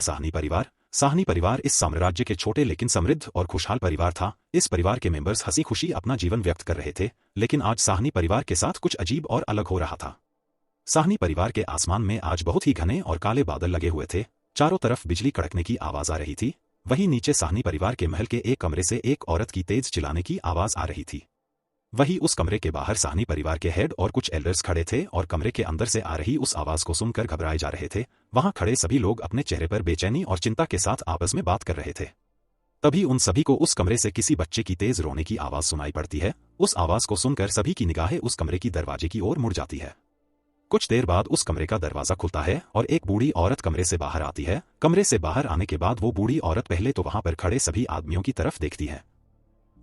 साहनी परिवार इस साम्राज्य के छोटे लेकिन समृद्ध और खुशहाल परिवार था। इस परिवार के मेंबर्स हंसी खुशी अपना जीवन व्यक्त कर रहे थे, लेकिन आज साहनी परिवार के साथ कुछ अजीब और अलग हो रहा था। साहनी परिवार के आसमान में आज बहुत ही घने और काले बादल लगे हुए थे। चारों तरफ बिजली कड़कने की आवाज आ रही थी। वहीं नीचे साहनी परिवार के महल के एक कमरे से एक औरत की तेज चिल्लाने की आवाज आ रही थी। वहीं उस कमरे के बाहर साहनी परिवार के हेड और कुछ एल्डर्स खड़े थे और कमरे के अंदर से आ रही उस आवाज को सुनकर घबराए जा रहे थे। वहां खड़े सभी लोग अपने चेहरे पर बेचैनी और चिंता के साथ आपस में बात कर रहे थे। तभी उन सभी को उस कमरे से किसी बच्चे की तेज रोने की आवाज सुनाई पड़ती है। उस आवाज को सुनकर सभी की निगाहें उस कमरे की दरवाजे की ओर मुड़ जाती है। कुछ देर बाद उस कमरे का दरवाजा खुलता है और एक बूढ़ी औरत कमरे से बाहर आती है। कमरे से बाहर आने के बाद वो बूढ़ी औरत पहले तो वहां पर खड़े सभी आदमियों की तरफ देखती है,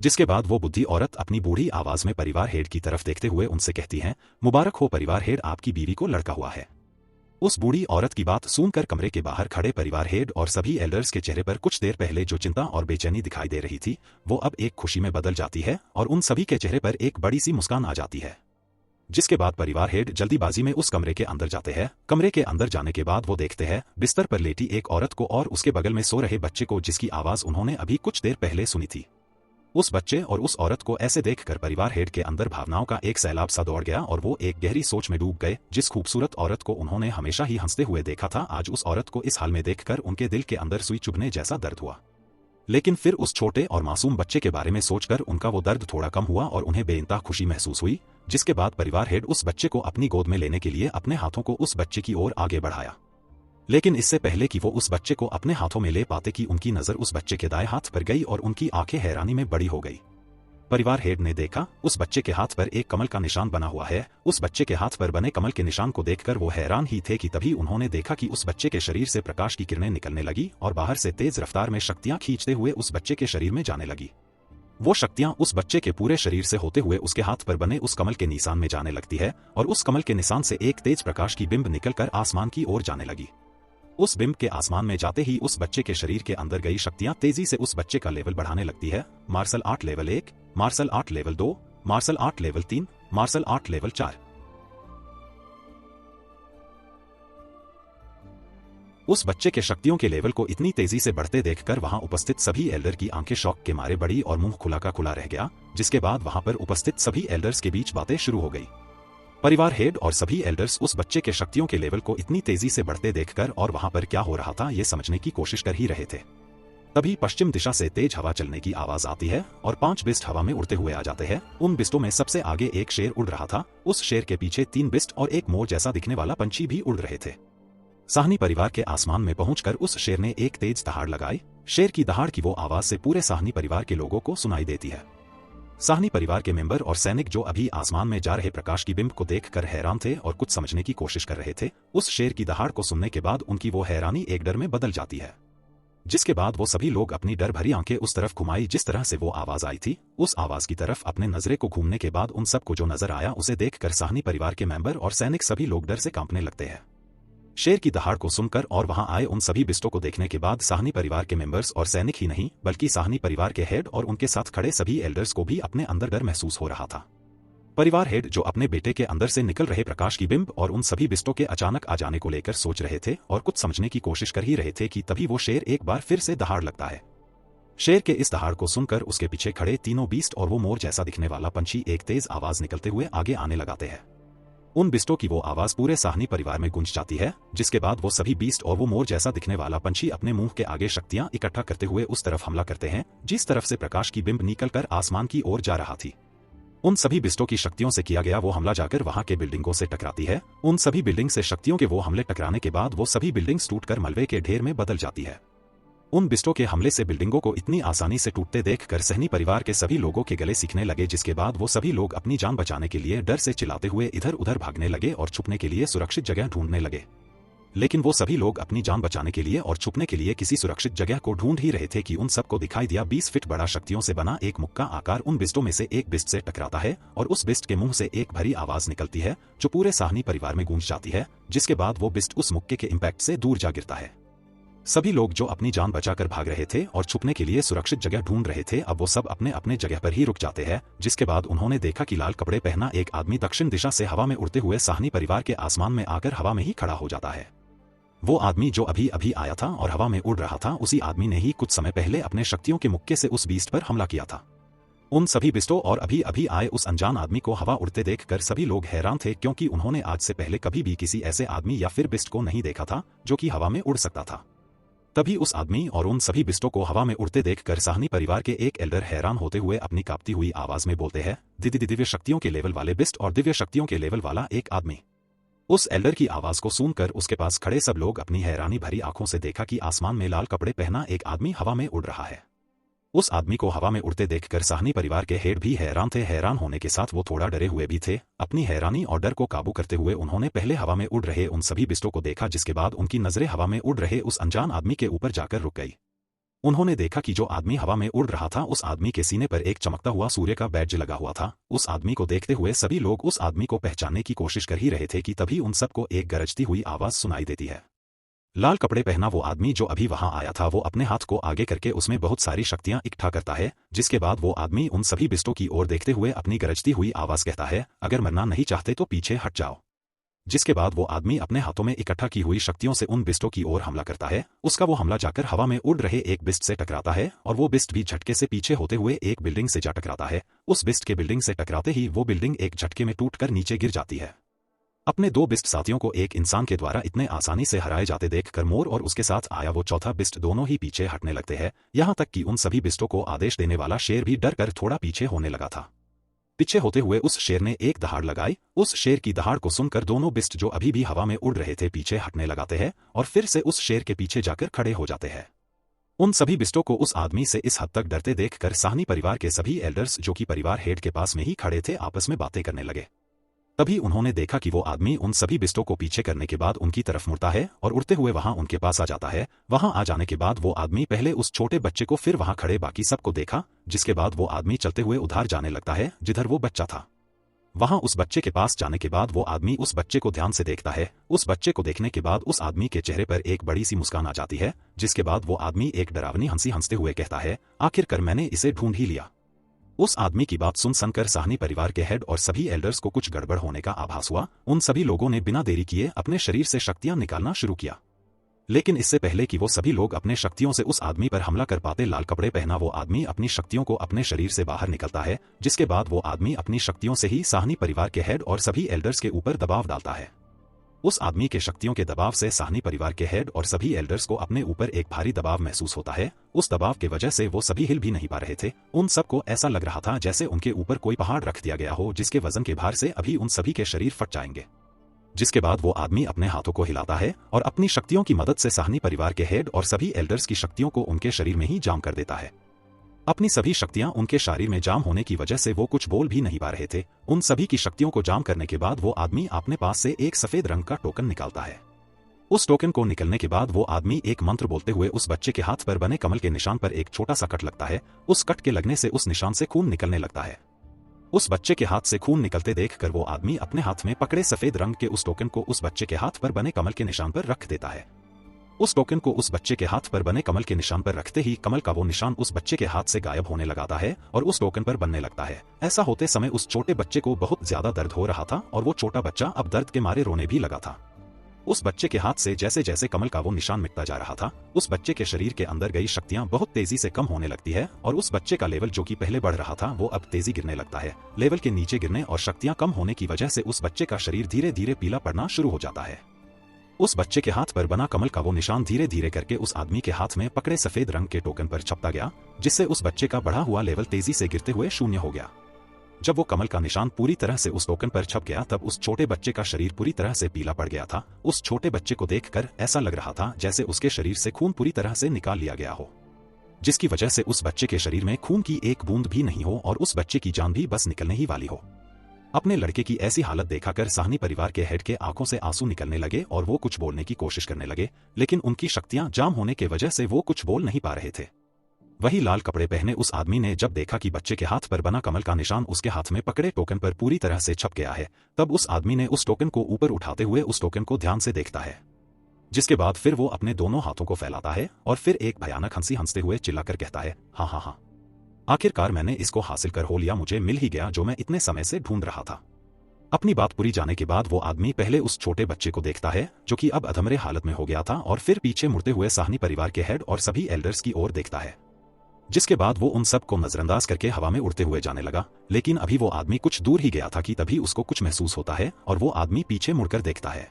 जिसके बाद वो बुद्धि औरत अपनी बूढ़ी आवाज में परिवार हेड की तरफ देखते हुए उनसे कहती है, मुबारक हो परिवार हेड, आपकी बीवी को लड़का हुआ है। उस बूढ़ी औरत की बात सुनकर कमरे के बाहर खड़े परिवार हेड और सभी एल्डर्स के चेहरे पर कुछ देर पहले जो चिंता और बेचैनी दिखाई दे रही थी वो अब एक खुशी में बदल जाती है और उन सभी के चेहरे पर एक बड़ी सी मुस्कान आ जाती है। जिसके बाद परिवार हेड जल्दीबाजी में उस कमरे के अंदर जाते हैं। कमरे के अंदर जाने के बाद वो देखते हैं बिस्तर पर लेटी एक औरत को और उसके बगल में सो रहे बच्चे को, जिसकी आवाज उन्होंने अभी कुछ देर पहले सुनी थी। उस बच्चे और उस औरत को ऐसे देखकर परिवार हेड के अंदर भावनाओं का एक सैलाब सा दौड़ गया और वो एक गहरी सोच में डूब गए। जिस खूबसूरत औरत को उन्होंने हमेशा ही हंसते हुए देखा था, आज उस औरत को इस हाल में देखकर उनके दिल के अंदर सुई चुभने जैसा दर्द हुआ। लेकिन फिर उस छोटे और मासूम बच्चे के बारे में सोचकर उनका वो दर्द थोड़ा कम हुआ और उन्हें बेइंतहा खुशी महसूस हुई। जिसके बाद परिवार हेड उस बच्चे को अपनी गोद में लेने के लिए अपने हाथों को उस बच्चे की ओर आगे बढ़ाया। लेकिन इससे पहले कि वो उस बच्चे को अपने हाथों में ले पाते कि उनकी नजर उस बच्चे के दाएं हाथ पर गई और उनकी आंखें हैरानी में बड़ी हो गई। परिवार हेड ने देखा उस बच्चे के हाथ पर एक कमल का निशान बना हुआ है। उस बच्चे के हाथ पर बने कमल के निशान को देखकर वो हैरान ही थे कि तभी उन्होंने देखा कि उस बच्चे के शरीर से प्रकाश की किरणें निकलने लगी और बाहर से तेज रफ्तार में शक्तियां खींचते हुए उस बच्चे के शरीर में जाने लगी। वो शक्तियां उस बच्चे के पूरे शरीर से होते हुए उसके हाथ पर बने उस कमल के निशान में जाने लगती है और उस कमल के निशान से एक तेज प्रकाश की बिंब निकलकर आसमान की ओर जाने लगी। उस बिंब के आसमान में जाते ही उस बच्चे के शरीर के अंदर गई शक्तियां तेजी से उस बच्चे का लेवल बढ़ाने लगती है। Martial art level 1, martial art level 2, martial art level 3, martial art level 4। उस बच्चे के शक्तियों के लेवल को इतनी तेजी से बढ़ते देखकर वहां उपस्थित सभी एल्डर की आंखें शौक के मारे बड़ी और मुंह खुला का खुला रह गया। जिसके बाद वहां पर उपस्थित सभी एल्डर्स के बीच बातें शुरू हो गई। परिवार हेड और सभी एल्डर्स उस बच्चे के शक्तियों के लेवल को इतनी तेजी से बढ़ते देखकर और वहां पर क्या हो रहा था ये समझने की कोशिश कर ही रहे थे। तभी पश्चिम दिशा से तेज हवा चलने की आवाज आती है और 5 बिस्ट हवा में उड़ते हुए आ जाते हैं। उन बिस्टों में सबसे आगे एक शेर उड़ रहा था। उस शेर के पीछे 3 बिस्ट और एक मोर जैसा दिखने वाला पंछी भी उड़ रहे थे। साहनी परिवार के आसमान में पहुंचकर उस शेर ने एक तेज दहाड़ लगाई। शेर की दहाड़ की वो आवाज से पूरे साहनी परिवार के लोगों को सुनाई देती है। साहनी परिवार के मेंबर और सैनिक जो अभी आसमान में जा रहे प्रकाश की बिंब को देखकर हैरान थे और कुछ समझने की कोशिश कर रहे थे। उस शेर की दहाड़ को सुनने के बाद उनकी वो हैरानी एक डर में बदल जाती है। जिसके बाद वो सभी लोग अपनी डर भरी आंखें उस तरफ घुमाई जिस तरह से वो आवाज आई थी। उस आवाज की तरफ अपने नजरे को घूमने के बाद उन सबको जो नजर आया उसे देखकर साहनी परिवार के मेंबर और सैनिक सभी लोग डर से कांपने लगते हैं। शेर की दहाड़ को सुनकर और वहां आए उन सभी बिस्टों को देखने के बाद साहनी परिवार के मेंबर्स और सैनिक ही नहीं बल्कि साहनी परिवार के हेड और उनके साथ खड़े सभी एल्डर्स को भी अपने अंदर डर महसूस हो रहा था। परिवार हेड जो अपने बेटे के अंदर से निकल रहे प्रकाश की बिंब और उन सभी बिस्टों के अचानक आ जाने को लेकर सोच रहे थे और कुछ समझने की कोशिश कर ही रहे थे कि तभी वो शेर एक बार फिर से दहाड़ लगता है। शेर के इस दहाड़ को सुनकर उसके पीछे खड़े तीनों बीस्ट और वो मोर जैसा दिखने वाला पंछी एक तेज आवाज निकलते हुए आगे आने लगाते हैं। उन बिस्टों की वो आवाज पूरे साहनी परिवार में गूंज जाती है। जिसके बाद वो सभी बीस्ट और वो मोर जैसा दिखने वाला पंछी अपने मुंह के आगे शक्तियां इकट्ठा करते हुए उस तरफ हमला करते हैं जिस तरफ से प्रकाश की बिंब निकलकर आसमान की ओर जा रहा थी। उन सभी बिस्टों की शक्तियों से किया गया वो हमला जाकर वहां के बिल्डिंगों से टकराती है। उन सभी बिल्डिंग से शक्तियों के वो हमले टकराने के बाद वो सभी बिल्डिंग्स टूटकर मलबे के ढेर में बदल जाती है। उन बिस्टों के हमले से बिल्डिंगों को इतनी आसानी से टूटते देखकर सहनी परिवार के सभी लोगों के गले सीखने लगे। जिसके बाद वो सभी लोग अपनी जान बचाने के लिए डर से चिल्लाते हुए इधर उधर भागने लगे और छुपने के लिए सुरक्षित जगह ढूंढने लगे। लेकिन वो सभी लोग अपनी जान बचाने के लिए और छुपने के लिए किसी सुरक्षित जगह को ढूंढ ही रहे थे कि उन सबको दिखाई दिया 20 फीट बड़ा शक्तियों से बना एक मुक्का आकार उन बिस्टों में से एक बिस्ट से टकराता है और उस बिस्ट के मुंह से एक भरी आवाज निकलती है जो पूरे साहनी परिवार में गूंज जाती है। जिसके बाद वो बिस्ट उस मुक्के के इम्पैक्ट से दूर जा गिरता है। सभी लोग जो अपनी जान बचाकर भाग रहे थे और छुपने के लिए सुरक्षित जगह ढूंढ रहे थे अब वो सब अपने अपने जगह पर ही रुक जाते हैं। जिसके बाद उन्होंने देखा कि लाल कपड़े पहना एक आदमी दक्षिण दिशा से हवा में उड़ते हुए साहनी परिवार के आसमान में आकर हवा में ही खड़ा हो जाता है। वो आदमी जो अभी अभी आया था और हवा में उड़ रहा था, उसी आदमी ने ही कुछ समय पहले अपने शक्तियों के मुक्के से उस बीस्ट पर हमला किया था। उन सभी बिस्टों और अभी अभी आए उस अनजान आदमी को हवा उड़ते देखकर सभी लोग हैरान थे, क्योंकि उन्होंने आज से पहले कभी भी किसी ऐसे आदमी या फिर बिस्ट को नहीं देखा था जो कि हवा में उड़ सकता था। तभी उस आदमी और उन सभी बिस्टों को हवा में उड़ते देखकर साहनी परिवार के एक एल्डर हैरान होते हुए अपनी कांपती हुई आवाज में बोलते हैं, दिव्य शक्तियों के लेवल वाले बिस्ट और दिव्य शक्तियों के लेवल वाला एक आदमी। उस एल्डर की आवाज को सुनकर उसके पास खड़े सब लोग अपनी हैरानी भरी आंखों से देखा कि आसमान में लाल कपड़े पहना एक आदमी हवा में उड़ रहा है। उस आदमी को हवा में उड़ते देखकर साहनी परिवार के हेड भी हैरान थे। हैरान होने के साथ वो थोड़ा डरे हुए भी थे। अपनी हैरानी और डर को काबू करते हुए उन्होंने पहले हवा में उड़ रहे उन सभी बिस्टों को देखा, जिसके बाद उनकी नजरें हवा में उड़ रहे उस अनजान आदमी के ऊपर जाकर रुक गई। उन्होंने देखा कि जो आदमी हवा में उड़ रहा था, उस आदमी के सीने पर एक चमकता हुआ सूर्य का बैज लगा हुआ था। उस आदमी को देखते हुए सभी लोग उस आदमी को पहचानने की कोशिश कर ही रहे थे कि तभी उन सबको एक गरजती हुई आवाज सुनाई देती है। लाल कपड़े पहना वो आदमी जो अभी वहां आया था, वो अपने हाथ को आगे करके उसमें बहुत सारी शक्तियां इकट्ठा करता है। जिसके बाद वो आदमी उन सभी बिस्टों की ओर देखते हुए अपनी गरजती हुई आवाज कहता है, अगर मरना नहीं चाहते तो पीछे हट जाओ। जिसके बाद वो आदमी अपने हाथों में इकट्ठा की हुई शक्तियों से उन बिस्टों की ओर हमला करता है। उसका वो हमला जाकर हवा में उड़ रहे एक बिस्ट से टकराता है और वो बिस्ट भी झटके से पीछे होते हुए एक बिल्डिंग से जा टकराता है। उस बिस्ट के बिल्डिंग से टकराते ही वो बिल्डिंग एक झटके में टूटकर नीचे गिर जाती है। अपने दो बिस्ट साथियों को एक इंसान के द्वारा इतने आसानी से हराए जाते देखकर मोर और उसके साथ आया वो चौथा बिस्ट दोनों ही पीछे हटने लगते हैं। यहाँ तक कि उन सभी बिस्टों को आदेश देने वाला शेर भी डर कर थोड़ा पीछे होने लगा था। पीछे होते हुए उस शेर ने एक दहाड़ लगाई। उस शेर की दहाड़ को सुनकर दोनों बिस्ट जो अभी भी हवा में उड़ रहे थे पीछे हटने लगाते हैं और फिर से उस शेर के पीछे जाकर खड़े हो जाते हैं। उन सभी बिस्टों को उस आदमी से इस हद तक डरते देखकर साहनी परिवार के सभी एल्डर्स जो कि परिवार हेड के पास में ही खड़े थे आपस में बातें करने लगे। तभी उन्होंने देखा कि वो आदमी उन सभी बिस्टों को पीछे करने के बाद उनकी तरफ मुड़ता है और उड़ते हुए वहां उनके पास आ जाता है। वहां आ जाने के बाद वो आदमी पहले उस छोटे बच्चे को, फिर वहां खड़े बाकी सबको देखा। जिसके बाद वो आदमी चलते हुए उधार जाने लगता है जिधर वो बच्चा था। वहां उस बच्चे के पास जाने के बाद वो आदमी उस बच्चे को ध्यान से देखता है। उस बच्चे को देखने के बाद उस आदमी के चेहरे पर एक बड़ी सी मुस्कान आ जाती है। जिसके बाद वो आदमी एक डरावनी हंसी हंसते हुए कहता है, आखिरकार मैंने इसे ढूंढ ही लिया। उस आदमी की बात सुनकर साहनी परिवार के हेड और सभी एल्डर्स को कुछ गड़बड़ होने का आभास हुआ। उन सभी लोगों ने बिना देरी किए अपने शरीर से शक्तियां निकालना शुरू किया। लेकिन इससे पहले कि वो सभी लोग अपने शक्तियों से उस आदमी पर हमला कर पाते, लाल कपड़े पहना वो आदमी अपनी शक्तियों को अपने शरीर से बाहर निकलता है। जिसके बाद वो आदमी अपनी शक्तियों से ही साहनी परिवार के हेड और सभी एल्डर्स के ऊपर दबाव डालता है। उस आदमी के शक्तियों के दबाव से साहनी परिवार के हेड और सभी एल्डर्स को अपने ऊपर एक भारी दबाव महसूस होता है। उस दबाव के वजह से वो सभी हिल भी नहीं पा रहे थे। उन सबको ऐसा लग रहा था जैसे उनके ऊपर कोई पहाड़ रख दिया गया हो, जिसके वजन के भार से अभी उन सभी के शरीर फट जाएंगे। जिसके बाद वो आदमी अपने हाथों को हिलाता है और अपनी शक्तियों की मदद से साहनी परिवार के हेड और सभी एल्डर्स की शक्तियों को उनके शरीर में ही जाम कर देता है। अपनी सभी शक्तियां उनके शरीर में जाम होने की वजह से वो कुछ बोल भी नहीं पा रहे थे। उन सभी की शक्तियों को जाम करने के बाद वो आदमी अपने पास से एक सफेद रंग का टोकन निकालता है। उस टोकन को निकलने के बाद वो आदमी एक मंत्र बोलते हुए उस बच्चे के हाथ पर बने कमल के निशान पर एक छोटा सा कट लगता है। उस कट के लगने से उस निशान से खून निकलने लगता है। उस बच्चे के हाथ से खून निकलते देखकर वो आदमी अपने हाथ में पकड़े सफेद रंग के उस टोकन को उस बच्चे के हाथ पर बने कमल के निशान पर रख देता है। उस टोकन को उस बच्चे के हाथ पर बने कमल के निशान पर रखते ही कमल का वो निशान उस बच्चे के हाथ से गायब होने लगता है और उस टोकन पर बनने लगता है। ऐसा होते समय उस छोटे बच्चे को बहुत ज्यादा दर्द हो रहा था और वो छोटा बच्चा अब दर्द के मारे रोने भी लगा था। उस बच्चे के हाथ से जैसे जैसे कमल का वो निशान मिटता जा रहा था, उस बच्चे के शरीर के अंदर गई शक्तियां बहुत तेजी से कम होने लगती है और उस बच्चे का लेवल जो कि पहले बढ़ रहा था वो अब तेजी गिरने लगता है। लेवल के नीचे गिरने और शक्तियां कम होने की वजह से उस बच्चे का शरीर धीरे धीरे पीला पड़ना शुरू हो जाता है। उस बच्चे के हाथ पर बना कमल का वो निशान धीरे धीरे करके उस आदमी के हाथ में पकड़े सफेद रंग के टोकन पर छपता गया, जिससे उस बच्चे का बढ़ा हुआ लेवल तेजी से गिरते हुए शून्य हो गया। जब वो कमल का निशान पूरी तरह से उस टोकन पर छप गया तब उस छोटे बच्चे का शरीर पूरी तरह से पीला पड़ गया था। उस छोटे बच्चे को देखकर ऐसा लग रहा था जैसे उसके शरीर से खून पूरी तरह से निकाल लिया गया हो, जिसकी वजह से उस बच्चे के शरीर में खून की एक बूंद भी नहीं हो और उस बच्चे की जान भी बस निकलने ही वाली हो। अपने लड़के की ऐसी हालत देखाकर साहनी परिवार के हेड के आंखों से आंसू निकलने लगे और वो कुछ बोलने की कोशिश करने लगे, लेकिन उनकी शक्तियां जाम होने के वजह से वो कुछ बोल नहीं पा रहे थे। वही लाल कपड़े पहने उस आदमी ने जब देखा कि बच्चे के हाथ पर बना कमल का निशान उसके हाथ में पकड़े टोकन पर पूरी तरह से छप गया है, तब उस आदमी ने उस टोकन को ऊपर उठाते हुए उस टोकन को ध्यान से देखता है। जिसके बाद फिर वो अपने दोनों हाथों को फैलाता है और फिर एक भयानक हंसी हंसते हुए चिल्लाकर कहता है, हाँ हाँ हाँ, आखिरकार मैंने इसको हासिल कर हो लिया, मुझे मिल ही गया जो मैं इतने समय से ढूंढ रहा था। अपनी बात पूरी जाने के बाद वो आदमी पहले उस छोटे बच्चे को देखता है जो कि अब अधमरे हालत में हो गया था, और फिर पीछे मुड़ते हुए साहनी परिवार के हेड और सभी एल्डर्स की ओर देखता है, जिसके बाद वो उन सब को नजरअंदाज करके हवा में उड़ते हुए जाने लगा। लेकिन अभी वो आदमी कुछ दूर ही गया था कि तभी उसको कुछ महसूस होता है और वो आदमी पीछे मुड़कर देखता है।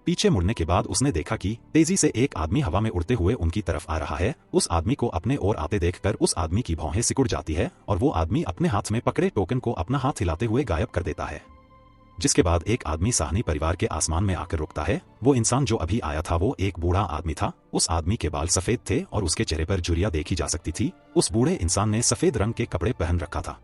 पीछे मुड़ने के बाद उसने देखा कि तेजी से एक आदमी हवा में उड़ते हुए उनकी तरफ आ रहा है। उस आदमी को अपने ओर आते देखकर उस आदमी की भौहें सिकुड़ जाती है और वो आदमी अपने हाथ में पकड़े टोकन को अपना हाथ हिलाते हुए गायब कर देता है। जिसके बाद एक आदमी साहनी परिवार के आसमान में आकर रुकता है। वो इंसान जो अभी आया था वो एक बूढ़ा आदमी था। उस आदमी के बाल सफेद थे और उसके चेहरे पर झुर्रियां देखी जा सकती थी। उस बूढ़े इंसान ने सफेद रंग के कपड़े पहन रखा था।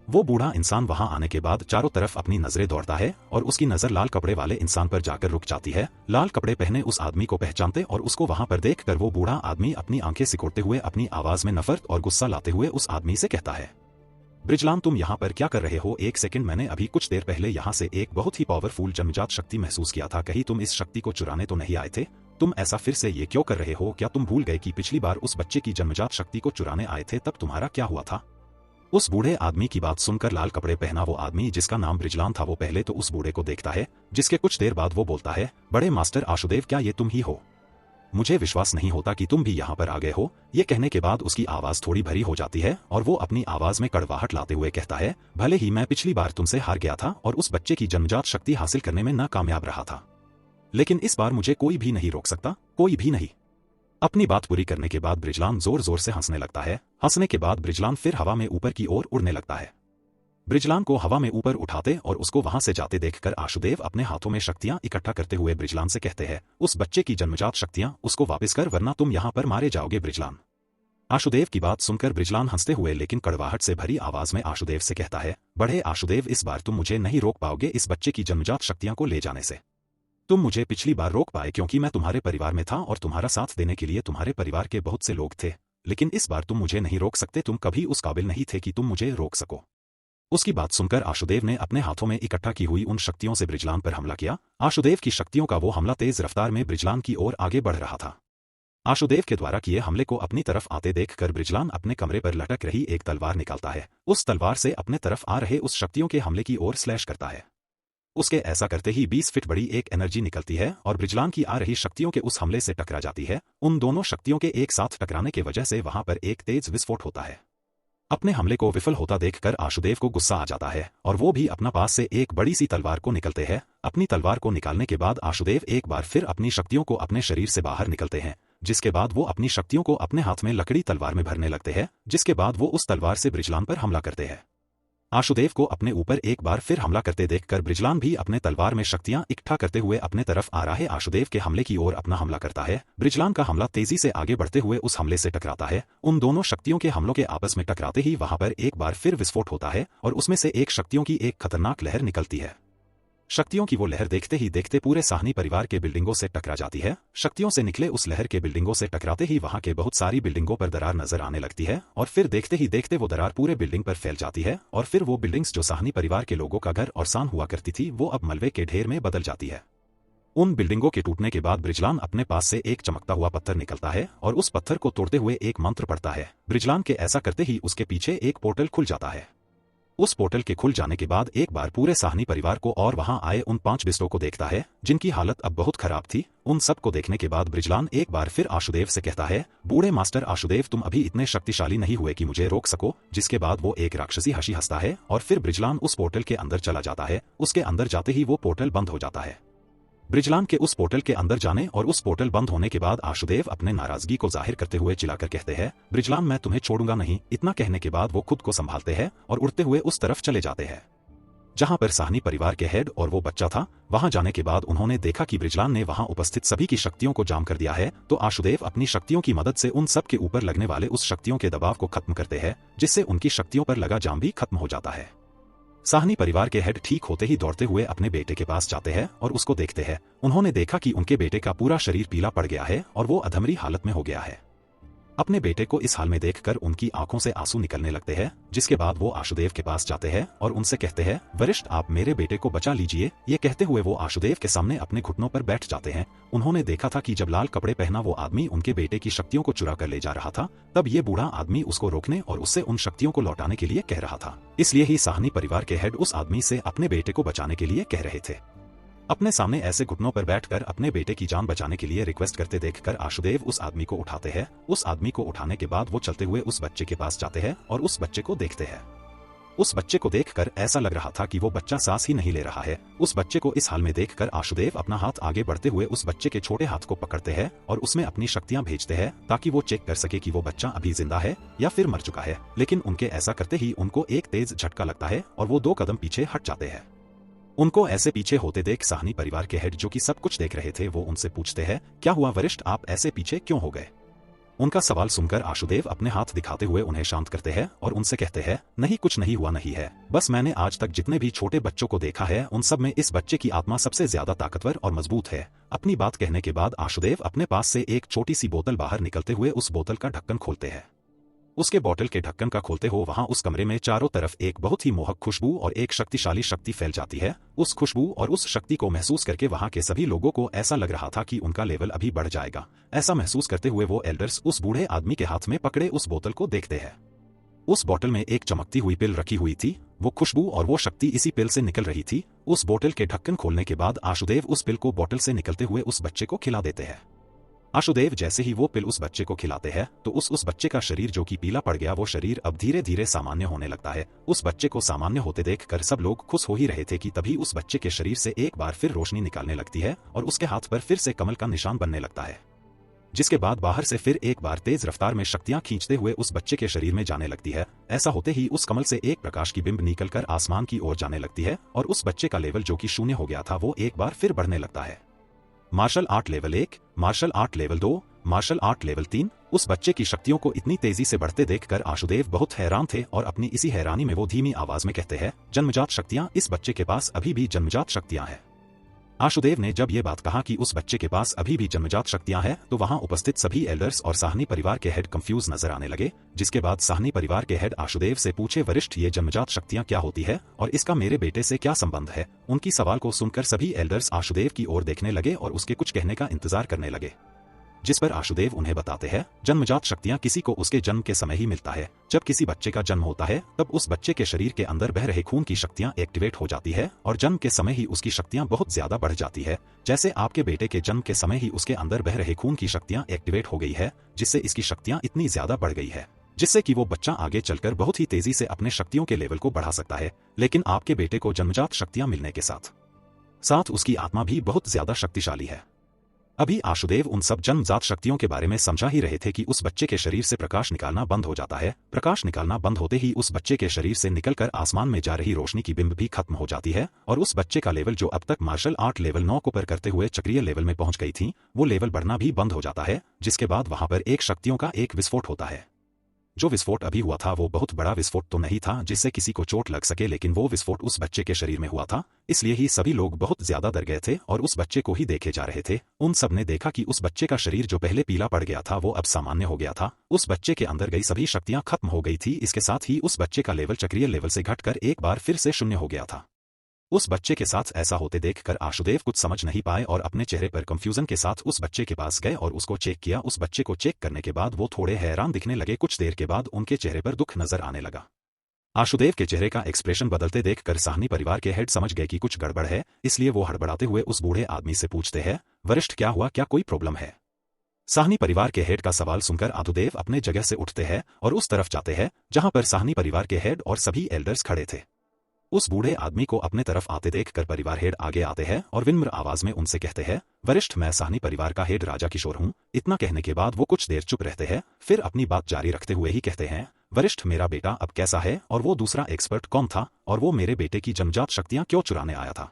वो बूढ़ा इंसान वहां आने के बाद चारों तरफ अपनी नजरें दौड़ता है और उसकी नजर लाल कपड़े वाले इंसान पर जाकर रुक जाती है। लाल कपड़े पहने उस आदमी को पहचानते और उसको वहां पर देखकर वो बूढ़ा आदमी अपनी आंखें सिकुड़ते हुए अपनी आवाज में नफरत और गुस्सा लाते हुए उस आदमी से कहता है, ब्रिजलान, तुम यहाँ पर क्या कर रहे हो? एक सेकंड, मैंने अभी कुछ देर पहले यहाँ से एक बहुत ही पावरफुल जन्मजात शक्ति महसूस किया था। कहीं तुम इस शक्ति को चुराने तो नहीं आए थे? तुम ऐसा फिर से ये क्यों कर रहे हो? क्या तुम भूल गए कि पिछली बार उस बच्चे की जन्मजात शक्ति को चुराने आए थे, तब तुम्हारा क्या हुआ था? उस बूढ़े आदमी की बात सुनकर लाल कपड़े पहना वो आदमी जिसका नाम ब्रिजलान था वो पहले तो उस बूढ़े को देखता है, जिसके कुछ देर बाद वो बोलता है, बड़े मास्टर आशुदेव, क्या ये तुम ही हो? मुझे विश्वास नहीं होता कि तुम भी यहाँ पर आ गए हो। ये कहने के बाद उसकी आवाज थोड़ी भरी हो जाती है और वो अपनी आवाज में कड़वाहट लाते हुए कहता है, भले ही मैं पिछली बार तुमसे हार गया था और उस बच्चे की जन्मजात शक्ति हासिल करने में नाकामयाब रहा था, लेकिन इस बार मुझे कोई भी नहीं रोक सकता, कोई भी नहीं। अपनी बात पूरी करने के बाद ब्रिजलान जोर जोर से हंसने लगता है। हंसने के बाद ब्रिजलान फिर हवा में ऊपर की ओर उड़ने लगता है। ब्रिजलान को हवा में ऊपर उठाते और उसको वहां से जाते देखकर आशुदेव अपने हाथों में शक्तियां इकट्ठा करते हुए ब्रिजलान से कहते हैं, उस बच्चे की जन्मजात शक्तियां उसको वापस कर, वरना तुम यहां पर मारे जाओगे ब्रिजलान। आशुदेव की बात सुनकर ब्रिजलान हंसते हुए लेकिन कड़वाहट से भरी आवाज में आशुदेव से कहता है, बड़े आशुदेव, इस बार तुम मुझे नहीं रोक पाओगे इस बच्चे की जन्मजात शक्तियां को ले जाने से। तुम मुझे पिछली बार रोक पाए क्योंकि मैं तुम्हारे परिवार में था और तुम्हारा साथ देने के लिए तुम्हारे परिवार के बहुत से लोग थे, लेकिन इस बार तुम मुझे नहीं रोक सकते। तुम कभी उस काबिल नहीं थे कि तुम मुझे रोक सको। उसकी बात सुनकर आशुदेव ने अपने हाथों में इकट्ठा की हुई उन शक्तियों से ब्रिजलान पर हमला किया। आशुदेव की शक्तियों का वो हमला तेज रफ्तार में ब्रिजलान की ओर आगे बढ़ रहा था। आशुदेव के द्वारा किए हमले को अपनी तरफ आते देखकर ब्रिजलान अपने कमरे पर लटक रही एक तलवार निकालता है। उस तलवार से अपने तरफ आ रहे उस शक्तियों के हमले की ओर स्लैश करता है। उसके ऐसा करते ही 20 फीट बड़ी एक एनर्जी निकलती है और ब्रिजलान की आ रही शक्तियों के उस हमले से टकरा जाती है। उन दोनों शक्तियों के एक साथ टकराने की वजह से वहां पर एक तेज विस्फोट होता है। अपने हमले को विफल होता देखकर आशुदेव को गुस्सा आ जाता है और वो भी अपना पास से एक बड़ी सी तलवार को निकलते हैं। अपनी तलवार को निकालने के बाद आशुदेव एक बार फिर अपनी शक्तियों को अपने शरीर से बाहर निकलते हैं, जिसके बाद वो अपनी शक्तियों को अपने हाथ में लकड़ी तलवार में भरने लगते हैं, जिसके बाद वो उस तलवार से ब्रिजलान पर हमला करते हैं। आशुदेव को अपने ऊपर एक बार फिर हमला करते देखकर ब्रिजलान भी अपने तलवार में शक्तियां इकट्ठा करते हुए अपने तरफ आ रहे आशुदेव के हमले की ओर अपना हमला करता है। ब्रिजलान का हमला तेजी से आगे बढ़ते हुए उस हमले से टकराता है। उन दोनों शक्तियों के हमलों के आपस में टकराते ही वहां पर एक बार फिर विस्फोट होता है और उसमें से एक शक्तियों की एक खतरनाक लहर निकलती है। शक्तियों की वो लहर देखते ही देखते पूरे साहनी परिवार के बिल्डिंगों से टकरा जाती है। शक्तियों से निकले उस लहर के बिल्डिंगों से टकराते ही वहां के बहुत सारी बिल्डिंगों पर दरार नजर आने लगती है और फिर देखते ही देखते वो दरार पूरे बिल्डिंग पर फैल जाती है और फिर वो बिल्डिंग्स जो साहनी परिवार के लोगों का घर और सान हुआ करती थी वो अब मलबे के ढेर में बदल जाती है। उन बिल्डिंगों के टूटने के बाद ब्रिजलान अपने पास से एक चमकता हुआ पत्थर निकलता है और उस पत्थर को तोड़ते हुए एक मंत्र पढ़ता है। ब्रिजलान के ऐसा करते ही उसके पीछे एक पोर्टल खुल जाता है। उस पोर्टल के खुल जाने के बाद एक बार पूरे साहनी परिवार को और वहां आए उन 5 बिस्तों को देखता है जिनकी हालत अब बहुत खराब थी। उन सब को देखने के बाद ब्रिजलान एक बार फिर आशुदेव से कहता है, बूढ़े मास्टर आशुदेव, तुम अभी इतने शक्तिशाली नहीं हुए कि मुझे रोक सको। जिसके बाद वो एक राक्षसी हंसी हंसता है और फिर ब्रिजलान उस पोर्टल के अंदर चला जाता है। उसके अंदर जाते ही वो पोर्टल बंद हो जाता है। ब्रिजलान के उस पोर्टल के अंदर जाने और उस पोर्टल बंद होने के बाद आशुदेव अपने नाराजगी को जाहिर करते हुए चिल्लाकर कहते हैं, ब्रिजलान, मैं तुम्हें छोड़ूंगा नहीं। इतना कहने के बाद वो खुद को संभालते हैं और उड़ते हुए उस तरफ चले जाते हैं जहां पर साहनी परिवार के हेड और वो बच्चा था। वहां जाने के बाद उन्होंने देखा कि ब्रिजलान ने वहां उपस्थित सभी की शक्तियों को जाम कर दिया है, तो आशुदेव अपनी शक्तियों की मदद से उन सब के ऊपर लगने वाले उस शक्तियों के दबाव को खत्म करते हैं, जिससे उनकी शक्तियों पर लगा जाम भी खत्म हो जाता है। साहनी परिवार के हेड ठीक होते ही दौड़ते हुए अपने बेटे के पास जाते हैं और उसको देखते हैं। उन्होंने देखा कि उनके बेटे का पूरा शरीर पीला पड़ गया है और वो अधमरी हालत में हो गया है। अपने बेटे को इस हाल में देखकर उनकी आंखों से आंसू निकलने लगते हैं, जिसके बाद वो आशुदेव के पास जाते हैं और उनसे कहते हैं, वरिष्ठ आप मेरे बेटे को बचा लीजिए। ये कहते हुए वो आशुदेव के सामने अपने घुटनों पर बैठ जाते हैं। उन्होंने देखा था कि जब लाल कपड़े पहना वो आदमी उनके बेटे की शक्तियों को चुरा कर ले जा रहा था, तब ये बूढ़ा आदमी उसको रोकने और उससे उन शक्तियों को लौटाने के लिए कह रहा था। इसलिए ही साहनी परिवार के हेड उस आदमी से अपने बेटे को बचाने के लिए कह रहे थे। अपने सामने ऐसे घुटनों पर बैठकर अपने बेटे की जान बचाने के लिए रिक्वेस्ट करते देखकर आशुदेव उस आदमी को उठाते हैं। उस आदमी को उठाने के बाद वो चलते हुए उस बच्चे के पास जाते हैं और उस बच्चे को देखते हैं। उस बच्चे को देखकर ऐसा लग रहा था कि वो बच्चा सांस ही नहीं ले रहा है। उस बच्चे को इस हाल में देखकर आशुदेव अपना हाथ आगे बढ़ते हुए उस बच्चे के छोटे हाथ को पकड़ते हैं और उसमें अपनी शक्तियां भेजते हैं ताकि वो चेक कर सके कि वो बच्चा अभी जिंदा है या फिर मर चुका है। लेकिन उनके ऐसा करते ही उनको एक तेज झटका लगता है और वो 2 कदम पीछे हट जाते हैं। उनको ऐसे पीछे होते देख साहनी परिवार के हेड जो कि सब कुछ देख रहे थे वो उनसे पूछते हैं, क्या हुआ वरिष्ठ, आप ऐसे पीछे क्यों हो गए? उनका सवाल सुनकर आशुदेव अपने हाथ दिखाते हुए उन्हें शांत करते हैं और उनसे कहते हैं, नहीं कुछ नहीं हुआ नहीं है, बस मैंने आज तक जितने भी छोटे बच्चों को देखा है उन सब में इस बच्चे की आत्मा सबसे ज्यादा ताकतवर और मजबूत है। अपनी बात कहने के बाद आशुदेव अपने पास से एक छोटी सी बोतल बाहर निकलते हुए उस बोतल का ढक्कन खोलते हैं। उसके बोतल के ढक्कन का खोलते हो वहां उस कमरे में चारों तरफ एक बहुत ही मोहक खुशबू और एक शक्तिशाली शक्ति फैल जाती है। उस खुशबू और उस शक्ति को महसूस करके वहां के सभी लोगों को ऐसा लग रहा था कि उनका लेवल अभी बढ़ जाएगा। ऐसा महसूस करते हुए वो एल्डर्स उस बूढ़े आदमी के हाथ में पकड़े उस बोतल को देखते हैं। उस बोतल में एक चमकती हुई पिल रखी हुई थी। वो खुशबू और वो शक्ति इसी पिल से निकल रही थी। उस बोतल के ढक्कन खोलने के बाद आशुदेव उस पिल को बोतल से निकलते हुए उस बच्चे को खिला देते हैं। आशुदेव जैसे ही वो पिल उस बच्चे को खिलाते हैं तो उस बच्चे का शरीर जो कि पीला पड़ गया वो शरीर अब धीरे धीरे सामान्य होने लगता है। उस बच्चे को सामान्य होते देखकर सब लोग खुश हो ही रहे थे कि तभी उस बच्चे के शरीर से एक बार फिर रोशनी निकालने लगती है और उसके हाथ पर फिर से कमल का निशान बनने लगता है, जिसके बाद बाहर से फिर एक बार तेज रफ्तार में शक्तियां खींचते हुए उस बच्चे के शरीर में जाने लगती है। ऐसा होते ही उस कमल से एक प्रकाश की बिंब निकलकर आसमान की ओर जाने लगती है और उस बच्चे का लेवल जो कि 0 हो गया था वो एक बार फिर बढ़ने लगता है। Martial art level 1, martial art level 2, martial art level 3। उस बच्चे की शक्तियों को इतनी तेजी से बढ़ते देखकर आशुदेव बहुत हैरान थे और अपनी इसी हैरानी में वो धीमी आवाज में कहते हैं, जन्मजात शक्तियां, इस बच्चे के पास अभी भी जन्मजात शक्तियां हैं। आशुदेव ने जब ये बात कहा कि उस बच्चे के पास अभी भी जन्मजात शक्तियां हैं तो वहां उपस्थित सभी एल्डर्स और साहनी परिवार के हेड कंफ्यूज नजर आने लगे। जिसके बाद साहनी परिवार के हेड आशुदेव से पूछे, वरिष्ठ ये जन्मजात शक्तियां क्या होती है और इसका मेरे बेटे से क्या संबंध है? उनकी सवाल को सुनकर सभी एल्डर्स आशुदेव की ओर देखने लगे और उसके कुछ कहने का इंतजार करने लगे, जिस पर आशुदेव उन्हें बताते हैं, जन्मजात शक्तियां किसी को उसके जन्म के समय ही मिलता है। जब किसी बच्चे का जन्म होता है तब उस बच्चे के शरीर के अंदर बह रहे खून की शक्तियां एक्टिवेट हो जाती है और जन्म के समय ही उसकी शक्तियां बहुत ज्यादा बढ़ जाती है। जैसे आपके बेटे के जन्म के समय ही उसके अंदर बह रहे खून की शक्तियां एक्टिवेट हो गई है, जिससे इसकी शक्तियां इतनी ज्यादा बढ़ गई है जिससे कि वो बच्चा आगे चलकर बहुत ही तेजी से अपने शक्तियों के लेवल को बढ़ा सकता है। लेकिन आपके बेटे को जन्मजात शक्तियां मिलने के साथ साथ उसकी आत्मा भी बहुत ज्यादा शक्तिशाली है। अभी आशुदेव उन सब जन्मजात शक्तियों के बारे में समझा ही रहे थे कि उस बच्चे के शरीर से प्रकाश निकालना बंद हो जाता है। प्रकाश निकालना बंद होते ही उस बच्चे के शरीर से निकलकर आसमान में जा रही रोशनी की बिंब भी खत्म हो जाती है और उस बच्चे का लेवल जो अब तक मार्शल आर्ट लेवल 9 को पर करते हुए चक्रीय लेवल में पहुंच गई थी, वो लेवल बढ़ना भी बंद हो जाता है। जिसके बाद वहां पर एक शक्तियों का एक विस्फोट होता है। जो विस्फोट अभी हुआ था वो बहुत बड़ा विस्फोट तो नहीं था जिससे किसी को चोट लग सके, लेकिन वो विस्फोट उस बच्चे के शरीर में हुआ था। इसलिए ही सभी लोग बहुत ज्यादा डर गए थे और उस बच्चे को ही देखे जा रहे थे। उन सब ने देखा कि उस बच्चे का शरीर जो पहले पीला पड़ गया था वो अब सामान्य हो गया था। उस बच्चे के अंदर गई सभी शक्तियां खत्म हो गई थी। इसके साथ ही उस बच्चे का लेवल चक्रीय लेवल से घटकर एक बार फिर से 0 हो गया था। उस बच्चे के साथ ऐसा होते देखकर आशुदेव कुछ समझ नहीं पाए और अपने चेहरे पर कंफ्यूजन के साथ उस बच्चे के पास गए और उसको चेक किया। उस बच्चे को चेक करने के बाद वो थोड़े हैरान दिखने लगे। कुछ देर के बाद उनके चेहरे पर दुख नजर आने लगा। आशुदेव के चेहरे का एक्सप्रेशन बदलते देखकर साहनी परिवार के हेड समझ गए कि कुछ गड़बड़ है। इसलिए वो हड़बड़ाते हुए उस बूढ़े आदमी से पूछते हैं, वरिष्ठ क्या हुआ, क्या कोई प्रॉब्लम है? साहनी परिवार के हेड का सवाल सुनकर आशुदेव अपने जगह से उठते हैं और उस तरफ जाते हैं जहां पर साहनी परिवार के हेड और सभी एल्डर्स खड़े थे। उस बूढ़े आदमी को अपने तरफ आते देखकर परिवार हेड आगे आते हैं और विनम्र आवाज में उनसे कहते हैं, वरिष्ठ मैं साहनी परिवार का हेड राजा किशोर हूं। इतना कहने के बाद वो कुछ देर चुप रहते हैं, फिर अपनी बात जारी रखते हुए ही कहते हैं, वरिष्ठ मेरा बेटा अब कैसा है और वो दूसरा एक्सपर्ट कौन था और वो मेरे बेटे की जन्मजात शक्तियां क्यों चुराने आया था?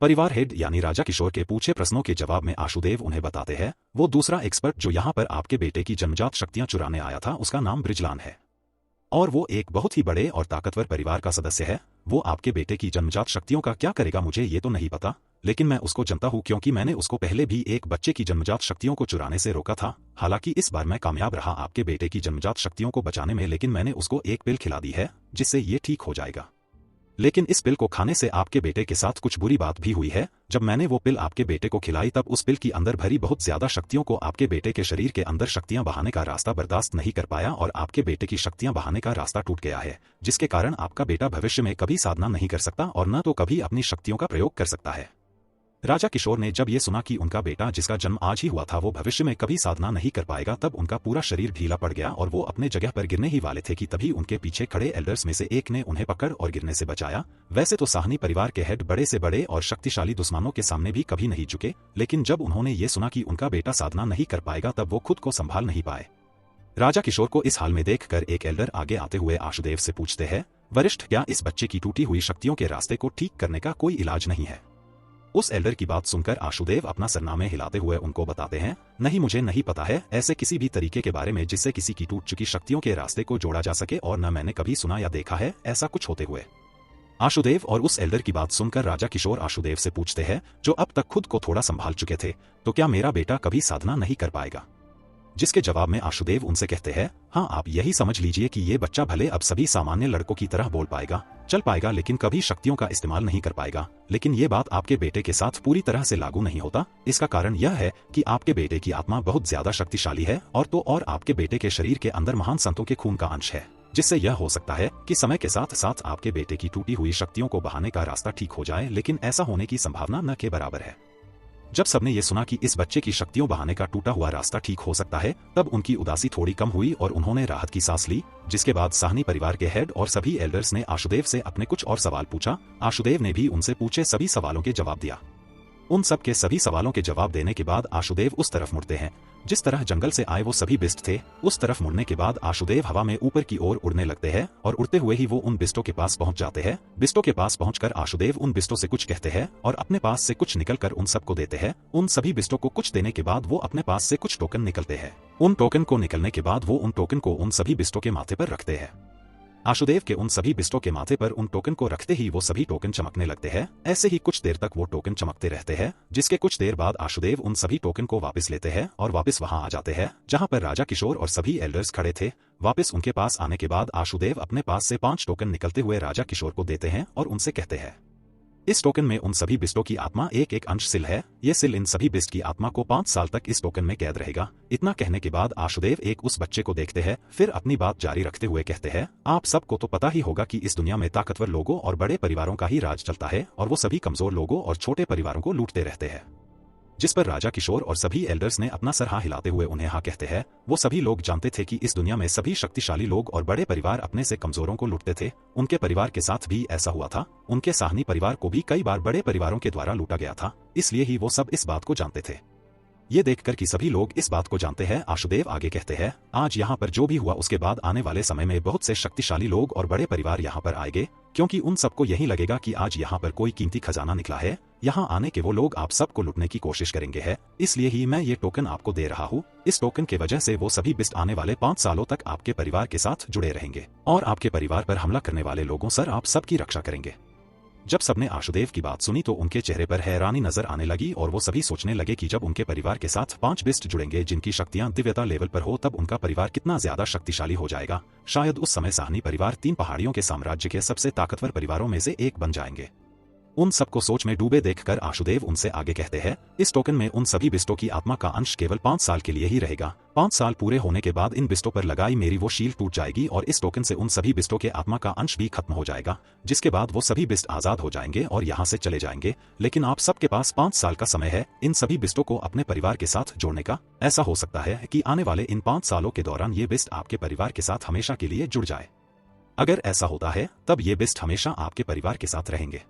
परिवार हेड यानी राजा किशोर के पूछे प्रश्नों के जवाब में आशुदेव उन्हें बताते हैं, वो दूसरा एक्सपर्ट जो यहाँ पर आपके बेटे की जन्मजात शक्तियां चुराने आया था उसका नाम ब्रिजलान है और वो एक बहुत ही बड़े और ताकतवर परिवार का सदस्य है। वो आपके बेटे की जन्मजात शक्तियों का क्या करेगा मुझे ये तो नहीं पता, लेकिन मैं उसको जनता हूँ क्योंकि मैंने उसको पहले भी एक बच्चे की जन्मजात शक्तियों को चुराने से रोका था। हालांकि इस बार मैं कामयाब रहा आपके बेटे की जन्मजात शक्तियों को बचाने में, लेकिन मैंने उसको एक पिल खिला दी है जिससे ये ठीक हो जाएगा। लेकिन इस पिल को खाने से आपके बेटे के साथ कुछ बुरी बात भी हुई है। जब मैंने वो पिल आपके बेटे को खिलाई तब उस पिल की अंदर भरी बहुत ज्यादा शक्तियों को आपके बेटे के शरीर के अंदर शक्तियां बहाने का रास्ता बर्दाश्त नहीं कर पाया और आपके बेटे की शक्तियां बहाने का रास्ता टूट गया है, जिसके कारण आपका बेटा भविष्य में कभी साधना नहीं कर सकता और न तो कभी अपनी शक्तियों का प्रयोग कर सकता है। राजा किशोर ने जब ये सुना कि उनका बेटा जिसका जन्म आज ही हुआ था वो भविष्य में कभी साधना नहीं कर पाएगा, तब उनका पूरा शरीर ढीला पड़ गया और वो अपने जगह पर गिरने ही वाले थे कि तभी उनके पीछे खड़े एल्डर्स में से एक ने उन्हें पकड़ और गिरने से बचाया। वैसे तो साहनी परिवार के हेड बड़े से बड़े और शक्तिशाली दुश्मनों के सामने भी कभी नहीं झुके, लेकिन जब उन्होंने ये सुना कि उनका बेटा साधना नहीं कर पाएगा तब वो खुद को संभाल नहीं पाए। राजा किशोर को इस हाल में देखकर एक एल्डर आगे आते हुए आशुदेव से पूछते हैं, वरिष्ठ, क्या इस बच्चे की टूटी हुई शक्तियों के रास्ते को ठीक करने का कोई इलाज नहीं है? उस एल्डर की बात सुनकर आशुदेव अपना सरनामे हिलाते हुए उनको बताते हैं, नहीं, मुझे नहीं पता है ऐसे किसी भी तरीके के बारे में जिससे किसी की टूट चुकी शक्तियों के रास्ते को जोड़ा जा सके, और न मैंने कभी सुना या देखा है ऐसा कुछ होते हुए। आशुदेव और उस एल्डर की बात सुनकर राजा किशोर आशुदेव से पूछते हैं, जो अब तक खुद को थोड़ा संभाल चुके थे, तो क्या मेरा बेटा कभी साधना नहीं कर पाएगा? जिसके जवाब में आशुदेव उनसे कहते हैं, हाँ, आप यही समझ लीजिए कि ये बच्चा भले अब सभी सामान्य लड़कों की तरह बोल पाएगा, चल पाएगा, लेकिन कभी शक्तियों का इस्तेमाल नहीं कर पाएगा। लेकिन ये बात आपके बेटे के साथ पूरी तरह से लागू नहीं होता। इसका कारण यह है कि आपके बेटे की आत्मा बहुत ज्यादा शक्तिशाली है और आपके बेटे के शरीर के अंदर महान संतों के खून का अंश है, जिससे यह हो सकता है कि समय के साथ साथ आपके बेटे की टूटी हुई शक्तियों को बहाने का रास्ता ठीक हो जाए, लेकिन ऐसा होने की संभावना न के बराबर है। जब सबने ये सुना कि इस बच्चे की शक्तियों बहाने का टूटा हुआ रास्ता ठीक हो सकता है, तब उनकी उदासी थोड़ी कम हुई और उन्होंने राहत की सांस ली। जिसके बाद साहनी परिवार के हेड और सभी एल्डर्स ने आशुदेव से अपने कुछ और सवाल पूछा। आशुदेव ने भी उनसे पूछे सभी सवालों के जवाब दिया। उन सब के सभी सवालों के जवाब देने के बाद आशुदेव उस तरफ मुड़ते हैं जिस तरह जंगल से आए वो सभी बिस्ट थे। उस तरफ मुड़ने के बाद आशुदेव हवा में ऊपर की ओर उड़ने लगते हैं और उड़ते हुए ही वो उन बिस्टों के पास पहुंच जाते हैं। बिस्टों के पास पहुंचकर आशुदेव उन बिस्टों से कुछ कहते हैं और अपने पास से कुछ निकलकर उन सबको देते हैं। उन सभी बिस्टों को कुछ देने के बाद वो अपने पास से कुछ टोकन निकलते हैं। उन टोकन को निकलने के बाद वो उन टोकन को उन सभी बिस्टों के माथे पर रखते हैं। आशुदेव के उन सभी बिस्टों के माथे पर उन टोकन को रखते ही वो सभी टोकन चमकने लगते हैं। ऐसे ही कुछ देर तक वो टोकन चमकते रहते हैं, जिसके कुछ देर बाद आशुदेव उन सभी टोकन को वापस लेते हैं और वापस वहां आ जाते हैं जहां पर राजा किशोर और सभी एल्डर्स खड़े थे। वापस उनके पास आने के बाद आशुदेव अपने पास से 5 टोकन निकलते हुए राजा किशोर को देते हैं और उनसे कहते हैं, इस टोकन में उन सभी बिस्टों की आत्मा एक एक अंश सिल है। ये सिल इन सभी बिस्ट की आत्मा को 5 साल तक इस टोकन में कैद रहेगा। इतना कहने के बाद आशुदेव एक उस बच्चे को देखते हैं, फिर अपनी बात जारी रखते हुए कहते हैं, आप सबको तो पता ही होगा कि इस दुनिया में ताकतवर लोगों और बड़े परिवारों का ही राज चलता है और वो सभी कमजोर लोगों और छोटे परिवारों को लूटते रहते हैं। जिस पर राजा किशोर और सभी एल्डर्स ने अपना सर हाँ हिलाते हुए उन्हें हाँ कहते हैं। वो सभी लोग जानते थे कि इस दुनिया में सभी शक्तिशाली लोग और बड़े परिवार अपने से कमजोरों को लूटते थे। उनके परिवार के साथ भी ऐसा हुआ था। उनके साहनी परिवार को भी कई बार बड़े परिवारों के द्वारा लूटा गया था, इसलिए ही वो सब इस बात को जानते थे। ये देखकर कि सभी लोग इस बात को जानते हैं, आशुदेव आगे कहते हैं, आज यहाँ पर जो भी हुआ उसके बाद आने वाले समय में बहुत से शक्तिशाली लोग और बड़े परिवार यहाँ पर आएंगे, क्योंकि उन सबको यही लगेगा कि आज यहाँ पर कोई कीमती खजाना निकला है। यहाँ आने के वो लोग आप सबको लूटने की कोशिश करेंगे है, इसलिए ही मैं ये टोकन आपको दे रहा हूँ। इस टोकन के वजह से वो सभी बिस्ट आने वाले 5 सालों तक आपके परिवार के साथ जुड़े रहेंगे और आपके परिवार पर हमला करने वाले लोगों सर आप सबकी रक्षा करेंगे। जब सबने आशुदेव की बात सुनी तो उनके चेहरे पर हैरानी नजर आने लगी और वो सभी सोचने लगे कि जब उनके परिवार के साथ 5 बिस्ट जुड़ेंगे जिनकी शक्तियां दिव्यता लेवल पर हो, तब उनका परिवार कितना ज्यादा शक्तिशाली हो जाएगा। शायद उस समय साहनी परिवार 3 पहाड़ियों के साम्राज्य के सबसे ताकतवर परिवारों में से एक बन जाएंगे। उन सबको सोच में डूबे देखकर आशुदेव उनसे आगे कहते हैं, इस टोकन में उन सभी बिस्टों की आत्मा का अंश केवल 5 साल के लिए ही रहेगा। 5 साल पूरे होने के बाद इन बिस्टों पर लगाई मेरी वो शील टूट जाएगी और इस टोकन से उन सभी बिस्टों के आत्मा का अंश भी खत्म हो जाएगा, जिसके बाद वो सभी बिस्ट आजाद हो जाएंगे और यहाँ से चले जाएंगे। लेकिन आप सबके पास 5 साल का समय है इन सभी बिस्टों को अपने परिवार के साथ जोड़ने का। ऐसा हो सकता है कि आने वाले इन 5 सालों के दौरान ये बिस्ट आपके परिवार के साथ हमेशा के लिए जुड़ जाए। अगर ऐसा होता है तब ये बिस्ट हमेशा आपके परिवार के साथ रहेंगे।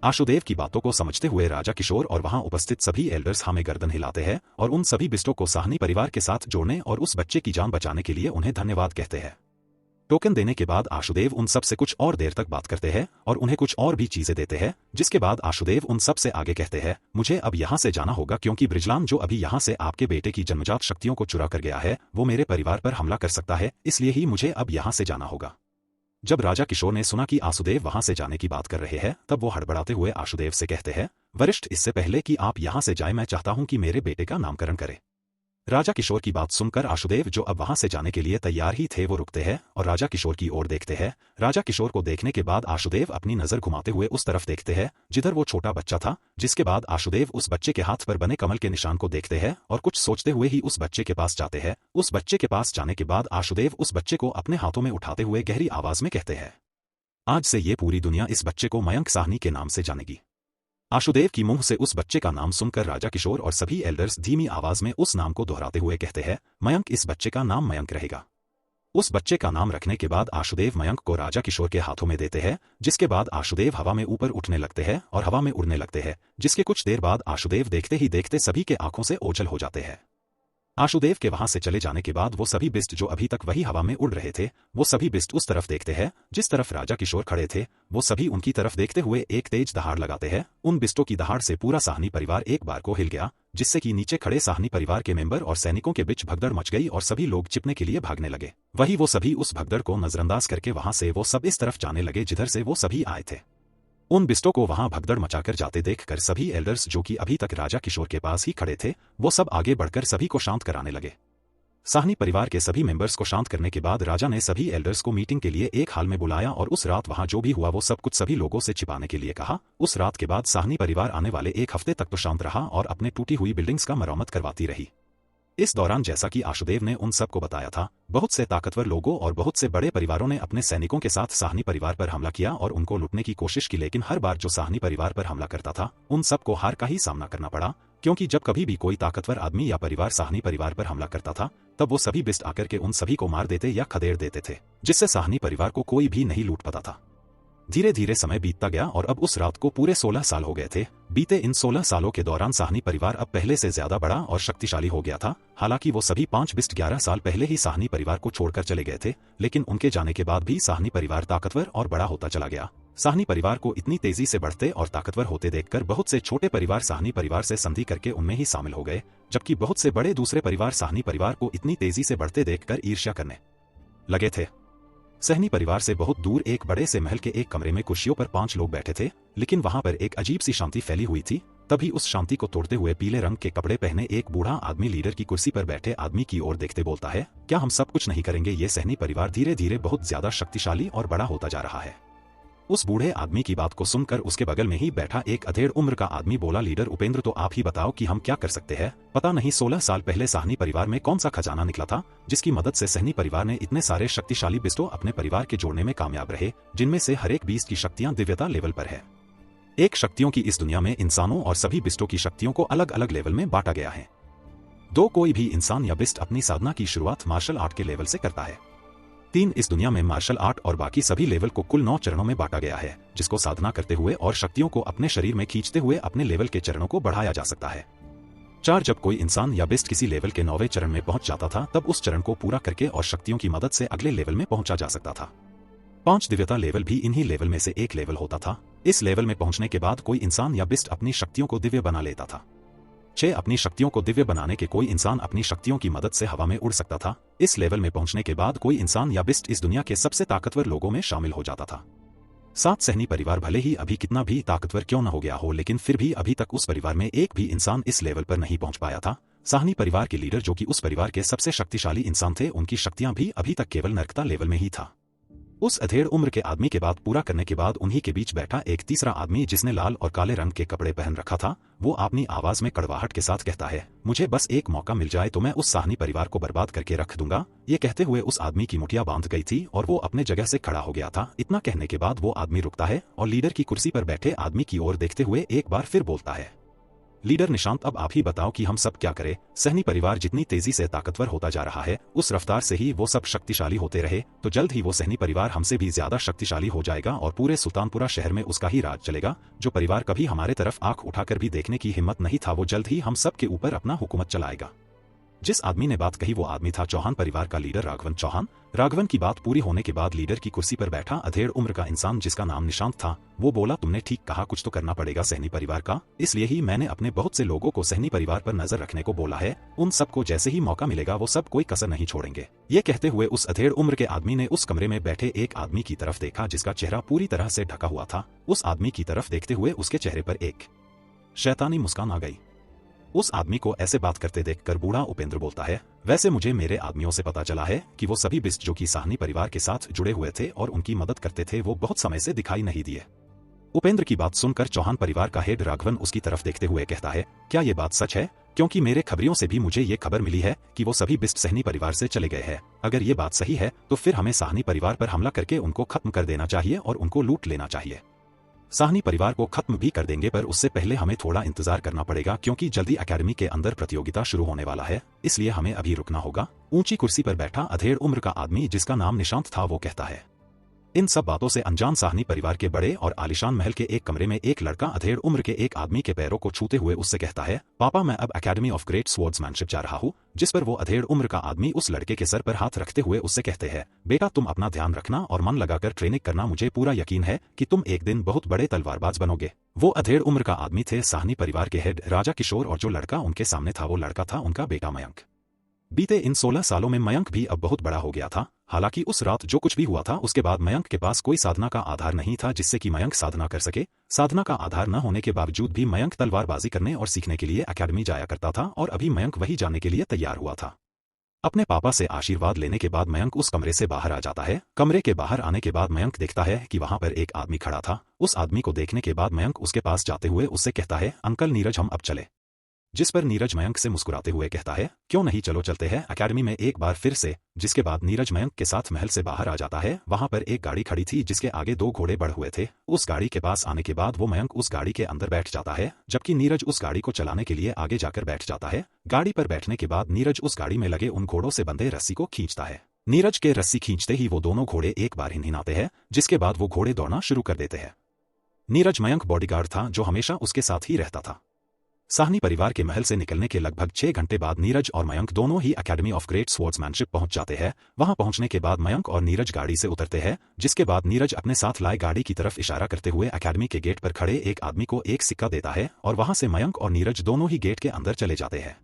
आशुदेव की बातों को समझते हुए राजा किशोर और वहां उपस्थित सभी एल्डर्स हाँ में गर्दन हिलाते हैं और उन सभी बिस्टों को साहनी परिवार के साथ जोड़ने और उस बच्चे की जान बचाने के लिए उन्हें धन्यवाद कहते हैं। टोकन देने के बाद आशुदेव उन सब से कुछ और देर तक बात करते हैं और उन्हें कुछ और भी चीजें देते हैं, जिसके बाद आशुदेव उन सब से आगे कहते हैं, मुझे अब यहाँ से जाना होगा क्योंकि ब्रिजलान जो अभी यहाँ से आपके बेटे की जन्मजात शक्तियों को चुरा कर गया है वो मेरे परिवार पर हमला कर सकता है, इसलिए ही मुझे अब यहाँ से जाना होगा। जब राजा किशोर ने सुना कि आशुदेव वहां से जाने की बात कर रहे हैं, तब वो हड़बड़ाते हुए आशुदेव से कहते हैं, वरिष्ठ, इससे पहले कि आप यहां से जाए मैं चाहता हूं कि मेरे बेटे का नामकरण करें। राजा किशोर की बात सुनकर आशुदेव, जो अब वहां से जाने के लिए तैयार ही थे, वो रुकते हैं और राजा किशोर की ओर देखते हैं। राजा किशोर को देखने के बाद आशुदेव अपनी नजर घुमाते हुए उस तरफ देखते हैं जिधर वो छोटा बच्चा था, जिसके बाद आशुदेव उस बच्चे के हाथ पर बने कमल के निशान को देखते हैं और कुछ सोचते हुए ही उस बच्चे के पास जाते हैं। उस बच्चे के पास जाने के बाद आशुदेव उस बच्चे को अपने हाथों में उठाते हुए गहरी आवाज में कहते हैं, आज से ये पूरी दुनिया इस बच्चे को मयंक साहनी के नाम से जानेगी। आशुदेव की मुंह से उस बच्चे का नाम सुनकर राजा किशोर और सभी एल्डर्स धीमी आवाज में उस नाम को दोहराते हुए कहते हैं, मयंक, इस बच्चे का नाम मयंक रहेगा। उस बच्चे का नाम रखने के बाद आशुदेव मयंक को राजा किशोर के हाथों में देते हैं, जिसके बाद आशुदेव हवा में ऊपर उठने लगते हैं और हवा में उड़ने लगते हैं, जिसके कुछ देर बाद आशुदेव देखते ही देखते सभी के आंखों से ओझल हो जाते हैं। आशुदेव के वहां से चले जाने के बाद वो सभी बिस्ट जो अभी तक वही हवा में उड़ रहे थे, वो सभी बिस्ट उस तरफ देखते हैं जिस तरफ राजा किशोर खड़े थे। वो सभी उनकी तरफ देखते हुए एक तेज दहाड़ लगाते हैं। उन बिस्टों की दहाड़ से पूरा साहनी परिवार एक बार को हिल गया, जिससे कि नीचे खड़े साहनी परिवार के मेंबर और सैनिकों के बीच भगदड़ मच गई और सभी लोग छिपने के लिए भागने लगे। वही वो सभी उस भगदड़ को नजरअंदाज करके वहां से वो सब इस तरफ जाने लगे जिधर से वो सभी आए थे। उन बिस्टों को वहां भगदड़ मचाकर जाते देखकर सभी एल्डर्स जो कि अभी तक राजा किशोर के पास ही खड़े थे, वो सब आगे बढ़कर सभी को शांत कराने लगे। साहनी परिवार के सभी मेंबर्स को शांत करने के बाद राजा ने सभी एल्डर्स को मीटिंग के लिए एक हाल में बुलाया और उस रात वहां जो भी हुआ वो सब कुछ सभी लोगों से छिपाने के लिए कहा। उस रात के बाद साहनी परिवार आने वाले एक हफ्ते तक तो शांत रहा और अपने टूटी हुई बिल्डिंग्स का मरम्मत करवाती रही। इस दौरान जैसा कि आशुदेव ने उन सबको बताया था, बहुत से ताकतवर लोगों और बहुत से बड़े परिवारों ने अपने सैनिकों के साथ साहनी परिवार पर हमला किया और उनको लूटने की कोशिश की, लेकिन हर बार जो साहनी परिवार पर हमला करता था उन सबको हार का ही सामना करना पड़ा, क्योंकि जब कभी भी कोई ताकतवर आदमी या परिवार साहनी परिवार पर हमला करता था तब वो सभी बिस्ट आकर के उन सभी को मार देते या खदेड़ देते थे, जिससे साहनी परिवार को कोई भी नहीं लूट पाता था। धीरे धीरे समय बीतता गया और अब उस रात को पूरे 16 साल हो गए थे। बीते इन 16 सालों के दौरान साहनी परिवार अब पहले से ज्यादा बड़ा और शक्तिशाली हो गया था। हालांकि वो सभी 5 बिस्ट 11 साल पहले ही साहनी परिवार को छोड़कर चले गए थे, लेकिन उनके जाने के बाद भी साहनी परिवार ताकतवर और बड़ा होता चला गया। साहनी परिवार को इतनी तेजी से बढ़ते और ताकतवर होते देखकर बहुत से छोटे परिवार साहनी परिवार से संधि करके उनमें ही शामिल हो गए, जबकि बहुत से बड़े दूसरे परिवार साहनी परिवार को इतनी तेजी से बढ़ते देखकर ईर्ष्या करने लगे थे। साहनी परिवार से बहुत दूर एक बड़े से महल के एक कमरे में कुर्सियों पर 5 लोग बैठे थे, लेकिन वहां पर एक अजीब सी शांति फैली हुई थी। तभी उस शांति को तोड़ते हुए पीले रंग के कपड़े पहने एक बूढ़ा आदमी लीडर की कुर्सी पर बैठे आदमी की ओर देखते बोलता है, क्या हम सब कुछ नहीं करेंगे? ये साहनी परिवार धीरे धीरे बहुत ज्यादा शक्तिशाली और बड़ा होता जा रहा है। उस बूढ़े आदमी की बात को सुनकर उसके बगल में ही बैठा एक अधेड़ उम्र का आदमी बोला, लीडर उपेंद्र, तो आप ही बताओ कि हम क्या कर सकते हैं? पता नहीं 16 साल पहले साहनी परिवार में कौन सा खजाना निकला था जिसकी मदद से साहनी परिवार ने इतने सारे शक्तिशाली बिस्टों अपने परिवार के जोड़ने में कामयाब रहे, जिनमें से हर एक बीस्ट की शक्तियां दिव्यता लेवल पर है। एक शक्तियों की इस दुनिया में इंसानों और सभी बिस्टों की शक्तियों को अलग अलग लेवल में बांटा गया है। कोई भी इंसान या बिस्ट अपनी साधना की शुरुआत मार्शल आर्ट के लेवल से करता है। 3 इस दुनिया में मार्शल आर्ट और बाकी सभी लेवल को कुल 9 चरणों में बांटा गया है, जिसको साधना करते हुए और शक्तियों को अपने शरीर में खींचते हुए अपने लेवल के चरणों को बढ़ाया जा सकता है। 4 जब कोई इंसान या बिस्ट किसी लेवल के 9वें चरण में पहुंच जाता था तब उस चरण को पूरा करके और शक्तियों की मदद से अगले लेवल में पहुंचा जा सकता था। 5 दिव्यता लेवल भी इन्हीं लेवल में से एक लेवल होता था। इस लेवल में पहुंचने के बाद कोई इंसान या बिस्ट अपनी शक्तियों को दिव्य बना लेता था। 6 अपनी शक्तियों को दिव्य बनाने के कोई इंसान अपनी शक्तियों की मदद से हवा में उड़ सकता था। इस लेवल में पहुंचने के बाद कोई इंसान या बिस्ट इस दुनिया के सबसे ताकतवर लोगों में शामिल हो जाता था। 7 साहनी परिवार भले ही अभी कितना भी ताकतवर क्यों न हो गया हो, लेकिन फिर भी अभी तक उस परिवार में एक भी इंसान इस लेवल पर नहीं पहुंच पाया था। साहनी परिवार के लीडर जो कि उस परिवार के सबसे शक्तिशाली इंसान थे, उनकी शक्तियां भी अभी तक केवल नरकता लेवल में ही था। उस अधेड़ उम्र के आदमी के बात पूरा करने के बाद उन्हीं के बीच बैठा एक तीसरा आदमी जिसने लाल और काले रंग के कपड़े पहन रखा था, वो अपनी आवाज में कड़वाहट के साथ कहता है, मुझे बस एक मौका मिल जाए तो मैं उस साहनी परिवार को बर्बाद करके रख दूंगा। ये कहते हुए उस आदमी की मुठिया बांध गई थी और वो अपने जगह से खड़ा हो गया था। इतना कहने के बाद वो आदमी रुकता है और लीडर की कुर्सी पर बैठे आदमी की ओर देखते हुए एक बार फिर बोलता है, लीडर निशांत, अब आप ही बताओ कि हम सब क्या करें? साहनी परिवार जितनी तेजी से ताकतवर होता जा रहा है, उस रफ्तार से ही वो सब शक्तिशाली होते रहे तो जल्द ही वो साहनी परिवार हमसे भी ज्यादा शक्तिशाली हो जाएगा और पूरे सुल्तानपुरा शहर में उसका ही राज चलेगा। जो परिवार कभी हमारे तरफ आंख उठाकर भी देखने की हिम्मत नहीं था, वो जल्द ही हम सब के ऊपर अपना हुकूमत चलाएगा। जिस आदमी ने बात कही वो आदमी था चौहान परिवार का लीडर राघवन चौहान। राघवन की बात पूरी होने के बाद लीडर की कुर्सी पर बैठा अधेड़ उम्र का इंसान जिसका नाम निशांत था, वो बोला, तुमने ठीक कहा, कुछ तो करना पड़ेगा सहनी परिवार का, इसलिए ही मैंने अपने बहुत से लोगों को सहनी परिवार पर नजर रखने को बोला है। उन सबको जैसे ही मौका मिलेगा वो सब कोई कसर नहीं छोड़ेंगे। ये कहते हुए उस अधेड़ उम्र के आदमी ने उस कमरे में बैठे एक आदमी की तरफ देखा जिसका चेहरा पूरी तरह से ढका हुआ था। उस आदमी की तरफ देखते हुए उसके चेहरे पर एक शैतानी मुस्कान आ गई। उस आदमी को ऐसे बात करते देखकर बूढ़ा उपेंद्र बोलता है, वैसे मुझे मेरे आदमियों से पता चला है कि वो सभी बिस्ट जो कि साहनी परिवार के साथ जुड़े हुए थे और उनकी मदद करते थे वो बहुत समय से दिखाई नहीं दिए। उपेंद्र की बात सुनकर चौहान परिवार का हेड राघवन उसकी तरफ देखते हुए कहता है, क्या ये बात सच है? क्योंकि मेरे खबरियों से भी मुझे ये खबर मिली है कि वो सभी बिस्ट सहनी परिवार से चले गए हैं। अगर ये बात सही है तो फिर हमें साहनी परिवार पर हमला करके उनको खत्म कर देना चाहिए और उनको लूट लेना चाहिए। साहनी परिवार को खत्म भी कर देंगे पर उससे पहले हमें थोड़ा इंतजार करना पड़ेगा क्योंकि जल्दी अकेडमी के अंदर प्रतियोगिता शुरू होने वाला है, इसलिए हमें अभी रुकना होगा। ऊंची कुर्सी पर बैठा अधेड़ उम्र का आदमी जिसका नाम निशांत था वो कहता है। इन सब बातों से अनजान साहनी परिवार के बड़े और आलिशान महल के एक कमरे में एक लड़का अधेड़ उम्र के एक आदमी के पैरों को छूते हुए उससे कहता है, पापा मैं अब अकेडमी ऑफ ग्रेट स्वॉर्ड्समैनशिप जा रहा हूँ। जिस पर वो अधेड़ उम्र का आदमी उस लड़के के सर पर हाथ रखते हुए उससे कहते हैं, बेटा तुम अपना ध्यान रखना और मन लगाकर ट्रेनिंग करना, मुझे पूरा यकीन है कि तुम एक दिन बहुत बड़े तलवारबाज बनोगे। वो अधेड़ उम्र का आदमी थे साहनी परिवार के हेड राजा किशोर और जो लड़का उनके सामने था वो लड़का था उनका बेटा मयंक। बीते इन 16 सालों में मयंक भी अब बहुत बड़ा हो गया था। हालांकि उस रात जो कुछ भी हुआ था उसके बाद मयंक के पास कोई साधना का आधार नहीं था जिससे कि मयंक साधना कर सके। साधना का आधार न होने के बावजूद भी मयंक तलवारबाजी करने और सीखने के लिए अकेडमी जाया करता था और अभी मयंक वही जाने के लिए तैयार हुआ था। अपने पापा से आशीर्वाद लेने के बाद मयंक उस कमरे से बाहर आ जाता है। कमरे के बाहर आने के बाद मयंक देखता है कि वहां पर एक आदमी खड़ा था। उस आदमी को देखने के बाद मयंक उसके पास जाते हुए उससे कहता है, अंकल नीरज हम अब चले। जिस पर नीरज मयंक से मुस्कुराते हुए कहता है, क्यों नहीं, चलो चलते हैं अकेडमी में एक बार फिर से। जिसके बाद नीरज मयंक के साथ महल से बाहर आ जाता है। वहां पर एक गाड़ी खड़ी थी जिसके आगे 2 घोड़े बढ़ हुए थे। उस गाड़ी के पास आने के बाद वो मयंक उस गाड़ी के अंदर बैठ जाता है जबकि नीरज उस गाड़ी को चलाने के लिए आगे जाकर बैठ जाता है। गाड़ी पर बैठने के बाद नीरज उस गाड़ी में लगे उन घोड़ों से बंधे रस्सी को खींचता है। नीरज के रस्सी खींचते ही वो दोनों घोड़े एक बार हिनहिनाते हैं, जिसके बाद वो घोड़े दौड़ना शुरू कर देते हैं। नीरज मयंक बॉडीगार्ड था जो हमेशा उसके साथ ही रहता था। साहनी परिवार के महल से निकलने के लगभग 6 घंटे बाद नीरज और मयंक दोनों ही अकेडमी ऑफ ग्रेट स्वॉर्ड्समैनशिप पहुंच जाते हैं। वहां पहुंचने के बाद मयंक और नीरज गाड़ी से उतरते हैं, जिसके बाद नीरज अपने साथ लाए गाड़ी की तरफ इशारा करते हुए अकेडमी के गेट पर खड़े एक आदमी को एक सिक्का देता है और वहां से मयंक और नीरज दोनों ही गेट के अंदर चले जाते हैं।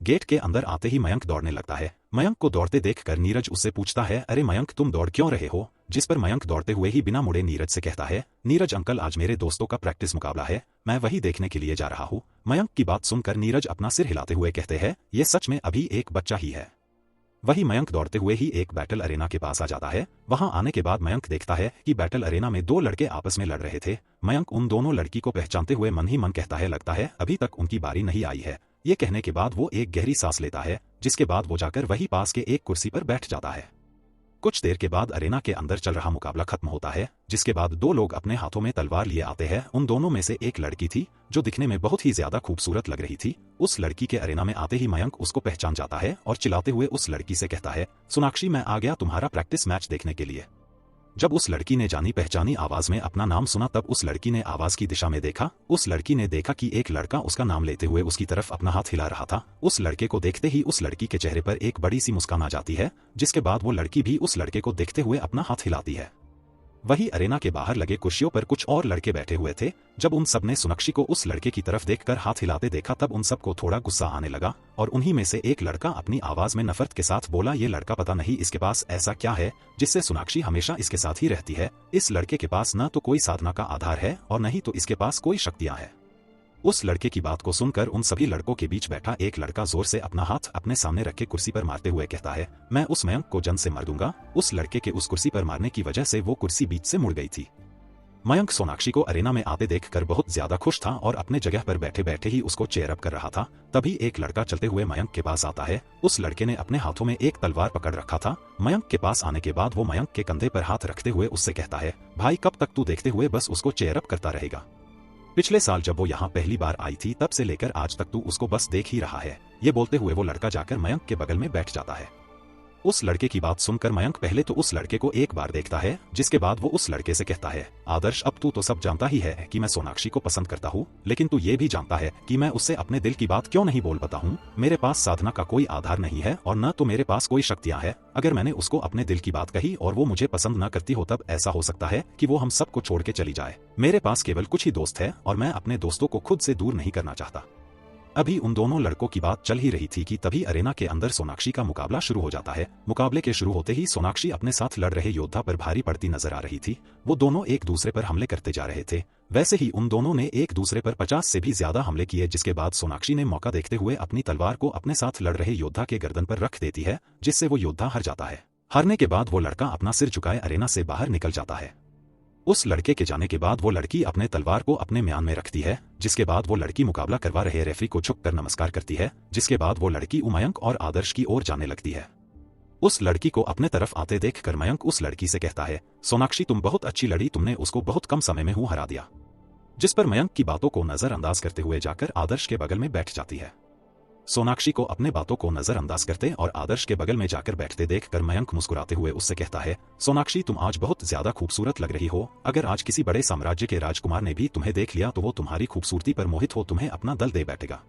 गेट के अंदर आते ही मयंक दौड़ने लगता है। मयंक को दौड़ते देखकर नीरज उससे पूछता है, अरे मयंक तुम दौड़ क्यों रहे हो? जिस पर मयंक दौड़ते हुए ही बिना मुड़े नीरज से कहता है, नीरज अंकल आज मेरे दोस्तों का प्रैक्टिस मुकाबला है, मैं वही देखने के लिए जा रहा हूँ। मयंक की बात सुनकर नीरज अपना सिर हिलाते हुए कहते हैं, ये सच में अभी एक बच्चा ही है। वही मयंक दौड़ते हुए ही एक बैटल अरेना के पास आ जाता है। वहां आने के बाद मयंक देखता है कि बैटल अरेना में 2 लड़के आपस में लड़ रहे थे। मयंक उन दोनों लड़की को पहचानते हुए मन ही मन कहता है, लगता है अभी तक उनकी बारी नहीं आई है। ये कहने के बाद वो एक गहरी सांस लेता है, जिसके बाद वो जाकर वही पास के एक कुर्सी पर बैठ जाता है। कुछ देर के बाद अरेना के अंदर चल रहा मुकाबला खत्म होता है, जिसके बाद 2 लोग अपने हाथों में तलवार लिए आते हैं। उन दोनों में से एक लड़की थी जो दिखने में बहुत ही ज्यादा खूबसूरत लग रही थी। उस लड़की के अरेना में आते ही मयंक उसको पहचान जाता है और चिल्लाते हुए उस लड़की से कहता है, सोनाक्षी मैं आ गया तुम्हारा प्रैक्टिस मैच देखने के लिए। जब उस लड़की ने जानी पहचानी आवाज में अपना नाम सुना तब उस लड़की ने आवाज की दिशा में देखा। उस लड़की ने देखा कि एक लड़का उसका नाम लेते हुए उसकी तरफ अपना हाथ हिला रहा था। उस लड़के को देखते ही उस लड़की के चेहरे पर एक बड़ी सी मुस्कान आ जाती है, जिसके बाद वो लड़की भी उस लड़के को देखते हुए अपना हाथ हिलाती है। वही अरेना के बाहर लगे कुर्सियों पर कुछ और लड़के बैठे हुए थे। जब उन सब ने सोनाक्षी को उस लड़के की तरफ देखकर हाथ हिलाते देखा तब उन सबको थोड़ा गुस्सा आने लगा और उन्हीं में से एक लड़का अपनी आवाज में नफरत के साथ बोला, ये लड़का पता नहीं इसके पास ऐसा क्या है जिससे सोनाक्षी हमेशा इसके साथ ही रहती है। इस लड़के के पास न तो कोई साधना का आधार है और न ही तो इसके पास कोई शक्तियां हैं। उस लड़के की बात को सुनकर उन सभी लड़कों के बीच बैठा एक लड़का जोर से अपना हाथ अपने सामने रख के कुर्सी पर मारते हुए कहता है, मैं उस मयंक को जन से मार दूंगा। उस लड़के के उस कुर्सी पर मारने की वजह से वो कुर्सी बीच से मुड़ गई थी। मयंक सोनाक्षी को अरेना में आते देखकर बहुत ज्यादा खुश था और अपने जगह पर बैठे बैठे ही उसको चेयर अप कर रहा था। तभी एक लड़का चलते हुए मयंक के पास आता है। उस लड़के ने अपने हाथों में एक तलवार पकड़ रखा था। मयंक के पास आने के बाद वो मयंक के कंधे पर हाथ रखते हुए उससे कहता है, भाई कब तक तू देखते हुए बस उसको चेयर अप करता रहेगा? पिछले साल जब वो यहाँ पहली बार आई थी तब से लेकर आज तक तू उसको बस देख ही रहा है। ये बोलते हुए वो लड़का जाकर मयंक के बगल में बैठ जाता है। उस लड़के की बात सुनकर मयंक पहले तो उस लड़के को एक बार देखता है, जिसके बाद वो उस लड़के से कहता है, आदर्श अब तू तो सब जानता ही है कि मैं सोनाक्षी को पसंद करता हूँ, लेकिन तू ये भी जानता है कि मैं उससे अपने दिल की बात क्यों नहीं बोल पाता हूँ। मेरे पास साधना का कोई आधार नहीं है और न तो मेरे पास कोई शक्तियाँ हैं। अगर मैंने उसको अपने दिल की बात कही और वो मुझे पसंद न करती हो तब ऐसा हो सकता है कि वो हम सबको छोड़ के चली जाए। मेरे पास केवल कुछ ही दोस्त है और मैं अपने दोस्तों को खुद से दूर नहीं करना चाहता। अभी उन दोनों लड़कों की बात चल ही रही थी कि तभी अरेना के अंदर सोनाक्षी का मुकाबला शुरू हो जाता है। मुकाबले के शुरू होते ही सोनाक्षी अपने साथ लड़ रहे योद्धा पर भारी पड़ती नजर आ रही थी। वो दोनों एक दूसरे पर हमले करते जा रहे थे। वैसे ही उन दोनों ने एक दूसरे पर 50 से भी ज्यादा हमले किए, जिसके बाद सोनाक्षी ने मौका देखते हुए अपनी तलवार को अपने साथ लड़ रहे योद्धा के गर्दन पर रख देती है, जिससे वो योद्धा हार जाता है। हारने के बाद वो लड़का अपना सिर झुकाए अरेना से बाहर निकल जाता है। उस लड़के के जाने के बाद वो लड़की अपने तलवार को अपने म्यान में रखती है, जिसके बाद वो लड़की मुकाबला करवा रहे रेफरी को झुककर नमस्कार करती है, जिसके बाद वो लड़की मयंक और आदर्श की ओर जाने लगती है। उस लड़की को अपने तरफ आते देखकर मयंक उस लड़की से कहता है, सोनाक्षी तुम बहुत अच्छी लड़ी, तुमने उसको बहुत कम समय में हरा दिया। जिस पर मयंक की बातों को नजरअंदाज करते हुए जाकर आदर्श के बगल में बैठ जाती है। सोनाक्षी को अपने बातों को नजरअंदाज करते और आदर्श के बगल में जाकर बैठते देखकर मयंक मुस्कुराते हुए उससे कहता है, सोनाक्षी तुम आज बहुत ज्यादा खूबसूरत लग रही हो। अगर आज किसी बड़े साम्राज्य के राजकुमार ने भी तुम्हें देख लिया तो वो तुम्हारी खूबसूरती पर मोहित हो तुम्हें अपना दल दे बैठेगा।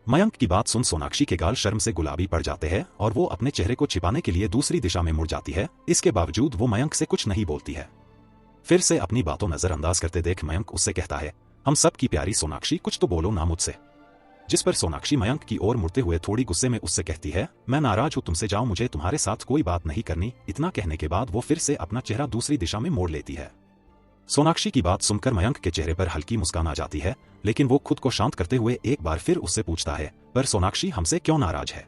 मयंक की बात सुन सोनाक्षी के गाल शर्म से गुलाबी पड़ जाते हैं और वो अपने चेहरे को छिपाने के लिए दूसरी दिशा में मुड़ जाती है। इसके बावजूद वो मयंक से कुछ नहीं बोलती है। फिर से अपनी बातों नजरअंदाज करते देख मयंक उससे कहता है, हम सब की प्यारी सोनाक्षी कुछ तो बोलो ना मुझसे। जिस पर सोनाक्षी मयंक की ओर मुड़ते हुए थोड़ी गुस्से में उससे कहती है, मैं नाराज हूं तुमसे, जाओ, मुझे तुम्हारे साथ कोई बात नहीं करनी। इतना कहने के बाद वो फिर से अपना चेहरा दूसरी दिशा में मोड़ लेती है। सोनाक्षी की बात सुनकर मयंक के चेहरे पर हल्की मुस्कान आ जाती है, लेकिन वो खुद को शांत करते हुए एक बार फिर उससे पूछता है, पर सोनाक्षी हमसे क्यों नाराज है?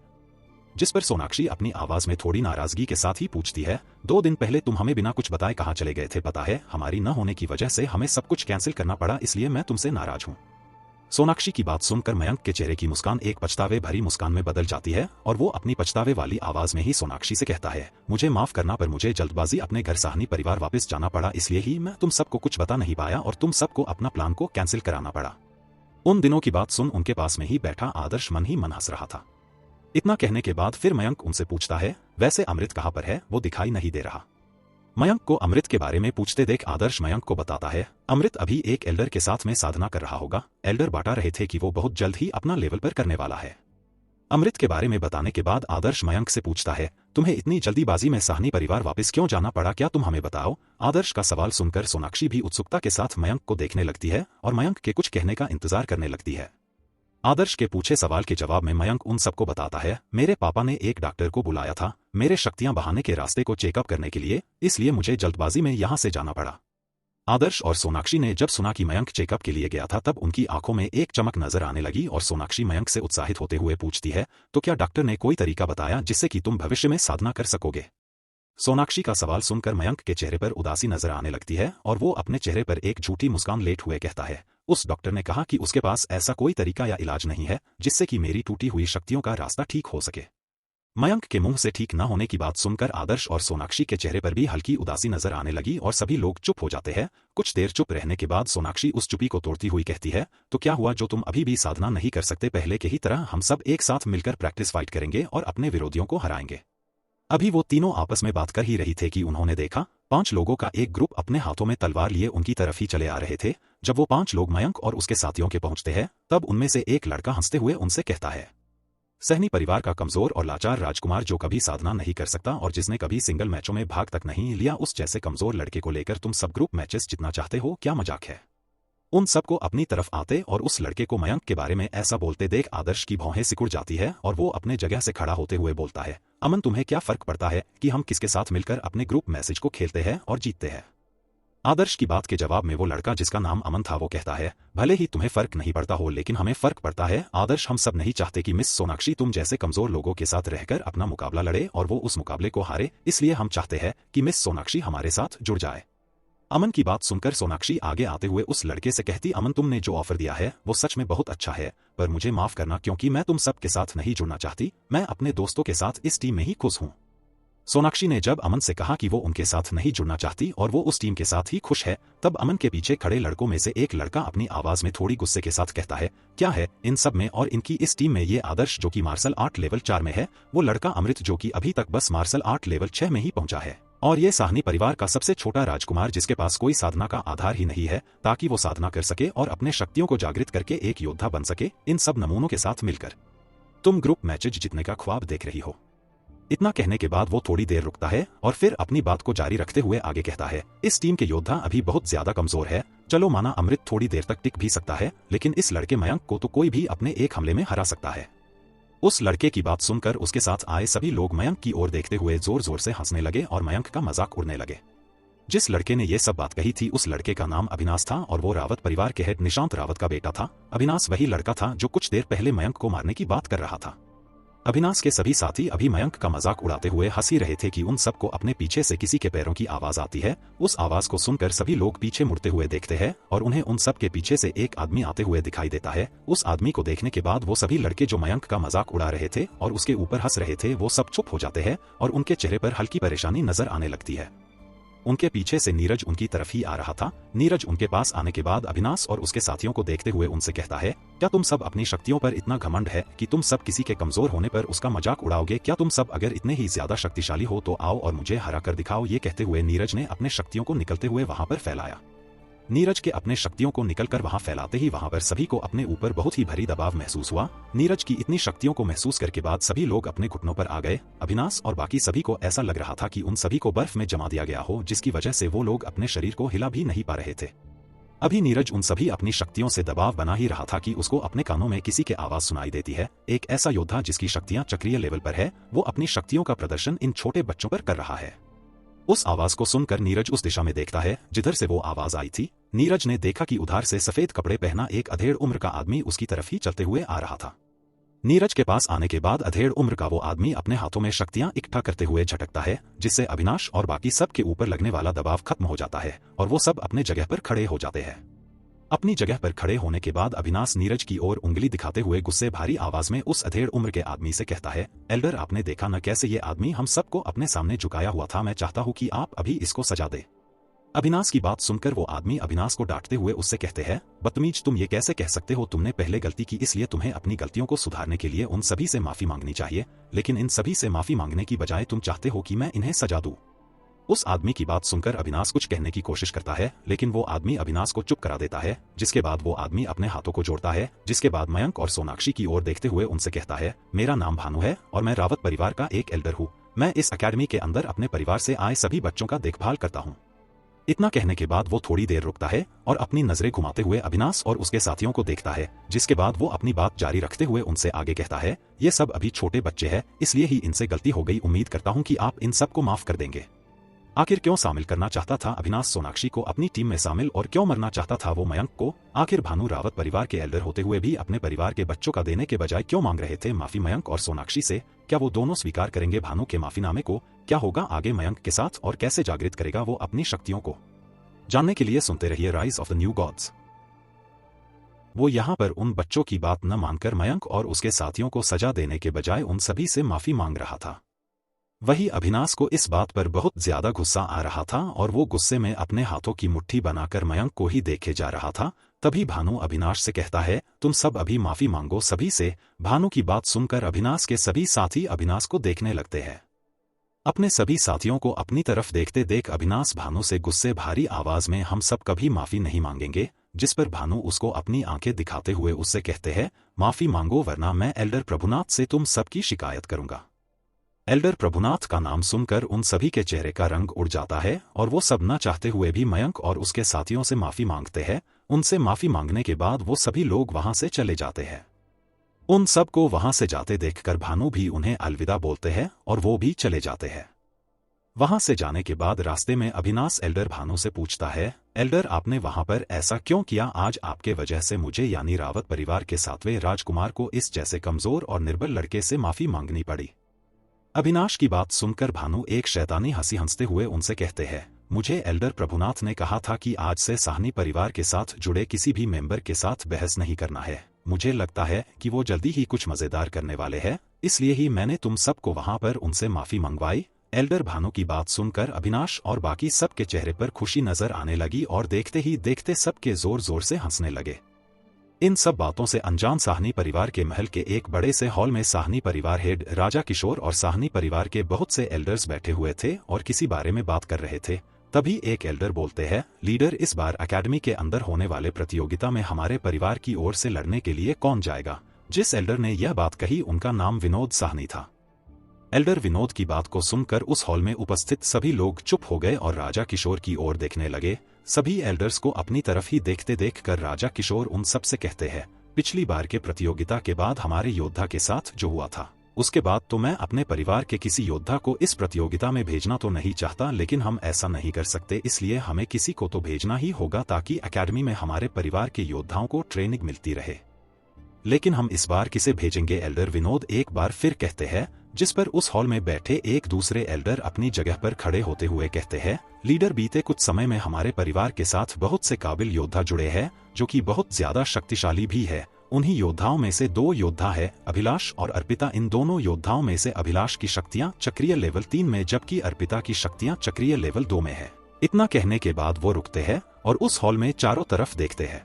जिस पर सोनाक्षी अपनी आवाज में थोड़ी नाराजगी के साथ ही पूछती है, 2 दिन पहले तुम हमें बिना कुछ बताए कहाँ चले गए थे? पता है, हमारी न होने की वजह से हमें सब कुछ कैंसिल करना पड़ा, इसलिए मैं तुमसे नाराज हूँ। सोनाक्षी की बात सुनकर मयंक के चेहरे की मुस्कान एक पछतावे भरी मुस्कान में बदल जाती है और वो अपनी पछतावे वाली आवाज में ही सोनाक्षी से कहता है, मुझे माफ करना, पर मुझे जल्दबाजी अपने घर साहनी परिवार वापस जाना पड़ा, इसलिए ही मैं तुम सबको कुछ बता नहीं पाया और तुम सबको अपना प्लान को कैंसिल कराना पड़ा। उन दिनों की बात सुन उनके पास में ही बैठा आदर्श मन ही मन हंस रहा था। इतना कहने के बाद फिर मयंक उनसे पूछता है, वैसे अमृत कहाँ पर है? वो दिखाई नहीं दे रहा। मयंक को अमृत के बारे में पूछते देख आदर्श मयंक को बताता है, अमृत अभी एक एल्डर के साथ में साधना कर रहा होगा। एल्डर बता रहे थे कि वो बहुत जल्द ही अपना लेवल पर करने वाला है। अमृत के बारे में बताने के बाद आदर्श मयंक से पूछता है, तुम्हें इतनी जल्दीबाजी में साहनी परिवार वापस क्यों जाना पड़ा, क्या तुम हमें बताओ? आदर्श का सवाल सुनकर सोनाक्षी भी उत्सुकता के साथ मयंक को देखने लगती है और मयंक के कुछ कहने का इंतजार करने लगती है। आदर्श के पूछे सवाल के जवाब में मयंक उन सबको बताता है, मेरे पापा ने एक डॉक्टर को बुलाया था मेरे शक्तियां बहाने के रास्ते को चेकअप करने के लिए, इसलिए मुझे जल्दबाजी में यहां से जाना पड़ा। आदर्श और सोनाक्षी ने जब सुना कि मयंक चेकअप के लिए गया था तब उनकी आंखों में एक चमक नजर आने लगी और सोनाक्षी मयंक से उत्साहित होते हुए पूछती है, तो क्या डॉक्टर ने कोई तरीका बताया जिससे कि तुम भविष्य में साधना कर सकोगे? सोनाक्षी का सवाल सुनकर मयंक के चेहरे पर उदासी नजर आने लगती है और वो अपने चेहरे पर एक झूठी मुस्कान लेट हुए कहता है, उस डॉक्टर ने कहा कि उसके पास ऐसा कोई तरीका या इलाज नहीं है जिससे कि मेरी टूटी हुई शक्तियों का रास्ता ठीक हो सके। मयंक के मुंह से ठीक न होने की बात सुनकर आदर्श और सोनाक्षी के चेहरे पर भी हल्की उदासी नजर आने लगी और सभी लोग चुप हो जाते हैं। कुछ देर चुप रहने के बाद सोनाक्षी उस चुप्पी को तोड़ती हुई कहती है, तो क्या हुआ जो तुम अभी भी साधना नहीं कर सकते? पहले के ही तरह हम सब एक साथ मिलकर प्रैक्टिस फाइट करेंगे और अपने विरोधियों को हराएंगे। अभी वो तीनों आपस में बात कर ही रही थे कि उन्होंने देखा 5 लोगों का एक ग्रुप अपने हाथों में तलवार लिए उनकी तरफ ही चले आ रहे थे। जब वो 5 लोग मयंक और उसके साथियों के पहुंचते हैं तब उनमें से एक लड़का हंसते हुए उनसे कहता है, सहनी परिवार का कमजोर और लाचार राजकुमार जो कभी साधना नहीं कर सकता और जिसने कभी सिंगल मैचों में भाग तक नहीं लिया, उस जैसे कमजोर लड़के को लेकर तुम सब ग्रुप मैचेस जीतना चाहते हो? क्या मजाक है? उन सबको अपनी तरफ आते और उस लड़के को मयंक के बारे में ऐसा बोलते देख आदर्श की भौहें सिकुड़ जाती है और वो अपने जगह से खड़ा होते हुए बोलता है, अमन तुम्हें क्या फर्क पड़ता है कि हम किसके साथ मिलकर अपने ग्रुप मैसेज को खेलते हैं और जीतते हैं? आदर्श की बात के जवाब में वो लड़का जिसका नाम अमन था वो कहता है, भले ही तुम्हें फर्क नहीं पड़ता हो लेकिन हमें फर्क पड़ता है। आदर्श, हम सब नहीं चाहते कि मिस सोनाक्षी तुम जैसे कमजोर लोगों के साथ रहकर अपना मुकाबला लड़े और वो उस मुकाबले को हारे, इसलिए हम चाहते हैं कि मिस सोनाक्षी हमारे साथ जुड़ जाए। अमन की बात सुनकर सोनाक्षी आगे आते हुए उस लड़के से कहती, अमन तुमने जो ऑफर दिया है वो सच में बहुत अच्छा है, पर मुझे माफ करना क्योंकि मैं तुम सब के साथ नहीं जुड़ना चाहती। मैं अपने दोस्तों के साथ इस टीम में ही खुश हूँ। सोनाक्षी ने जब अमन से कहा कि वो उनके साथ नहीं जुड़ना चाहती और वो उस टीम के साथ ही खुश है, तब अमन के पीछे खड़े लड़कों में से एक लड़का अपनी आवाज में थोड़ी गुस्से के साथ कहता है, क्या है इन सब में और इनकी इस टीम में ये आदर्श जो कि मार्शल आर्ट लेवल 4 में है, वो लड़का अमृत जो कि अभी तक बस मार्शल आर्ट लेवल 6 में ही पहुंचा है, और ये साहनी परिवार का सबसे छोटा राजकुमार जिसके पास कोई साधना का आधार ही नहीं है ताकि वो साधना कर सके और अपने शक्तियों को जागृत करके एक योद्धा बन सके। इन सब नमूनों के साथ मिलकर तुम ग्रुप मैचेज जीतने का ख्वाब देख रही हो। इतना कहने के बाद वो थोड़ी देर रुकता है और फिर अपनी बात को जारी रखते हुए आगे कहता है, इस टीम के योद्धा अभी बहुत ज्यादा कमजोर है। चलो माना अमृत थोड़ी देर तक टिक भी सकता है, लेकिन इस लड़के मयंक को तो कोई भी अपने एक हमले में हरा सकता है। उस लड़के की बात सुनकर उसके साथ आए सभी लोग मयंक की ओर देखते हुए जोर जोर से हंसने लगे और मयंक का मजाक उड़ने लगे। जिस लड़के ने ये सब बात कही थी उस लड़के का नाम अविनाश था और वो रावत परिवार के हेड निशांत रावत का बेटा था। अविनाश वही लड़का था जो कुछ देर पहले मयंक को मारने की बात कर रहा था। अविनाश के सभी साथी अभी मयंक का मजाक उड़ाते हुए हंसी रहे थे कि उन सबको अपने पीछे से किसी के पैरों की आवाज आती है। उस आवाज को सुनकर सभी लोग पीछे मुड़ते हुए देखते हैं और उन्हें उन सब के पीछे से एक आदमी आते हुए दिखाई देता है। उस आदमी को देखने के बाद वो सभी लड़के जो मयंक का मजाक उड़ा रहे थे और उसके ऊपर हंस रहे थे वो सब चुप हो जाते हैं और उनके चेहरे पर हल्की परेशानी नजर आने लगती है। उनके पीछे से नीरज उनकी तरफ ही आ रहा था। नीरज उनके पास आने के बाद अविनाश और उसके साथियों को देखते हुए उनसे कहता है, क्या तुम सब अपनी शक्तियों पर इतना घमंड है कि तुम सब किसी के कमजोर होने पर उसका मजाक उड़ाओगे? क्या तुम सब अगर इतने ही ज्यादा शक्तिशाली हो तो आओ और मुझे हरा कर दिखाओ। ये कहते हुए नीरज ने अपने शक्तियों को निकलते हुए वहां पर फैलाया। नीरज के अपने शक्तियों को निकलकर वहां फैलाते ही वहां पर सभी को अपने ऊपर बहुत ही भारी दबाव महसूस हुआ। नीरज की इतनी शक्तियों को महसूस करके बाद सभी लोग अपने घुटनों पर आ गए। अविनाश और बाकी सभी को ऐसा लग रहा था कि उन सभी को बर्फ में जमा दिया गया हो, जिसकी वजह से वो लोग अपने शरीर को हिला भी नहीं पा रहे थे। अभी नीरज उन सभी अपनी शक्तियों से दबाव बना ही रहा था कि उसको अपने कानों में किसी के आवाज सुनाई देती है। एक ऐसा योद्धा जिसकी शक्तियां चक्रीय लेवल पर है, वो अपनी शक्तियों का प्रदर्शन इन छोटे बच्चों पर कर रहा है। उस आवाज को सुनकर नीरज उस दिशा में देखता है जिधर से वो आवाज आई थी। नीरज ने देखा कि उधार से सफेद कपड़े पहना एक अधेड़ उम्र का आदमी उसकी तरफ ही चलते हुए आ रहा था। नीरज के पास आने के बाद अधेड़ उम्र का वो आदमी अपने हाथों में शक्तियां इकट्ठा करते हुए झटकता है, जिससे अविनाश और बाकी सब के ऊपर लगने वाला दबाव खत्म हो जाता है और वो सब अपने जगह पर खड़े हो जाते हैं। अपनी जगह पर खड़े होने के बाद अविनाश नीरज की ओर उंगली दिखाते हुए गुस्से भारी आवाज में उस अधेड़ उम्र के आदमी से कहता है, एल्डर आपने देखा न कैसे ये आदमी हम सबको अपने सामने झुकाया हुआ था। मैं चाहता हूं कि आप अभी इसको सजा दे। अविनाश की बात सुनकर वो आदमी अविनाश को डांटते हुए उससे कहते हैं, बदतमीज तुम ये कैसे कह सकते हो? तुमने पहले गलती की, इसलिए तुम्हें अपनी गलतियों को सुधारने के लिए उन सभी से माफी मांगनी चाहिए, लेकिन इन सभी से माफी मांगने की बजाय तुम चाहते हो कि मैं इन्हें सजा दूं। उस आदमी की बात सुनकर अविनाश कुछ कहने की कोशिश करता है, लेकिन वो आदमी अविनाश को चुप करा देता है, जिसके बाद वो आदमी अपने हाथों को जोड़ता है। जिसके बाद मयंक और सोनाक्षी की ओर देखते हुए उनसे कहता है, मेरा नाम भानु है और मैं रावत परिवार का एक एल्डर हूँ। मैं इस अकेडमी के अंदर अपने परिवार से आए सभी बच्चों का देखभाल करता हूँ। इतना कहने के बाद वो थोड़ी देर रुकता है और अपनी नजरें घुमाते हुए अविनाश और उसके साथियों को देखता है, जिसके बाद वो अपनी बात जारी रखते हुए उनसे आगे कहता है, ये सब अभी छोटे बच्चे हैं, इसलिए ही इनसे गलती हो गई। उम्मीद करता हूँ कि आप इन सबको माफ कर देंगे। आखिर क्यों शामिल करना चाहता था अविनाश सोनाक्षी को अपनी टीम में शामिल, और क्यों मरना चाहता था वो मयंक को? आखिर भानु रावत परिवार के एल्डर होते हुए भी अपने परिवार के बच्चों का देने के बजाय क्यों मांग रहे थे माफी मयंक और सोनाक्षी से? क्या वो दोनों स्वीकार करेंगे भानु के माफीनामे को? क्या होगा आगे मयंक के साथ और कैसे जागृत करेगा वो अपनी शक्तियों को? जानने के लिए सुनते रहिए rise of the new gods. वो यहाँ पर उन बच्चों की बात न मानकर मयंक और उसके साथियों को सजा देने के बजाय उन सभी से माफी मांग रहा था। वही अविनाश को इस बात पर बहुत ज्यादा गुस्सा आ रहा था और वो गुस्से में अपने हाथों की मुट्ठी बनाकर मयंक को ही देखे जा रहा था। तभी भानु अविनाश से कहता है, तुम सब अभी माफी मांगो सभी से। भानु की बात सुनकर अविनाश के सभी साथी अविनाश को देखने लगते हैं। अपने सभी साथियों को अपनी तरफ देखते देख अविनाश भानु से गुस्से भारी आवाज में, हम सब कभी माफी नहीं मांगेंगे। जिस पर भानु उसको अपनी आंखें दिखाते हुए उससे कहते हैं, माफी मांगो वरना मैं एल्डर प्रभुनाथ से तुम सबकी शिकायत करूंगा। एल्डर प्रभुनाथ का नाम सुनकर उन सभी के चेहरे का रंग उड़ जाता है और वो सब न चाहते हुए भी मयंक और उसके साथियों से माफी मांगते हैं। उनसे माफी मांगने के बाद वो सभी लोग वहां से चले जाते हैं। उन सब को वहां से जाते देखकर भानु भी उन्हें अलविदा बोलते हैं और वो भी चले जाते हैं। वहां से जाने के बाद रास्ते में अविनाश एल्डर भानु से पूछता है, एल्डर आपने वहां पर ऐसा क्यों किया? आज आपके वजह से मुझे यानी रावत परिवार के 7वें राजकुमार को इस जैसे कमजोर और निर्बल लड़के से माफी मांगनी पड़ी। अविनाश की बात सुनकर भानु एक शैतानी हंसी हंसते हुए उनसे कहते हैं, मुझे एल्डर प्रभुनाथ ने कहा था कि आज से साहनी परिवार के साथ जुड़े किसी भी मेंबर के साथ बहस नहीं करना है। मुझे लगता है कि वो जल्दी ही कुछ मजेदार करने वाले हैं, इसलिए ही मैंने तुम सबको वहां पर उनसे माफी मंगवाई। एल्डर भानु की बात सुनकर अविनाश और बाकी सबके चेहरे पर खुशी नजर आने लगी और देखते ही देखते सबके जोर जोर से हंसने लगे। इन सब बातों से अनजान साहनी परिवार के महल के एक बड़े से हॉल में साहनी परिवार हेड राजा किशोर और साहनी परिवार के बहुत से एल्डर्स बैठे हुए थे और किसी बारे में बात कर रहे थे। तभी एक एल्डर बोलते हैं, लीडर, इस बार अकेडमी के अंदर होने वाले प्रतियोगिता में हमारे परिवार की ओर से लड़ने के लिए कौन जाएगा? जिस एल्डर ने यह बात कही उनका नाम विनोद साहनी था। एल्डर विनोद की बात को सुनकर उस हॉल में उपस्थित सभी लोग चुप हो गए और राजा किशोर की ओर देखने लगे। सभी एल्डर्स को अपनी तरफ ही देखते देखकर राजा किशोर उन सब से कहते हैं, पिछली बार के प्रतियोगिता के बाद हमारे योद्धा के साथ जो हुआ था, उसके बाद तो मैं अपने परिवार के किसी योद्धा को इस प्रतियोगिता में भेजना तो नहीं चाहता, लेकिन हम ऐसा नहीं कर सकते, इसलिए हमें किसी को तो भेजना ही होगा ताकि अकेडमी में हमारे परिवार के योद्धाओं को ट्रेनिंग मिलती रहे। लेकिन हम इस बार किसे भेजेंगे? एल्डर विनोद एक बार फिर कहते हैं, जिस पर उस हॉल में बैठे एक दूसरे एल्डर अपनी जगह पर खड़े होते हुए कहते हैं, लीडर, बीते कुछ समय में हमारे परिवार के साथ बहुत से काबिल योद्धा जुड़े हैं जो कि बहुत ज्यादा शक्तिशाली भी है। उन्हीं योद्धाओं में से 2 योद्धा है, अभिलाष और अर्पिता। इन दोनों योद्धाओं में से अभिलाष की शक्तियां चक्रीय लेवल 3 में जबकि अर्पिता की शक्तियां चक्रीय लेवल 2 में है। इतना कहने के बाद वो रुकते हैं और उस हॉल में चारों तरफ देखते हैं।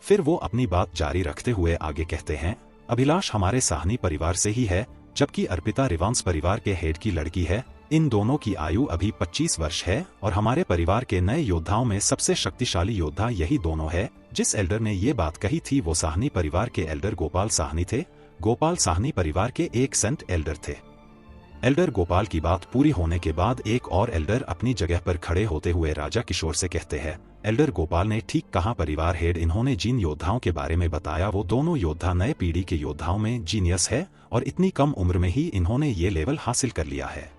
फिर वो अपनी बात जारी रखते हुए आगे कहते हैं, अभिलाष हमारे साहनी परिवार से ही है जबकि अर्पिता रिवांस परिवार के हेड की लड़की है। इन दोनों की आयु अभी 25 वर्ष है और हमारे परिवार के नए योद्धाओं में सबसे शक्तिशाली योद्धा यही दोनों है। जिस एल्डर ने ये बात कही थी वो साहनी परिवार के एल्डर गोपाल साहनी थे। गोपाल साहनी परिवार के एक सेंट एल्डर थे। एल्डर गोपाल की बात पूरी होने के बाद एक और एल्डर अपनी जगह पर खड़े होते हुए राजा किशोर से कहते हैं, एल्डर गोपाल ने ठीक कहा परिवार हेड, इन्होंने जिन योद्धाओं के बारे में बताया वो दोनों योद्धा नए पीढ़ी के योद्धाओं में जीनियस है और इतनी कम उम्र में ही इन्होंने ये लेवल हासिल कर लिया है।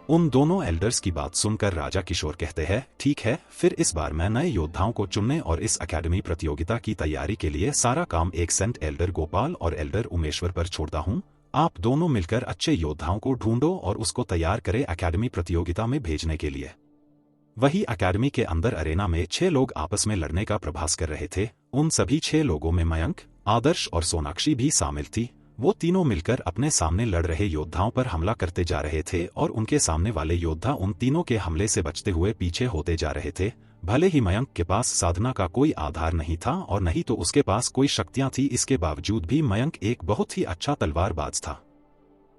उन दोनों एल्डर्स की बात सुनकर राजा किशोर कहते हैं, ठीक है, फिर इस बार मैं नए योद्धाओं को चुनने और इस अकेडमी प्रतियोगिता की तैयारी के लिए सारा काम एक सेंट एल्डर गोपाल और एल्डर उमेश्वर पर छोड़ता हूँ। आप दोनों मिलकर अच्छे योद्धाओं को ढूंढो और उसको तैयार करें अकेडमी प्रतियोगिता में भेजने के लिए। वही अकेडमी के अंदर अरेना में 6 लोग आपस में लड़ने का प्रभास कर रहे थे। उन सभी 6 लोगों में मयंक, आदर्श और सोनाक्षी भी शामिल थी। वो तीनों मिलकर अपने सामने लड़ रहे योद्धाओं पर हमला करते जा रहे थे और उनके सामने वाले योद्धा उन तीनों के हमले से बचते हुए पीछे होते जा रहे थे। भले ही मयंक के पास साधना का कोई आधार नहीं था और नहीं तो उसके पास कोई शक्तियां थी, इसके बावजूद भी मयंक एक बहुत ही अच्छा तलवारबाज था।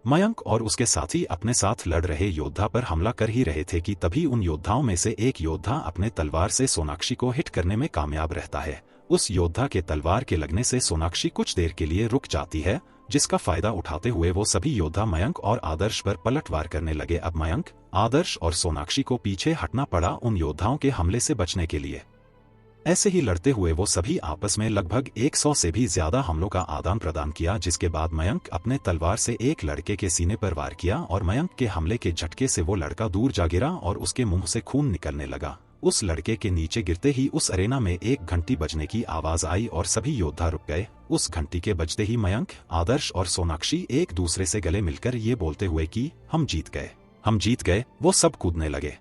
मयंक और उसके साथी अपने साथ लड़ रहे योद्धा पर हमला कर ही रहे थे कि तभी उन योद्धाओं में से एक योद्धा अपने तलवार से सोनाक्षी को हिट करने में कामयाब रहता है। उस योद्धा के तलवार के लगने से सोनाक्षी कुछ देर के लिए रुक जाती है, जिसका फायदा उठाते हुए वो सभी योद्धा मयंक और आदर्श पर पलटवार करने लगे। अब मयंक, आदर्श और सोनाक्षी को पीछे हटना पड़ा उन योद्धाओं के हमले से बचने के लिए। ऐसे ही लड़ते हुए वो सभी आपस में लगभग 100 से भी ज्यादा हमलों का आदान प्रदान किया, जिसके बाद मयंक अपने तलवार से एक लड़के के सीने पर वार किया और मयंक के हमले के झटके से वो लड़का दूर जा गिरा और उसके मुंह से खून निकलने लगा। उस लड़के के नीचे गिरते ही उस अरेना में एक घंटी बजने की आवाज आई और सभी योद्धा रुक गए। उस घंटी के बजते ही मयंक, आदर्श और सोनाक्षी एक दूसरे से गले मिलकर ये बोलते हुए कि हम जीत गए, हम जीत गए, वो सब कूदने लगे।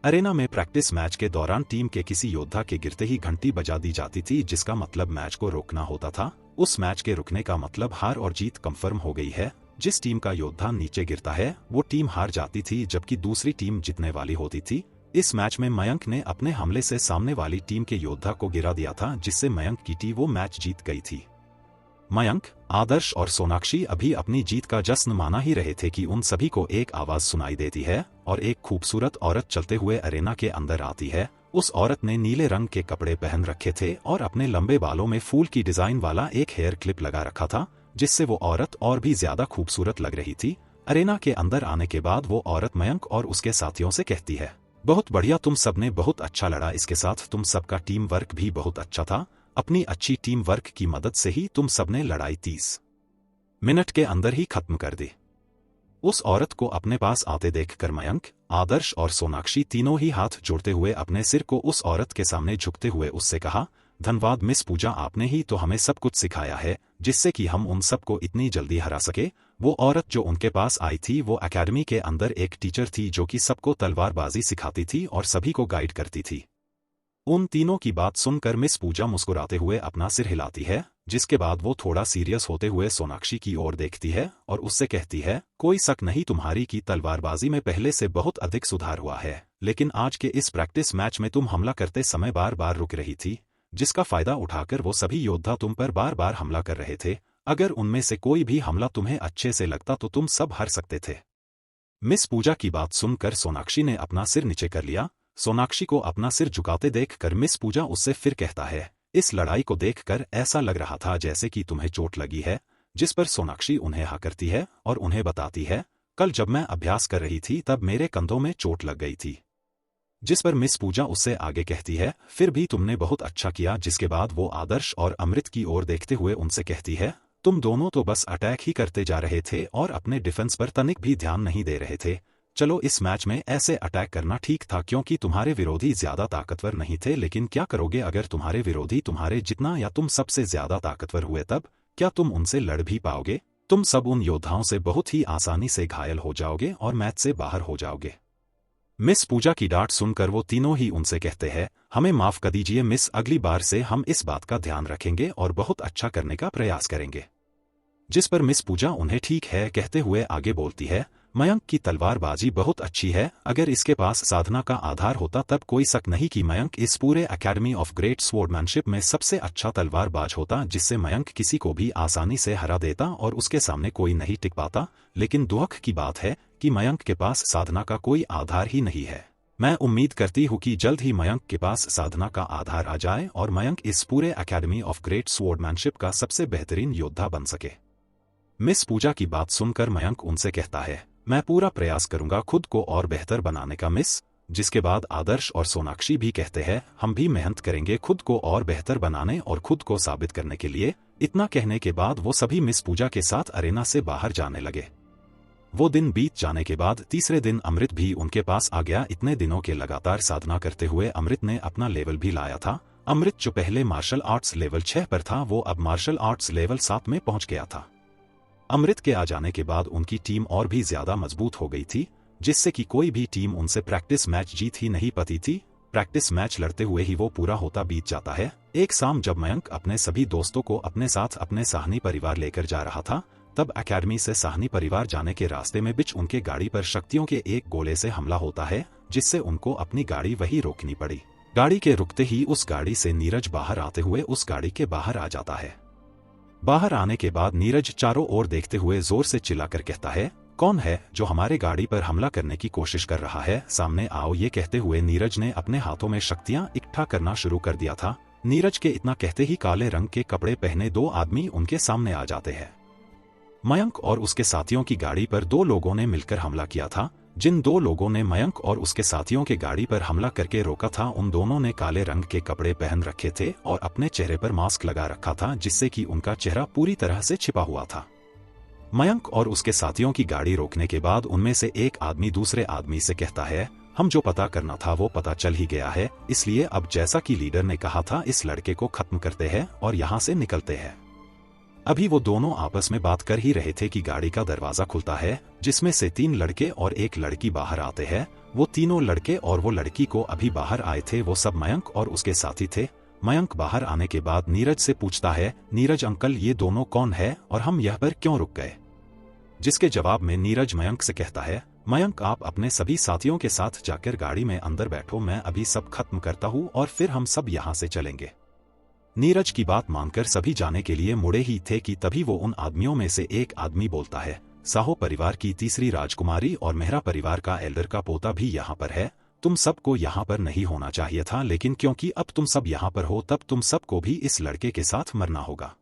अरेना में प्रैक्टिस मैच के दौरान टीम के किसी योद्धा के गिरते ही घंटी बजा दी जाती थी, जिसका मतलब मैच को रोकना होता था। उस मैच के रुकने का मतलब हार और जीत कंफर्म हो गई है। जिस टीम का योद्धा नीचे गिरता है वो टीम हार जाती थी, जबकि दूसरी टीम जीतने वाली होती थी। इस मैच में मयंक ने अपने हमले से सामने वाली टीम के योद्धा को गिरा दिया था, जिससे मयंक की टीम वो मैच जीत गई थी। मयंक, आदर्श और सोनाक्षी अभी अपनी जीत का जश्न माना ही रहे थे कि उन सभी को एक आवाज सुनाई देती है और एक खूबसूरत औरत चलते हुए अरेना के अंदर आती है। उस औरत ने नीले रंग के कपड़े पहन रखे थे और अपने लंबे बालों में फूल की डिजाइन वाला एक हेयर क्लिप लगा रखा था, जिससे वो औरत और भी ज्यादा खूबसूरत लग रही थी। अरेना के अंदर आने के बाद वो औरत मयंक और उसके साथियों से कहती है, बहुत बढ़िया, तुम सबने बहुत अच्छा लड़ा, इसके साथ तुम सबका टीम वर्क भी बहुत अच्छा था। अपनी अच्छी टीम वर्क की मदद से ही तुम सबने लड़ाई 30 मिनट के अंदर ही खत्म कर दी। उस औरत को अपने पास आते देखकर मयंक, आदर्श और सोनाक्षी तीनों ही हाथ जोड़ते हुए अपने सिर को उस औरत के सामने झुकते हुए उससे कहा, धन्यवाद मिस पूजा, आपने ही तो हमें सब कुछ सिखाया है जिससे कि हम उन सबको इतनी जल्दी हरा सके। वो औरत जो उनके पास आई थी वो एकेडमी के अंदर एक टीचर थी जो कि सबको तलवारबाजी सिखाती थी और सभी को गाइड करती थी। उन तीनों की बात सुनकर मिस पूजा मुस्कुराते हुए अपना सिर हिलाती है जिसके बाद वो थोड़ा सीरियस होते हुए सोनाक्षी की ओर देखती है और उससे कहती है, कोई शक नहीं तुम्हारी की तलवारबाजी में पहले से बहुत अधिक सुधार हुआ है, लेकिन आज के इस प्रैक्टिस मैच में तुम हमला करते समय बार बार रुक रही थी, जिसका फायदा उठाकर वो सभी योद्धा तुम पर बार बार हमला कर रहे थे। अगर उनमें से कोई भी हमला तुम्हें अच्छे से लगता तो तुम सब हार सकते थे। मिस पूजा की बात सुनकर सोनाक्षी ने अपना सिर नीचे कर लिया। सोनाक्षी को अपना सिर झुकाते देखकर मिस पूजा उससे फिर कहता है, इस लड़ाई को देखकर ऐसा लग रहा था जैसे कि तुम्हें चोट लगी है। जिस पर सोनाक्षी उन्हें हाँ करती है और उन्हें बताती है, कल जब मैं अभ्यास कर रही थी तब मेरे कंधों में चोट लग गई थी। जिस पर मिस पूजा उससे आगे कहती है, फिर भी तुमने बहुत अच्छा किया। जिसके बाद वो आदर्श और अमृत की ओर देखते हुए उनसे कहती है, तुम दोनों तो बस अटैक ही करते जा रहे थे और अपने डिफेंस पर तनिक भी ध्यान नहीं दे रहे थे। चलो इस मैच में ऐसे अटैक करना ठीक था क्योंकि तुम्हारे विरोधी ज्यादा ताकतवर नहीं थे, लेकिन क्या करोगे अगर तुम्हारे विरोधी तुम्हारे जितना या तुम सबसे ज्यादा ताकतवर हुए तब? क्या तुम उनसे लड़ भी पाओगे? तुम सब उन योद्धाओं से बहुत ही आसानी से घायल हो जाओगे और मैच से बाहर हो जाओगे। मिस पूजा की डांट सुनकर वो तीनों ही उनसे कहते हैं, हमें माफ कर दीजिए मिस, अगली बार से हम इस बात का ध्यान रखेंगे और बहुत अच्छा करने का प्रयास करेंगे। जिस पर मिस पूजा उन्हें ठीक है कहते हुए आगे बोलती है, मयंक की तलवारबाजी बहुत अच्छी है। अगर इसके पास साधना का आधार होता तब कोई शक नहीं कि मयंक इस पूरे एकेडमी ऑफ ग्रेट स्वॉर्डमैनशिप में सबसे अच्छा तलवारबाज होता, जिससे मयंक किसी को भी आसानी से हरा देता और उसके सामने कोई नहीं टिक पाता। लेकिन दुख की बात है कि मयंक के पास साधना का कोई आधार ही नहीं है। मैं उम्मीद करती हूँ कि जल्द ही मयंक के पास साधना का आधार आ जाए और मयंक इस पूरे एकेडमी ऑफ ग्रेट स्वॉर्डमैनशिप का सबसे बेहतरीन योद्धा बन सके। मिस पूजा की बात सुनकर मयंक उनसे कहता है, मैं पूरा प्रयास करूंगा खुद को और बेहतर बनाने का मिस। जिसके बाद आदर्श और सोनाक्षी भी कहते हैं, हम भी मेहनत करेंगे खुद को और बेहतर बनाने और खुद को साबित करने के लिए। इतना कहने के बाद वो सभी मिस पूजा के साथ अरेना से बाहर जाने लगे। वो दिन बीत जाने के बाद तीसरे दिन अमृत भी उनके पास आ गया। इतने दिनों के लगातार साधना करते हुए अमृत ने अपना लेवल भी लाया था। अमृत जो पहले मार्शल आर्ट्स लेवल 6 पर था, वो अब मार्शल आर्ट्स लेवल 7 में पहुंच गया था। अमृत के आ जाने के बाद उनकी टीम और भी ज्यादा मजबूत हो गई थी, जिससे कि कोई भी टीम उनसे प्रैक्टिस मैच जीत ही नहीं पाती थी। प्रैक्टिस मैच लड़ते हुए ही वो पूरा होता बीत जाता है। एक शाम जब मयंक अपने सभी दोस्तों को अपने साथ अपने साहनी परिवार लेकर जा रहा था, तब एकेडमी से साहनी परिवार जाने के रास्ते में बीच उनके गाड़ी पर शक्तियों के एक गोले से हमला होता है, जिससे उनको अपनी गाड़ी वहीं रोकनी पड़ी। गाड़ी के रुकते ही उस गाड़ी से नीरज बाहर आते हुए उस गाड़ी के बाहर आ जाता है। बाहर आने के बाद नीरज चारों ओर देखते हुए जोर से चिल्लाकर कहता है, कौन है जो हमारे गाड़ी पर हमला करने की कोशिश कर रहा है? सामने आओ। ये कहते हुए नीरज ने अपने हाथों में शक्तियां इकट्ठा करना शुरू कर दिया था। नीरज के इतना कहते ही काले रंग के कपड़े पहने 2 आदमी उनके सामने आ जाते हैं। मयंक और उसके साथियों की गाड़ी पर 2 लोगों ने मिलकर हमला किया था। जिन 2 लोगों ने मयंक और उसके साथियों के गाड़ी पर हमला करके रोका था, उन दोनों ने काले रंग के कपड़े पहन रखे थे और अपने चेहरे पर मास्क लगा रखा था, जिससे कि उनका चेहरा पूरी तरह से छिपा हुआ था। मयंक और उसके साथियों की गाड़ी रोकने के बाद उनमें से एक आदमी दूसरे आदमी से कहता है, हम जो पता करना था वो पता चल ही गया है, इसलिए अब जैसा कि लीडर ने कहा था इस लड़के को खत्म करते हैं और यहाँ से निकलते हैं। अभी वो दोनों आपस में बात कर ही रहे थे कि गाड़ी का दरवाजा खुलता है, जिसमें से 3 लड़के और एक लड़की बाहर आते हैं। वो तीनों लड़के और वो लड़की को अभी बाहर आए थे, वो सब मयंक और उसके साथी थे। मयंक बाहर आने के बाद नीरज से पूछता है, नीरज अंकल ये दोनों कौन है और हम यहाँ पर क्यों रुक गए? जिसके जवाब में नीरज मयंक से कहता है, मयंक आप अपने सभी साथियों के साथ जाकर गाड़ी में अंदर बैठो, मैं अभी सब खत्म करता हूँ और फिर हम सब यहाँ से चलेंगे। नीरज की बात मानकर सभी जाने के लिए मुड़े ही थे कि तभी वो उन आदमियों में से एक आदमी बोलता है, साहो परिवार की तीसरी राजकुमारी और मेहरा परिवार का एल्डर का पोता भी यहाँ पर है। तुम सबको यहाँ पर नहीं होना चाहिए था, लेकिन क्योंकि अब तुम सब यहाँ पर हो तब तुम सबको भी इस लड़के के साथ मरना होगा।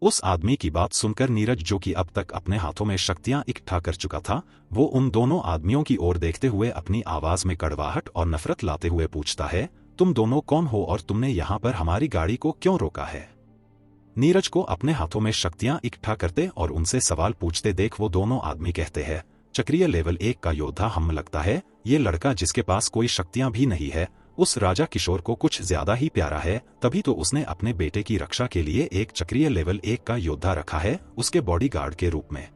उस आदमी की बात सुनकर नीरज, जो कि अब तक अपने हाथों में शक्तियां इकट्ठा कर चुका था, वो उन दोनों आदमियों की ओर देखते हुए अपनी आवाज में कड़वाहट और नफरत लाते हुए पूछता है, तुम दोनों कौन हो और तुमने यहाँ पर हमारी गाड़ी को क्यों रोका है? नीरज को अपने हाथों में शक्तियां इकट्ठा करते और उनसे सवाल पूछते देख वो दोनों आदमी कहते हैं, चक्रीय लेवल 1 का योद्धा हम लगता है। ये लड़का जिसके पास कोई शक्तियां भी नहीं है, उस राजा किशोर को कुछ ज्यादा ही प्यारा है, तभी तो उसने अपने बेटे की रक्षा के लिए एक चक्रीय लेवल 1 का योद्धा रखा है, उसके बॉडीगार्ड के रूप में।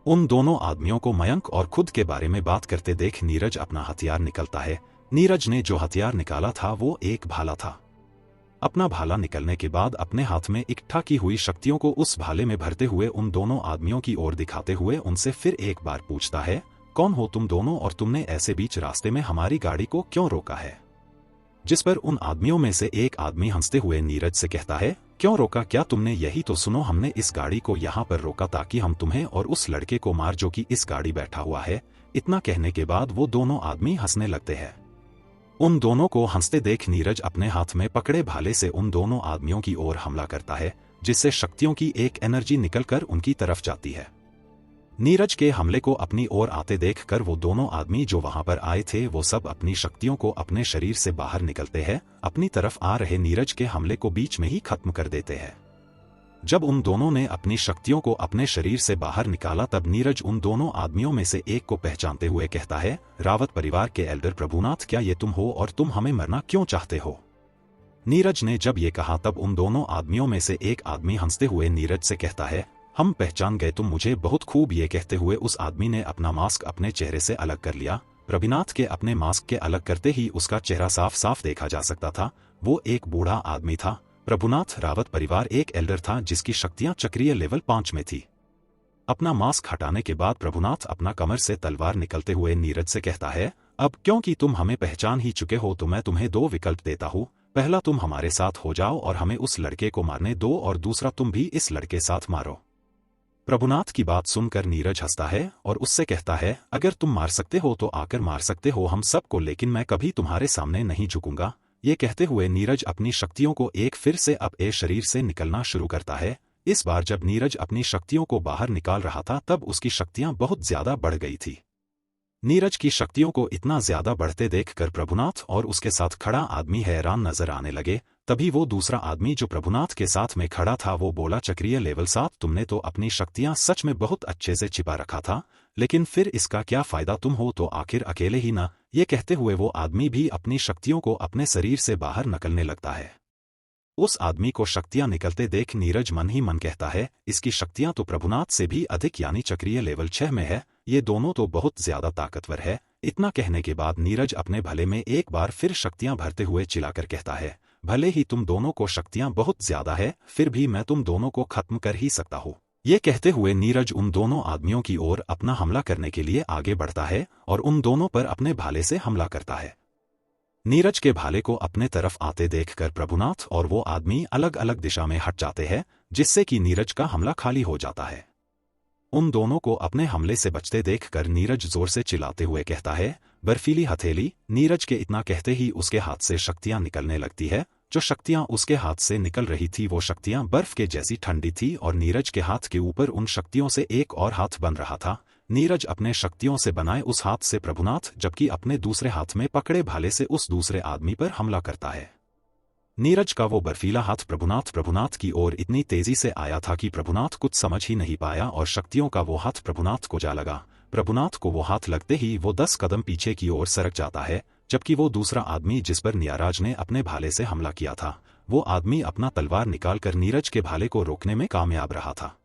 उन दोनों आदमियों को मयंक और खुद के बारे में बात करते देख नीरज अपना हथियार निकलता है। नीरज ने जो हथियार निकाला था वो एक भाला था। अपना भाला निकलने के बाद अपने हाथ में इकट्ठा की हुई शक्तियों को उस भाले में भरते हुए उन दोनों आदमियों की ओर दिखाते हुए उनसे फिर एक बार पूछता है, कौन हो तुम दोनों और तुमने ऐसे बीच रास्ते में हमारी गाड़ी को क्यों रोका है? जिस पर उन आदमियों में से एक आदमी हंसते हुए नीरज से कहता है, क्यों रोका? क्या तुमने यही तो सुनो, हमने इस गाड़ी को यहाँ पर रोका ताकि हम तुम्हें और उस लड़के को मार जो कि इस गाड़ी बैठा हुआ है। इतना कहने के बाद वो दोनों आदमी हंसने लगते हैं। उन दोनों को हंसते देख नीरज अपने हाथ में पकड़े भाले से उन दोनों आदमियों की ओर हमला करता है, जिससे शक्तियों की एक एनर्जी निकलकर उनकी तरफ जाती है। नीरज के हमले को अपनी ओर आते देखकर वो दोनों आदमी जो वहां पर आए थे वो सब अपनी शक्तियों को अपने शरीर से बाहर निकलते हैं, अपनी तरफ आ रहे नीरज के हमले को बीच में ही खत्म कर देते हैं। जब उन दोनों ने अपनी शक्तियों को अपने शरीर से बाहर निकाला तब नीरज उन दोनों आदमियों में से एक को पहचानते हुए कहता है, रावत परिवार के एल्डर प्रभुनाथ, क्या ये तुम हो और तुम हमें मरना क्यों चाहते हो? नीरज ने जब ये कहा तब उन दोनों आदमियों में से एक आदमी हंसते हुए नीरज से कहता है, हम पहचान गए तुम मुझे बहुत खूब। ये कहते हुए उस आदमी ने अपना मास्क अपने चेहरे से अलग कर लिया। प्रभुनाथ के अपने मास्क के अलग करते ही उसका चेहरा साफ साफ देखा जा सकता था। वो एक बूढ़ा आदमी था। प्रभुनाथ रावत परिवार एक एल्डर था जिसकी शक्तियां चक्रीय लेवल 5 में थी। अपना मास्क हटाने के बाद प्रभुनाथ अपना कमर से तलवार निकलते हुए नीरज से कहता है, अब क्योंकि तुम हमें पहचान ही चुके हो तो मैं तुम्हें 2 विकल्प देता हूँ। पहला, तुम हमारे साथ हो जाओ और हमें उस लड़के को मारने दो, और दूसरा, तुम भी इस लड़के साथ मारो। प्रभुनाथ की बात सुनकर नीरज हंसता है और उससे कहता है, अगर तुम मार सकते हो तो आकर मार सकते हो हम सबको, लेकिन मैं कभी तुम्हारे सामने नहीं झुकूंगा। ये कहते हुए नीरज अपनी शक्तियों को एक फिर से अपने शरीर से निकलना शुरू करता है। इस बार जब नीरज अपनी शक्तियों को बाहर निकाल रहा था तब उसकी शक्तियां बहुत ज्यादा बढ़ गई थी। नीरज की शक्तियों को इतना ज्यादा बढ़ते देखकर प्रभुनाथ और उसके साथ खड़ा आदमी हैरान नजर आने लगे। तभी वो दूसरा आदमी जो प्रभुनाथ के साथ में खड़ा था वो बोला, चक्रीय लेवल 7, तुमने तो अपनी शक्तियां सच में बहुत अच्छे से छिपा रखा था, लेकिन फिर इसका क्या फायदा, तुम हो तो आखिर अकेले ही ना। ये कहते हुए वो आदमी भी अपनी शक्तियों को अपने शरीर से बाहर निकलने लगता है। उस आदमी को शक्तियां निकलते देख नीरज मन ही मन कहता है, इसकी शक्तियां तो प्रभुनाथ से भी अधिक यानी चक्रीय लेवल 6 में है। ये दोनों तो बहुत ज्यादा ताकतवर है। इतना कहने के बाद नीरज अपने भले में एक बार फिर शक्तियां भरते हुए चिल्लाकर कहता है, भले ही तुम दोनों को शक्तियां बहुत ज्यादा है, फिर भी मैं तुम दोनों को खत्म कर ही सकता हूँ। ये कहते हुए नीरज उन दोनों आदमियों की ओर अपना हमला करने के लिए आगे बढ़ता है और उन दोनों पर अपने भाले से हमला करता है। नीरज के भाले को अपने तरफ आते देखकर प्रभुनाथ और वो आदमी अलग अलग दिशा में हट जाते हैं, जिससे कि नीरज का हमला खाली हो जाता है। उन दोनों को अपने हमले से बचते देखकर नीरज जोर से चिल्लाते हुए कहता है, बर्फीली हथेली। नीरज के इतना कहते ही उसके हाथ से शक्तियां निकलने लगती है। जो शक्तियां उसके हाथ से निकल रही थी वो शक्तियां बर्फ के जैसी ठंडी थी और नीरज के हाथ के ऊपर उन शक्तियों से एक और हाथ बन रहा था। नीरज अपने शक्तियों से बनाए उस हाथ से प्रभुनाथ जबकि अपने दूसरे हाथ में पकड़े भाले से उस दूसरे आदमी पर हमला करता है। नीरज का वो बर्फीला हाथ प्रभुनाथ की ओर इतनी तेजी से आया था कि प्रभुनाथ कुछ समझ ही नहीं पाया और शक्तियों का वो हाथ प्रभुनाथ को जा लगा। प्रभुनाथ को वो हाथ लगते ही वो 10 कदम पीछे की ओर सरक जाता है, जबकि वो दूसरा आदमी जिस पर न्याराज ने अपने भाले से हमला किया था वो आदमी अपना तलवार निकालकर नीरज के भाले को रोकने में कामयाब रहा था।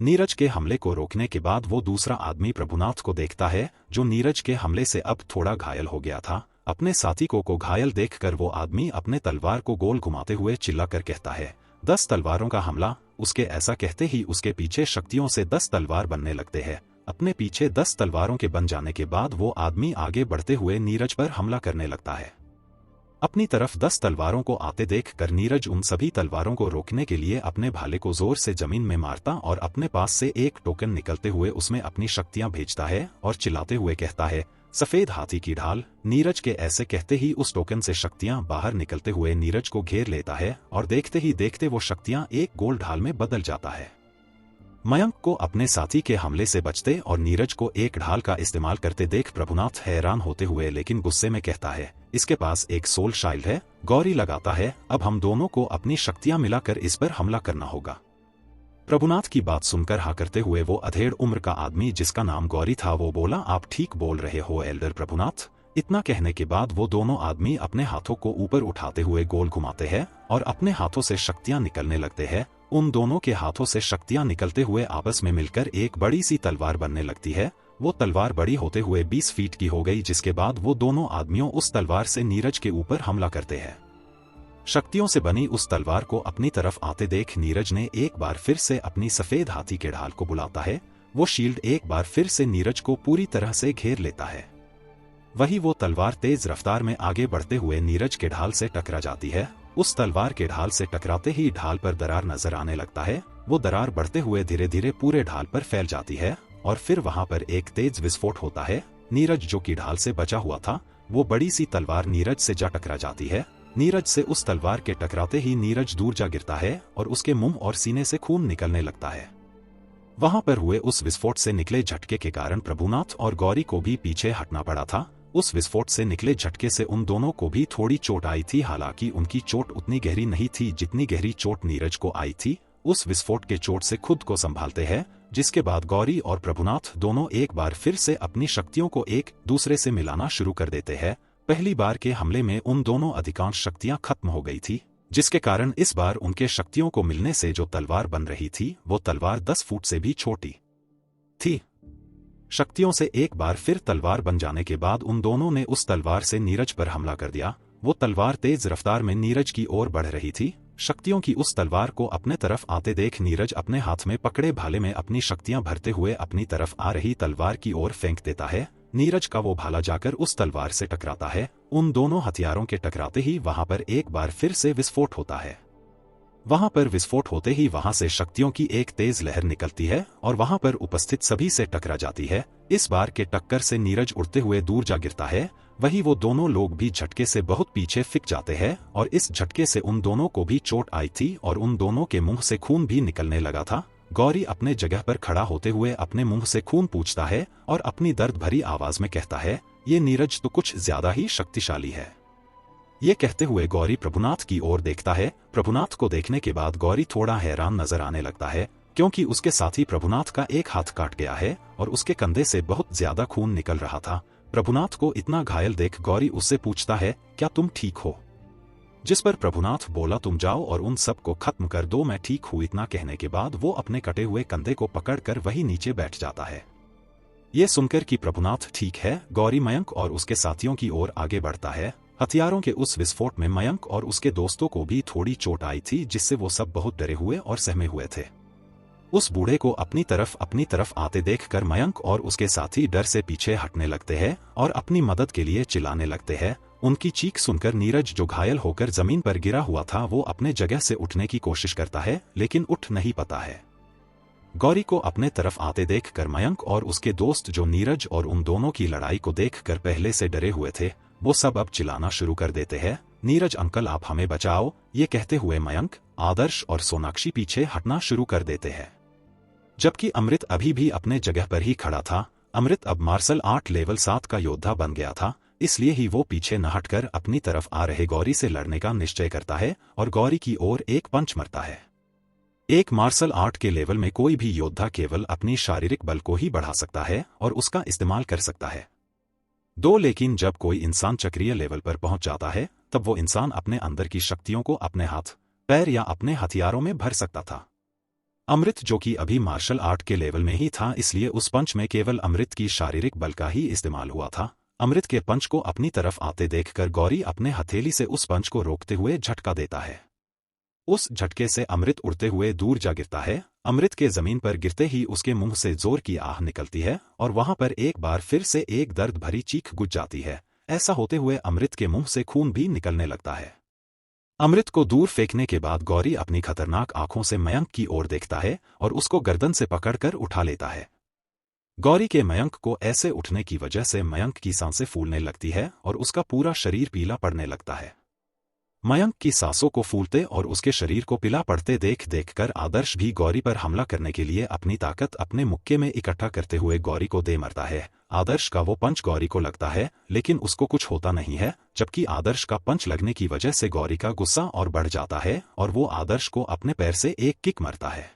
नीरज के हमले को रोकने के बाद वो दूसरा आदमी प्रभुनाथ को देखता है जो नीरज के हमले से अब थोड़ा घायल हो गया था। अपने साथी को घायल देखकर वो आदमी अपने तलवार को गोल घुमाते हुए चिल्लाकर कहता है, 10 तलवारों का हमला। उसके ऐसा कहते ही उसके पीछे शक्तियों से 10 तलवार बनने लगते हैं। अपने पीछे 10 तलवारों के बन जाने के बाद वो आदमी आगे बढ़ते हुए नीरज पर हमला करने लगता है। अपनी तरफ 10 तलवारों को आते देख कर नीरज उन सभी तलवारों को रोकने के लिए अपने भाले को जोर से जमीन में मारता और अपने पास से एक टोकन निकलते हुए उसमें अपनी शक्तियां भेजता है और चिल्लाते हुए कहता है, सफेद हाथी की ढाल। नीरज के ऐसे कहते ही उस टोकन से शक्तियां बाहर निकलते हुए नीरज को घेर लेता है और देखते ही देखते वो शक्तियां एक गोल ढाल में बदल जाता है। मयंक को अपने साथी के हमले से बचते और नीरज को एक ढाल का इस्तेमाल करते देख प्रभुनाथ हैरान होते हुए लेकिन गुस्से में कहता है, इसके पास एक सोल शाइल्ड है। गौरी लगाता है, अब हम दोनों को अपनी शक्तियां मिलाकर इस पर हमला करना होगा। प्रभुनाथ की बात सुनकर हाँ करते हुए वो अधेड़ उम्र का आदमी जिसका नाम गौरी था वो बोला, आप ठीक बोल रहे हो एल्डर प्रभुनाथ। इतना कहने के बाद वो दोनों आदमी अपने हाथों को ऊपर उठाते हुए गोल घुमाते हैं और अपने हाथों से शक्तियां निकलने लगते हैं। उन दोनों के हाथों से शक्तियां निकलते हुए आपस में मिलकर एक बड़ी सी तलवार बनने लगती है। वो तलवार बड़ी होते हुए 20 फीट की हो गई, जिसके बाद वो दोनों आदमियों उस तलवार से नीरज के ऊपर हमला करते हैं। शक्तियों से बनी उस तलवार को अपनी तरफ आते देख नीरज ने एक बार फिर से अपनी सफेद हाथी के ढाल को बुलाता है। वो शील्ड एक बार फिर से नीरज को पूरी तरह से घेर लेता है। वही वो तलवार तेज रफ्तार में आगे बढ़ते हुए नीरज के ढाल से टकरा जाती है। उस तलवार के ढाल से टकराते ही ढाल पर दरार नजर आने लगता है। वो दरार बढ़ते हुए धीरे धीरे पूरे ढाल पर फैल जाती है और फिर वहां पर एक तेज विस्फोट होता है। नीरज जो कि ढाल से बचा हुआ था, वो बड़ी सी तलवार नीरज से जा टकरा जाती है। नीरज से उस तलवार के टकराते ही नीरज दूर जा गिरता है और उसके मुंह और सीने से खून निकलने लगता है। वहां पर हुए उस विस्फोट से निकले झटके के कारण प्रभुनाथ और गौरी को भी पीछे हटना पड़ा था। उस विस्फोट से निकले झटके से उन दोनों को भी थोड़ी चोट आई थी, हालांकि उनकी चोट उतनी गहरी नहीं थी जितनी गहरी चोट नीरज को आई थी। उस विस्फोट के चोट से खुद को संभालते हैं, जिसके बाद गौरी और प्रभुनाथ दोनों एक बार फिर से अपनी शक्तियों को एक दूसरे से मिलाना शुरू कर देते हैं। पहली बार के हमले में उन दोनों अधिकांश शक्तियां खत्म हो गई थी, जिसके कारण इस बार उनके शक्तियों को मिलने से जो तलवार बन रही थी वो तलवार 10 फुट से भी छोटी थी। शक्तियों से एक बार फिर तलवार बन जाने के बाद उन दोनों ने उस तलवार से नीरज पर हमला कर दिया। वो तलवार तेज रफ्तार में नीरज की ओर बढ़ रही थी। शक्तियों की उस तलवार को अपने तरफ आते देख नीरज अपने हाथ में पकड़े भाले में अपनी शक्तियां भरते हुए अपनी तरफ आ रही तलवार की ओर फेंक देता है। नीरज का वो भाला जाकर उस तलवार से टकराता है। उन दोनों हथियारों के टकराते ही वहां पर एक बार फिर से विस्फोट होता है। वहां पर विस्फोट होते ही वहां से शक्तियों की एक तेज लहर निकलती है और वहां पर उपस्थित सभी से टकरा जाती है। इस बार के टक्कर से नीरज उड़ते हुए दूर जा गिरता है। वही वो दोनों लोग भी झटके से बहुत पीछे फिक जाते हैं और इस झटके से उन दोनों को भी चोट आई थी और उन दोनों के मुंह से खून भी निकलने लगा था। गौरी अपने जगह पर खड़ा होते हुए अपने मुंह से खून पूछता है और अपनी दर्द भरी आवाज में कहता है, ये नीरज तो कुछ ज्यादा ही शक्तिशाली है। ये कहते हुए गौरी प्रभुनाथ की ओर देखता है। प्रभुनाथ को देखने के बाद गौरी थोड़ा हैरान नजर आने लगता है, क्योंकि उसके साथी प्रभुनाथ का एक हाथ काट गया है और उसके कंधे से बहुत ज्यादा खून निकल रहा था। प्रभुनाथ को इतना घायल देख गौरी उससे पूछता है, क्या तुम ठीक हो? जिस पर प्रभुनाथ बोला, तुम जाओ और उन सब को खत्म कर दो, मैं ठीक हूं। इतना कहने के बाद वो अपने कटे हुए कंधे को पकड़कर वही नीचे बैठ जाता है। ये सुनकर कि प्रभुनाथ ठीक है, गौरी मयंक और उसके साथियों की ओर आगे बढ़ता है। हथियारों के उस विस्फोट में मयंक और उसके दोस्तों को भी थोड़ी चोट आई थी, जिससे वो सब बहुत डरे हुए और सहमे हुए थे। उस बूढ़े को अपनी तरफ आते देखकर मयंक और उसके साथी डर से पीछे हटने लगते हैं और अपनी मदद के लिए चिल्लाने लगते हैं। उनकी चीख सुनकर नीरज, जो घायल होकर जमीन पर गिरा हुआ था, वो अपने जगह से उठने की कोशिश करता है, लेकिन उठ नहीं पाता है। गौरी को अपने तरफ आते देखकर मयंक और उसके दोस्त, जो नीरज और उन दोनों की लड़ाई को देखकर पहले से डरे हुए थे, वो सब अब चिल्लाना शुरू कर देते हैं, नीरज अंकल, आप हमें बचाओ। ये कहते हुए मयंक, आदर्श और सोनाक्षी पीछे हटना शुरू कर देते हैं, जबकि अमृत अभी भी अपने जगह पर ही खड़ा था। अमृत अब मार्शल आर्ट लेवल 7 का योद्धा बन गया था, इसलिए ही वो पीछे न हटकर अपनी तरफ आ रहे गौरी से लड़ने का निश्चय करता है और गौरी की ओर एक पंच मारता है। एक मार्शल आर्ट के लेवल में कोई भी योद्धा केवल अपनी शारीरिक बल को ही बढ़ा सकता है और उसका इस्तेमाल कर सकता है। लेकिन जब कोई इंसान चक्रीय लेवल पर पहुंच जाता है, तब वो इंसान अपने अंदर की शक्तियों को अपने हाथ, पैर या अपने हथियारों में भर सकता था। अमृत, जो कि अभी मार्शल आर्ट के लेवल में ही था, इसलिए उस पंच में केवल अमृत की शारीरिक बल का ही इस्तेमाल हुआ था। अमृत के पंच को अपनी तरफ आते देखकर गौरी अपने हथेली से उस पंच को रोकते हुए झटका देता है। उस झटके से अमृत उड़ते हुए दूर जा गिरता है। अमृत के जमीन पर गिरते ही उसके मुंह से जोर की आह निकलती है और वहां पर एक बार फिर से एक दर्द भरी चीख गुज जाती है। ऐसा होते हुए अमृत के मुंह से खून भी निकलने लगता है। अमृत को दूर फेंकने के बाद गौरी अपनी खतरनाक आंखों से मयंक की ओर देखता है और उसको गर्दन से पकड़कर उठा लेता है। गौरी के मयंक को ऐसे उठने की वजह से मयंक की सांसें फूलने लगती है और उसका पूरा शरीर पीला पड़ने लगता है। मयंक की सांसों को फूलते और उसके शरीर को पीला पड़ते देखकर आदर्श भी गौरी पर हमला करने के लिए अपनी ताकत अपने मुक्के में इकट्ठा करते हुए गौरी को दे मरता है। आदर्श का वो पंच गौरी को लगता है, लेकिन उसको कुछ होता नहीं है, जबकि आदर्श का पंच लगने की वजह से गौरी का गुस्सा और बढ़ जाता है और वो आदर्श को अपने पैर से एक किक मारता है।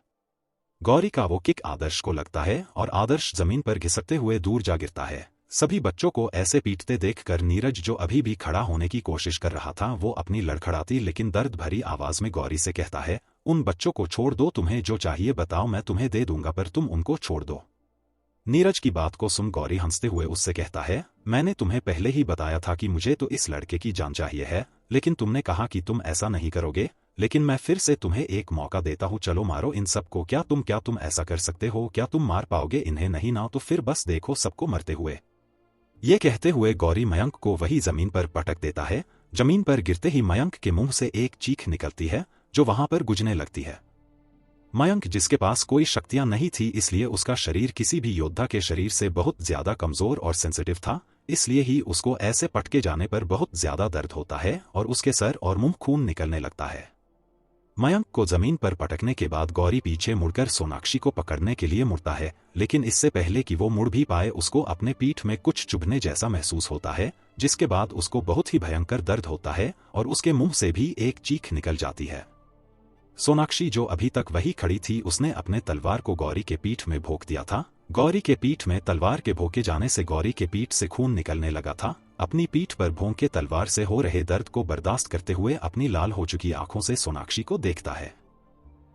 गौरी का वो किक आदर्श को लगता है और आदर्श जमीन पर घिसकते हुए दूर जा गिरता है। सभी बच्चों को ऐसे पीटते देखकर नीरज, जो अभी भी खड़ा होने की कोशिश कर रहा था, वो अपनी लड़खड़ाती लेकिन दर्द भरी आवाज में गौरी से कहता है, उन बच्चों को छोड़ दो, तुम्हें जो चाहिए बताओ, मैं तुम्हें दे दूंगा, पर तुम उनको छोड़ दो। नीरज की बात को सुन गौरी हंसते हुए उससे कहता है, मैंने तुम्हें पहले ही बताया था कि मुझे तो इस लड़के की जान चाहिए है, लेकिन तुमने कहा कि तुम ऐसा नहीं करोगे। लेकिन मैं फिर से तुम्हें एक मौका देता हूँ, चलो मारो इन सबको। क्या तुम ऐसा कर सकते हो? क्या तुम मार पाओगे इन्हें? नहीं ना, तो फिर बस देखो सबको मरते हुए। ये कहते हुए गौरी मयंक को वही जमीन पर पटक देता है। जमीन पर गिरते ही मयंक के मुंह से एक चीख निकलती है जो वहां पर गुजने लगती है। मयंक, जिसके पास कोई शक्तियां नहीं थी, इसलिए उसका शरीर किसी भी योद्धा के शरीर से बहुत ज्यादा कमजोर और सेंसिटिव था, इसलिए ही उसको ऐसे पटके जाने पर बहुत ज्यादा दर्द होता है और उसके सर और मुंह खून निकलने लगता है। मयंक को जमीन पर पटकने के बाद गौरी पीछे मुड़कर सोनाक्षी को पकड़ने के लिए मुड़ता है, लेकिन इससे पहले कि वो मुड़ भी पाए उसको अपने पीठ में कुछ चुभने जैसा महसूस होता है, जिसके बाद उसको बहुत ही भयंकर दर्द होता है और उसके मुंह से भी एक चीख निकल जाती है। सोनाक्षी, जो अभी तक वही खड़ी थी, उसने अपने तलवार को गौरी के पीठ में भोंक दिया था। गौरी के पीठ में तलवार के भोंके जाने से गौरी के पीठ से खून निकलने लगा था। अपनी पीठ पर भोंके तलवार से हो रहे दर्द को बर्दाश्त करते हुए अपनी लाल हो चुकी आंखों से सोनाक्षी को देखता है,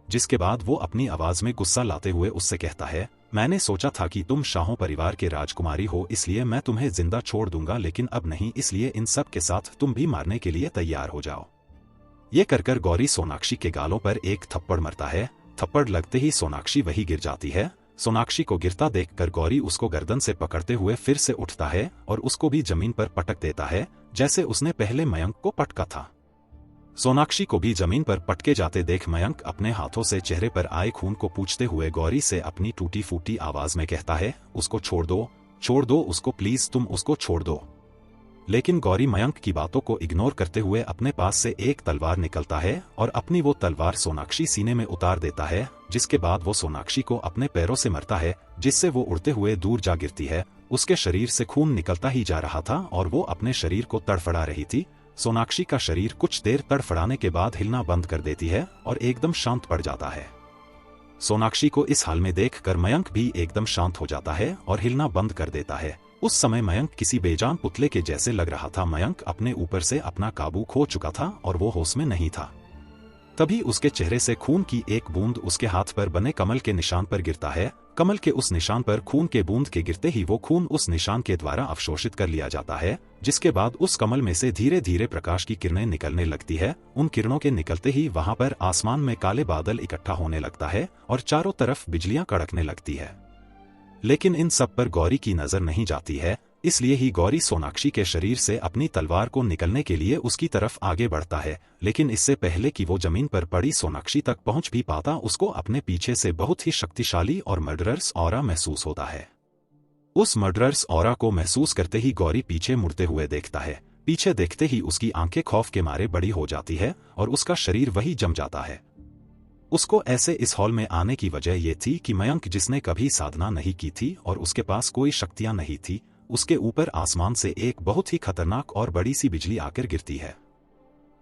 जिसके बाद वो अपनी आवाज में गुस्सा लाते हुए उससे कहता है, मैंने सोचा था कि तुम शाहों परिवार के राजकुमारी हो, इसलिए मैं तुम्हें जिंदा छोड़ दूंगा, लेकिन अब नहीं, इसलिए इन सब के साथ तुम भी मारने के लिए तैयार हो जाओ। ये कर गौरी सोनाक्षी के गालों पर एक थप्पड़ मारता है। थप्पड़ लगते ही सोनाक्षी वही गिर जाती है। सोनाक्षी को गिरता देखकर गौरी उसको गर्दन से पकड़ते हुए फिर से उठता है और उसको भी जमीन पर पटक देता है, जैसे उसने पहले मयंक को पटका था। सोनाक्षी को भी जमीन पर पटके जाते देख मयंक अपने हाथों से चेहरे पर आए खून को पूछते हुए गौरी से अपनी टूटी फूटी आवाज में कहता है, उसको छोड़ दो उसको, प्लीज तुम उसको छोड़ दो। लेकिन गौरी मयंक की बातों को इग्नोर करते हुए अपने पास से एक तलवार निकलता है और अपनी वो तलवार सोनाक्षी सीने में उतार देता है, जिसके बाद वो सोनाक्षी को अपने पैरों से मारता है, जिससे वो उड़ते हुए दूर जा गिरती है। उसके शरीर से खून निकलता ही जा रहा था और वो अपने शरीर को तड़फड़ा रही थी। सोनाक्षी का शरीर कुछ देर तड़फड़ाने के बाद हिलना बंद कर देती है और एकदम शांत पड़ जाता है। सोनाक्षी को इस हाल में देखकर मयंक भी एकदम शांत हो जाता है और हिलना बंद कर देता है। उस समय मयंक किसी बेजान पुतले के जैसे लग रहा था। मयंक अपने ऊपर से अपना काबू खो चुका था और वो होश में नहीं था। तभी उसके चेहरे से खून की एक बूंद उसके हाथ पर बने कमल के निशान पर गिरता है। कमल के उस निशान पर खून के बूंद के गिरते ही वो खून उस निशान के द्वारा अवशोषित कर लिया जाता है, जिसके बाद उस कमल में से धीरे धीरे प्रकाश की किरणें निकलने लगती है। उन किरणों के निकलते ही वहां पर आसमान में काले बादल इकट्ठा होने लगता है और चारों तरफ बिजलियां कड़कने लगती है। लेकिन इन सब पर गौरी की नजर नहीं जाती है, इसलिए ही गौरी सोनाक्षी के शरीर से अपनी तलवार को निकलने के लिए उसकी तरफ आगे बढ़ता है। लेकिन इससे पहले कि वो जमीन पर पड़ी सोनाक्षी तक पहुंच भी पाता, उसको अपने पीछे से बहुत ही शक्तिशाली और मर्डरर्स ऑरा महसूस होता है। उस मर्डरर्स ऑरा को महसूस करते ही गौरी पीछे मुड़ते हुए देखता है। पीछे देखते ही उसकी आंखें खौफ के मारे बड़ी हो जाती है और उसका शरीर वही जम जाता है। उसको ऐसे इस हॉल में आने की वजह यह थी कि मयंक, जिसने कभी साधना नहीं की थी और उसके पास कोई शक्तियां नहीं थी, उसके ऊपर आसमान से एक बहुत ही खतरनाक और बड़ी सी बिजली आकर गिरती है।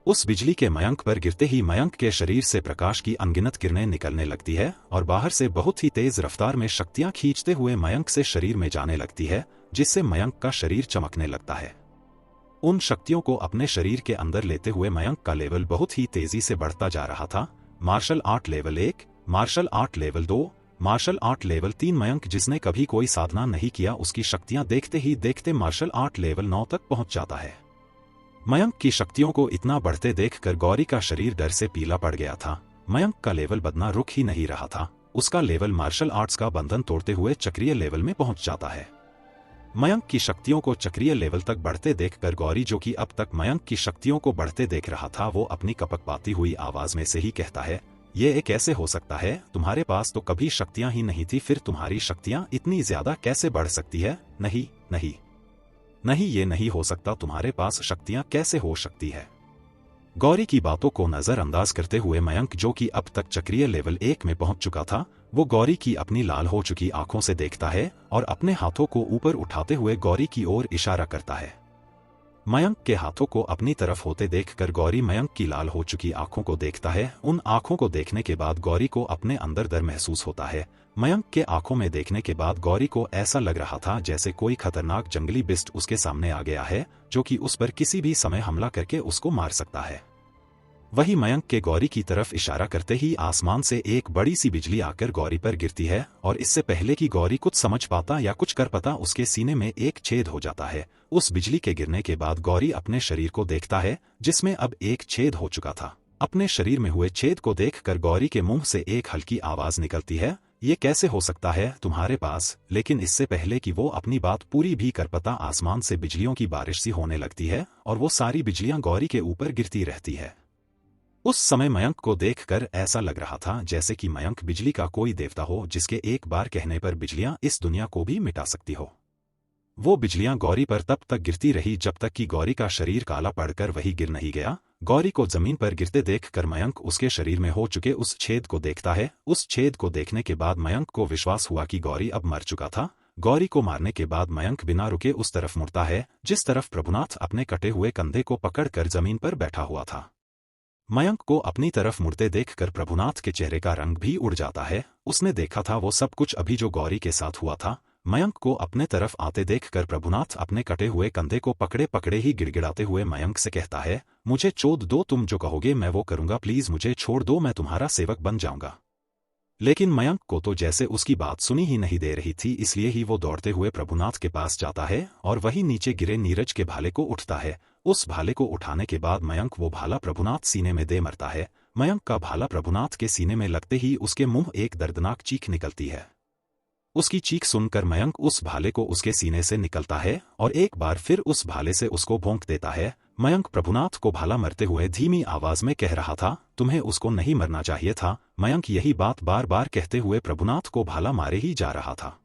उस बिजली के मयंक पर गिरते ही मयंक के शरीर से प्रकाश की अनगिनत किरणें निकलने लगती है और बाहर से बहुत ही तेज रफ्तार में शक्तियां खींचते हुए मयंक से शरीर में जाने लगती है, जिससे मयंक का शरीर चमकने लगता है। उन शक्तियों को अपने शरीर के अंदर लेते हुए मयंक का लेवल बहुत ही तेजी से बढ़ता जा रहा था। Martial art level 1, martial art level 2, martial art level 3। Mayank, जिसने कभी कोई साधना नहीं किया, उसकी शक्तियां देखते ही देखते मार्शल आर्ट लेवल 9 तक पहुंच जाता है। मयंक की शक्तियों को इतना बढ़ते देखकर गौरी का शरीर डर से पीला पड़ गया था। मयंक का लेवल बढ़ना रुक ही नहीं रहा था। उसका लेवल मार्शल आर्ट्स का बंधन तोड़ते हुए चक्रीय लेवल में पहुंच जाता है। मयंक की शक्तियों को चक्रीय लेवल तक बढ़ते देखकर गौरी, जो कि अब तक मयंक की शक्तियों को बढ़ते देख रहा था, वो अपनी कपकपाती हुई आवाज में से ही कहता है, ये कैसे हो सकता है? तुम्हारे पास तो कभी शक्तियां ही नहीं थी, फिर तुम्हारी शक्तियां इतनी ज्यादा कैसे बढ़ सकती है? नहीं नहीं नहीं, ये नहीं हो सकता। तुम्हारे पास शक्तियां कैसे हो सकती है? गौरी की बातों को नजरअंदाज करते हुए मयंक, जो कि अब तक चक्रीय लेवल 1 में पहुंच चुका था, वो गौरी की अपनी लाल हो चुकी आंखों से देखता है और अपने हाथों को ऊपर उठाते हुए गौरी की ओर इशारा करता है। मयंक के हाथों को अपनी तरफ होते देखकर गौरी मयंक की लाल हो चुकी आंखों को देखता है। उन आंखों को देखने के बाद गौरी को अपने अंदर डर महसूस होता है। मयंक के आंखों में देखने के बाद गौरी को ऐसा लग रहा था जैसे कोई खतरनाक जंगली बिस्ट उसके सामने आ गया है, जो कि उस पर किसी भी समय हमला करके उसको मार सकता है। वही मयंक के गौरी की तरफ इशारा करते ही आसमान से एक बड़ी सी बिजली आकर गौरी पर गिरती है और इससे पहले कि गौरी कुछ समझ पाता या कुछ कर पाता उसके सीने में एक छेद हो जाता है। उस बिजली के गिरने के बाद गौरी अपने शरीर को देखता है जिसमें अब एक छेद हो चुका था। अपने शरीर में हुए छेद को देखकर गौरी के मुंह से एक हल्की आवाज निकलती है, ये कैसे हो सकता है तुम्हारे पास। लेकिन इससे पहले कि वो अपनी बात पूरी भी कर पाता आसमान से बिजलियों की बारिश सी होने लगती है और वो सारी बिजलियां गौरी के ऊपर गिरती रहती है। उस समय मयंक को देखकर ऐसा लग रहा था जैसे कि मयंक बिजली का कोई देवता हो जिसके एक बार कहने पर बिजलियां इस दुनिया को भी मिटा सकती हो। वो बिजलियां गौरी पर तब तक गिरती रही जब तक कि गौरी का शरीर काला पड़कर वही गिर नहीं गया। गौरी को जमीन पर गिरते देखकर मयंक उसके शरीर में हो चुके उस छेद को देखता है। उस छेद को देखने के बाद मयंक को विश्वास हुआ कि गौरी अब मर चुका था। गौरी को मारने के बाद मयंक बिना रुके उस तरफ मुड़ता है जिस तरफ प्रभुनाथ अपने कटे हुए कंधे को पकड़कर जमीन पर बैठा हुआ था। मयंक को अपनी तरफ मुड़ते देखकर प्रभुनाथ के चेहरे का रंग भी उड़ जाता है। उसने देखा था वो सब कुछ अभी जो गौरी के साथ हुआ था। मयंक को अपने तरफ आते देखकर प्रभुनाथ अपने कटे हुए कंधे को पकड़े पकड़े ही गिड़गिड़ाते हुए मयंक से कहता है, मुझे छोड़ दो, तुम जो कहोगे मैं वो करूंगा, प्लीज मुझे छोड़ दो, मैं तुम्हारा सेवक बन जाऊंगा। लेकिन मयंक को तो जैसे उसकी बात सुनी ही नहीं दे रही थी, इसलिए ही वो दौड़ते हुए प्रभुनाथ के पास जाता है और वही नीचे गिरे नीरज के भाले को उठता है। उस भाले को उठाने के बाद मयंक वो भाला प्रभुनाथ सीने में दे मरता है। मयंक का भाला प्रभुनाथ के सीने में लगते ही उसके मुंह एक दर्दनाक चीख निकलती है। उसकी चीख सुनकर मयंक उस भाले को उसके सीने से निकलता है और एक बार फिर उस भाले से उसको भोंक देता है। मयंक प्रभुनाथ को भाला मरते हुए धीमी आवाज में कह रहा था, तुम्हें उसको नहीं मरना चाहिए था। मयंक यही बात बार बार कहते हुए प्रभुनाथ को भाला मारे ही जा रहा था।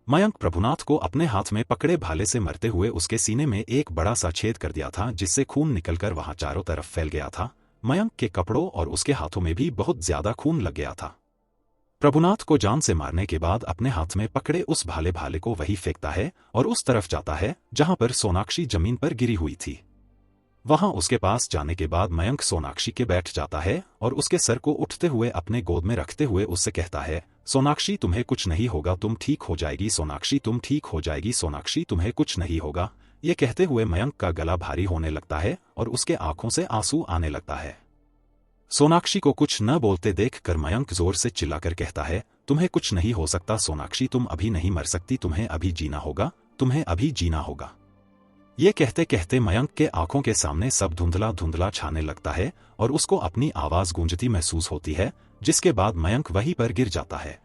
मयंक प्रभुनाथ को अपने हाथ में पकड़े भाले से मरते हुए उसके सीने में एक बड़ा सा छेद कर दिया था जिससे खून निकलकर वहां चारों तरफ फैल गया था। मयंक के कपड़ों और उसके हाथों में भी बहुत ज्यादा खून लग गया था। प्रभुनाथ को जान से मारने के बाद अपने हाथ में पकड़े उस भाले को वही फेंकता है और उस तरफ जाता है जहां पर सोनाक्षी जमीन पर गिरी हुई थी। वहां उसके पास जाने के बाद मयंक सोनाक्षी के बैठ जाता है और उसके सर को उठते हुए अपने गोद में रखते हुए उससे कहता है, सोनाक्षी तुम्हें कुछ नहीं होगा, तुम ठीक हो जाएगी, सोनाक्षी तुम ठीक हो जाएगी, सोनाक्षी तुम्हें कुछ नहीं होगा। ये कहते हुए मयंक का गला भारी होने लगता है और उसके आंखों से आंसू आने लगता है। सोनाक्षी को कुछ न बोलते देखकर मयंक जोर से चिल्लाकर कहता है, तुम्हें कुछ नहीं हो सकता सोनाक्षी, तुम अभी नहीं मर सकती, तुम्हें अभी जीना होगा, तुम्हें अभी जीना होगा। ये कहते कहते मयंक के आंखों के सामने सब धुंधला धुंधला छाने लगता है और उसको अपनी आवाज गूंजती महसूस होती है, जिसके बाद मयंक वहीं पर गिर जाता है।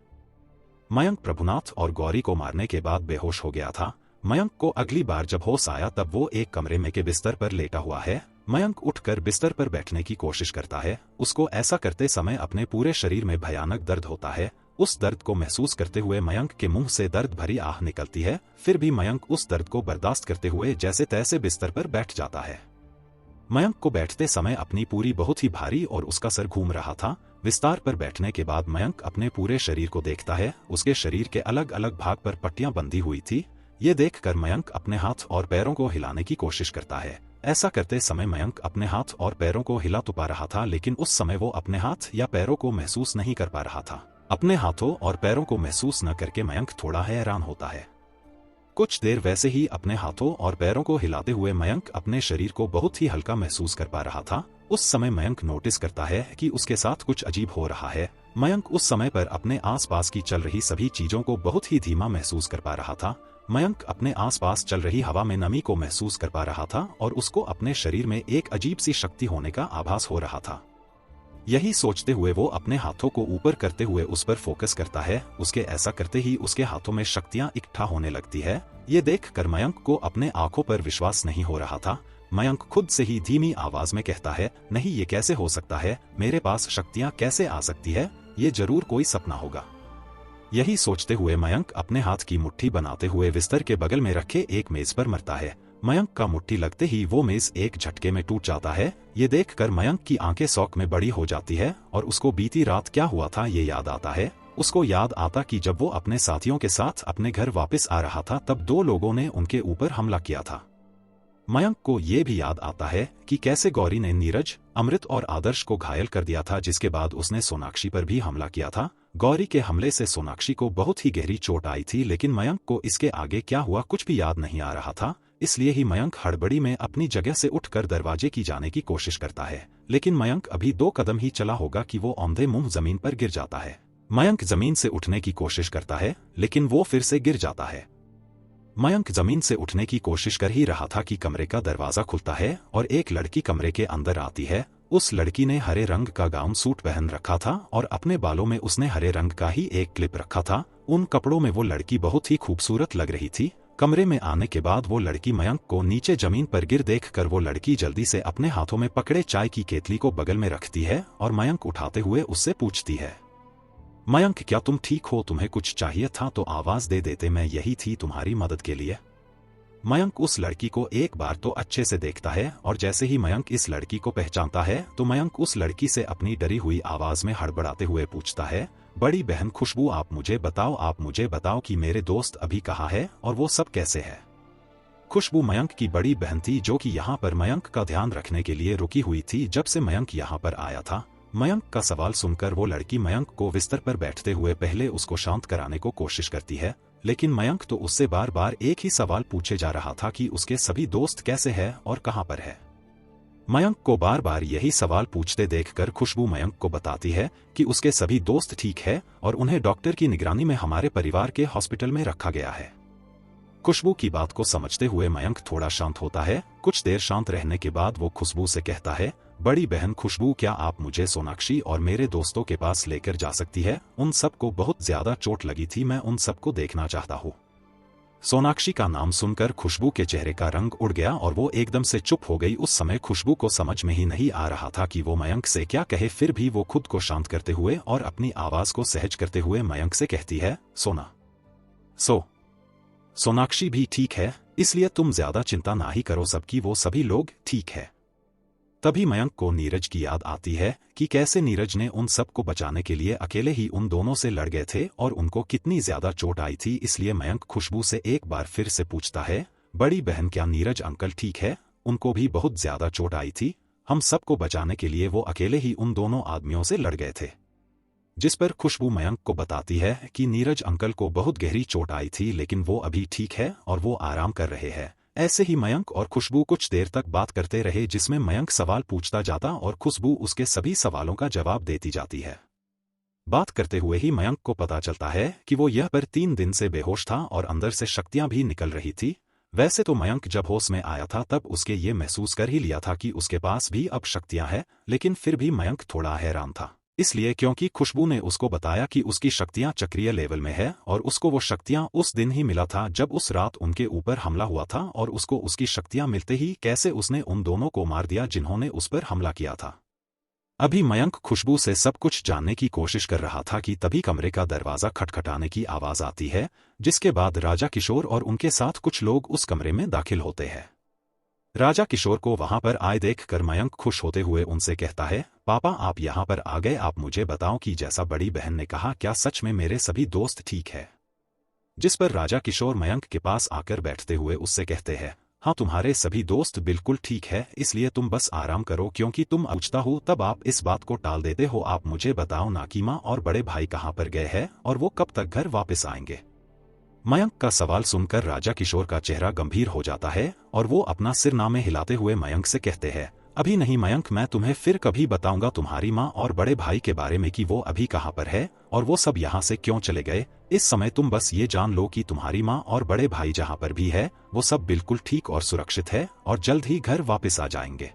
मयंक प्रभुनाथ और गौरी को मारने के बाद बेहोश हो गया था। मयंक को अगली बार जब होश आया तब वो एक कमरे में के बिस्तर पर लेटा हुआ है। मयंक उठकर बिस्तर पर बैठने की कोशिश करता है। उसको ऐसा करते समय अपने पूरे शरीर में भयानक दर्द होता है। उस दर्द को महसूस करते हुए मयंक के मुंह से दर्द भरी आह निकलती है। फिर भी मयंक उस दर्द को बर्दाश्त करते हुए जैसे तैसे बिस्तर पर बैठ जाता है। मयंक को बैठते समय अपनी पूरी बहुत ही भारी और उसका सर घूम रहा था। विस्तार पर बैठने के बाद मयंक अपने पूरे शरीर को देखता है। उसके शरीर के अलग अलग भाग पर पट्टियां बंधी हुई थी। ये देखकर मयंक अपने हाथ और पैरों को हिलाने की कोशिश करता है। ऐसा करते समय मयंक अपने हाथ और पैरों को हिला तो पा रहा था, लेकिन उस समय वो अपने हाथ या पैरों को महसूस नहीं कर पा रहा था। अपने हाथों और पैरों को महसूस न करके मयंक थोड़ा हैरान होता है। कुछ देर वैसे ही अपने हाथों और पैरों को हिलाते हुए मयंक अपने शरीर को बहुत ही हल्का महसूस कर पा रहा था। उस समय मयंक नोटिस करता है कि उसके साथ कुछ अजीब हो रहा है। मयंक उस समय पर अपने आसपास की चल रही सभी चीजों को बहुत ही धीमा महसूस कर पा रहा था। मयंक अपने आसपास चल रही हवा में नमी को महसूस कर पा रहा था और उसको अपने शरीर में एक अजीब सी शक्ति होने का आभास हो रहा था। यही सोचते हुए वो अपने हाथों को ऊपर करते हुए उस पर फोकस करता है। उसके ऐसा करते ही उसके हाथों में शक्तियां इकट्ठा होने लगती है। ये देखकर मयंक को अपने आंखों पर विश्वास नहीं हो रहा था। मयंक खुद से ही धीमी आवाज में कहता है, नहीं ये कैसे हो सकता है, मेरे पास शक्तियां कैसे आ सकती है, ये जरूर कोई सपना होगा। यही सोचते हुए मयंक अपने हाथ की मुट्ठी बनाते हुए बिस्तर के बगल में रखे एक मेज पर मरता है। मयंक का मुट्ठी लगते ही वो मेज एक झटके में टूट जाता है। ये देखकर मयंक की आंखें शौक में बड़ी हो जाती है और उसको बीती रात क्या हुआ था ये याद आता है। उसको याद आता कि जब वो अपने साथियों के साथ अपने घर वापस आ रहा था तब दो लोगों ने उनके ऊपर हमला किया था। मयंक को ये भी याद आता है कि कैसे गौरी ने नीरज, अमृत और आदर्श को घायल कर दिया था, जिसके बाद उसने सोनाक्षी पर भी हमला किया था। गौरी के हमले से सोनाक्षी को बहुत ही गहरी चोट आई थी, लेकिन मयंक को इसके आगे क्या हुआ कुछ भी याद नहीं आ रहा था। इसलिए ही मयंक हड़बड़ी में अपनी जगह से उठकर दरवाजे की जाने की कोशिश करता है, लेकिन मयंक अभी 2 कदम ही चला होगा कि वो औंधे मुंह जमीन पर गिर जाता है। मयंक जमीन से उठने की कोशिश करता है, लेकिन वो फिर से गिर जाता है। मयंक जमीन से उठने की कोशिश कर ही रहा था कि कमरे का दरवाजा खुलता है और एक लड़की कमरे के अंदर आती है। उस लड़की ने हरे रंग का गाउन सूट पहन रखा था और अपने बालों में उसने हरे रंग का ही एक क्लिप रखा था। उन कपड़ों में वो लड़की बहुत ही खूबसूरत लग रही थी। कमरे में आने के बाद वो लड़की मयंक को नीचे जमीन पर गिर देखकर वो लड़की जल्दी से अपने हाथों में पकड़े चाय की केतली को बगल में रखती है और मयंक उठाते हुए उससे पूछती है, मयंक क्या तुम ठीक हो? तुम्हें कुछ चाहिए था तो आवाज दे देते, मैं यही थी तुम्हारी मदद के लिए। मयंक उस लड़की को एक बार तो अच्छे से देखता है और जैसे ही मयंक इस लड़की को पहचानता है तो मयंक उस लड़की से अपनी डरी हुई आवाज में हड़बड़ाते हुए पूछता है, बड़ी बहन खुशबू आप मुझे बताओ कि मेरे दोस्त अभी कहाँ है और वो सब कैसे है। खुशबू मयंक की बड़ी बहन थी जो कि यहाँ पर मयंक का ध्यान रखने के लिए रुकी हुई थी जब से मयंक यहाँ पर आया था। मयंक का सवाल सुनकर वो लड़की मयंक को बिस्तर पर बैठते हुए पहले उसको शांत कराने को कोशिश करती है, लेकिन मयंक तो उससे बार बार एक ही सवाल पूछे जा रहा था कि उसके सभी दोस्त कैसे हैं और कहाँ पर है। मयंक को बार बार यही सवाल पूछते देखकर खुशबू मयंक को बताती है कि उसके सभी दोस्त ठीक है और उन्हें डॉक्टर की निगरानी में हमारे परिवार के हॉस्पिटल में रखा गया है। खुशबू की बात को समझते हुए मयंक थोड़ा शांत होता है। कुछ देर शांत रहने के बाद वो खुशबू से कहता है, बड़ी बहन खुशबू क्या आप मुझे सोनाक्षी और मेरे दोस्तों के पास लेकर जा सकती है? उन सबको बहुत ज्यादा चोट लगी थी, मैं उन सबको देखना चाहता हूँ। सोनाक्षी का नाम सुनकर खुशबू के चेहरे का रंग उड़ गया और वो एकदम से चुप हो गई। उस समय खुशबू को समझ में ही नहीं आ रहा था कि वो मयंक से क्या कहे, फिर भी वो खुद को शांत करते हुए और अपनी आवाज को सहज करते हुए मयंक से कहती है, सोनाक्षी भी ठीक है, इसलिए तुम ज्यादा चिंता ना ही करो, सबकी वो सभी लोग ठीक है। तभी मयंक को नीरज की याद आती है कि कैसे नीरज ने उन सबको बचाने के लिए अकेले ही उन दोनों से लड़ गए थे और उनको कितनी ज्यादा चोट आई थी। इसलिए मयंक खुशबू से एक बार फिर से पूछता है, बड़ी बहन क्या नीरज अंकल ठीक है? उनको भी बहुत ज्यादा चोट आई थी, हम सबको बचाने के लिए वो अकेले ही उन दोनों आदमियों से लड़ गए थे। जिस पर खुशबू मयंक को बताती है कि नीरज अंकल को बहुत गहरी चोट आई थी लेकिन वो अभी ठीक है और वो आराम कर रहे हैं। ऐसे ही मयंक और खुशबू कुछ देर तक बात करते रहे जिसमें मयंक सवाल पूछता जाता और खुशबू उसके सभी सवालों का जवाब देती जाती है। बात करते हुए ही मयंक को पता चलता है कि वो यह पर 3 दिन से बेहोश था और अंदर से शक्तियां भी निकल रही थी। वैसे तो मयंक जब होश में आया था तब उसके ये महसूस कर ही लिया था कि उसके पास भी अब शक्तियां हैं, लेकिन फिर भी मयंक थोड़ा हैरान था, इसलिए क्योंकि खुशबू ने उसको बताया कि उसकी शक्तियां चक्रीय लेवल में है और उसको वो शक्तियां उस दिन ही मिला था जब उस रात उनके ऊपर हमला हुआ था और उसको उसकी शक्तियां मिलते ही कैसे उसने उन दोनों को मार दिया जिन्होंने उस पर हमला किया था। अभी मयंक खुशबू से सब कुछ जानने की कोशिश कर रहा था कि तभी कमरे का दरवाजा खटखटाने की आवाज आती है, जिसके बाद राजा किशोर और उनके साथ कुछ लोग उस कमरे में दाखिल होते हैं। राजा किशोर को वहां पर आए देखकर मयंक खुश होते हुए उनसे कहता है, पापा आप यहाँ पर आ गए, आप मुझे बताओ कि जैसा बड़ी बहन ने कहा क्या सच में मेरे सभी दोस्त ठीक है? जिस पर राजा किशोर मयंक के पास आकर बैठते हुए उससे कहते हैं, हाँ तुम्हारे सभी दोस्त बिल्कुल ठीक है, इसलिए तुम बस आराम करो क्योंकि तुम पूछता हो तब आप इस बात को टाल देते हो। आप मुझे बताओ नाकीमा और बड़े भाई कहाँ पर गए हैं और वो कब तक घर वापस आएंगे? मयंक का सवाल सुनकर राजा किशोर का चेहरा गंभीर हो जाता है और वो अपना सिर नामे हिलाते हुए मयंक से कहते हैं, अभी नहीं मयंक, मैं तुम्हें फिर कभी बताऊंगा तुम्हारी माँ और बड़े भाई के बारे में कि वो अभी कहाँ पर है और वो सब यहाँ से क्यों चले गए। इस समय तुम बस ये जान लो कि तुम्हारी माँ और बड़े भाई जहाँ पर भी है वो सब बिल्कुल ठीक और सुरक्षित है और जल्द ही घर वापस आ जाएंगे।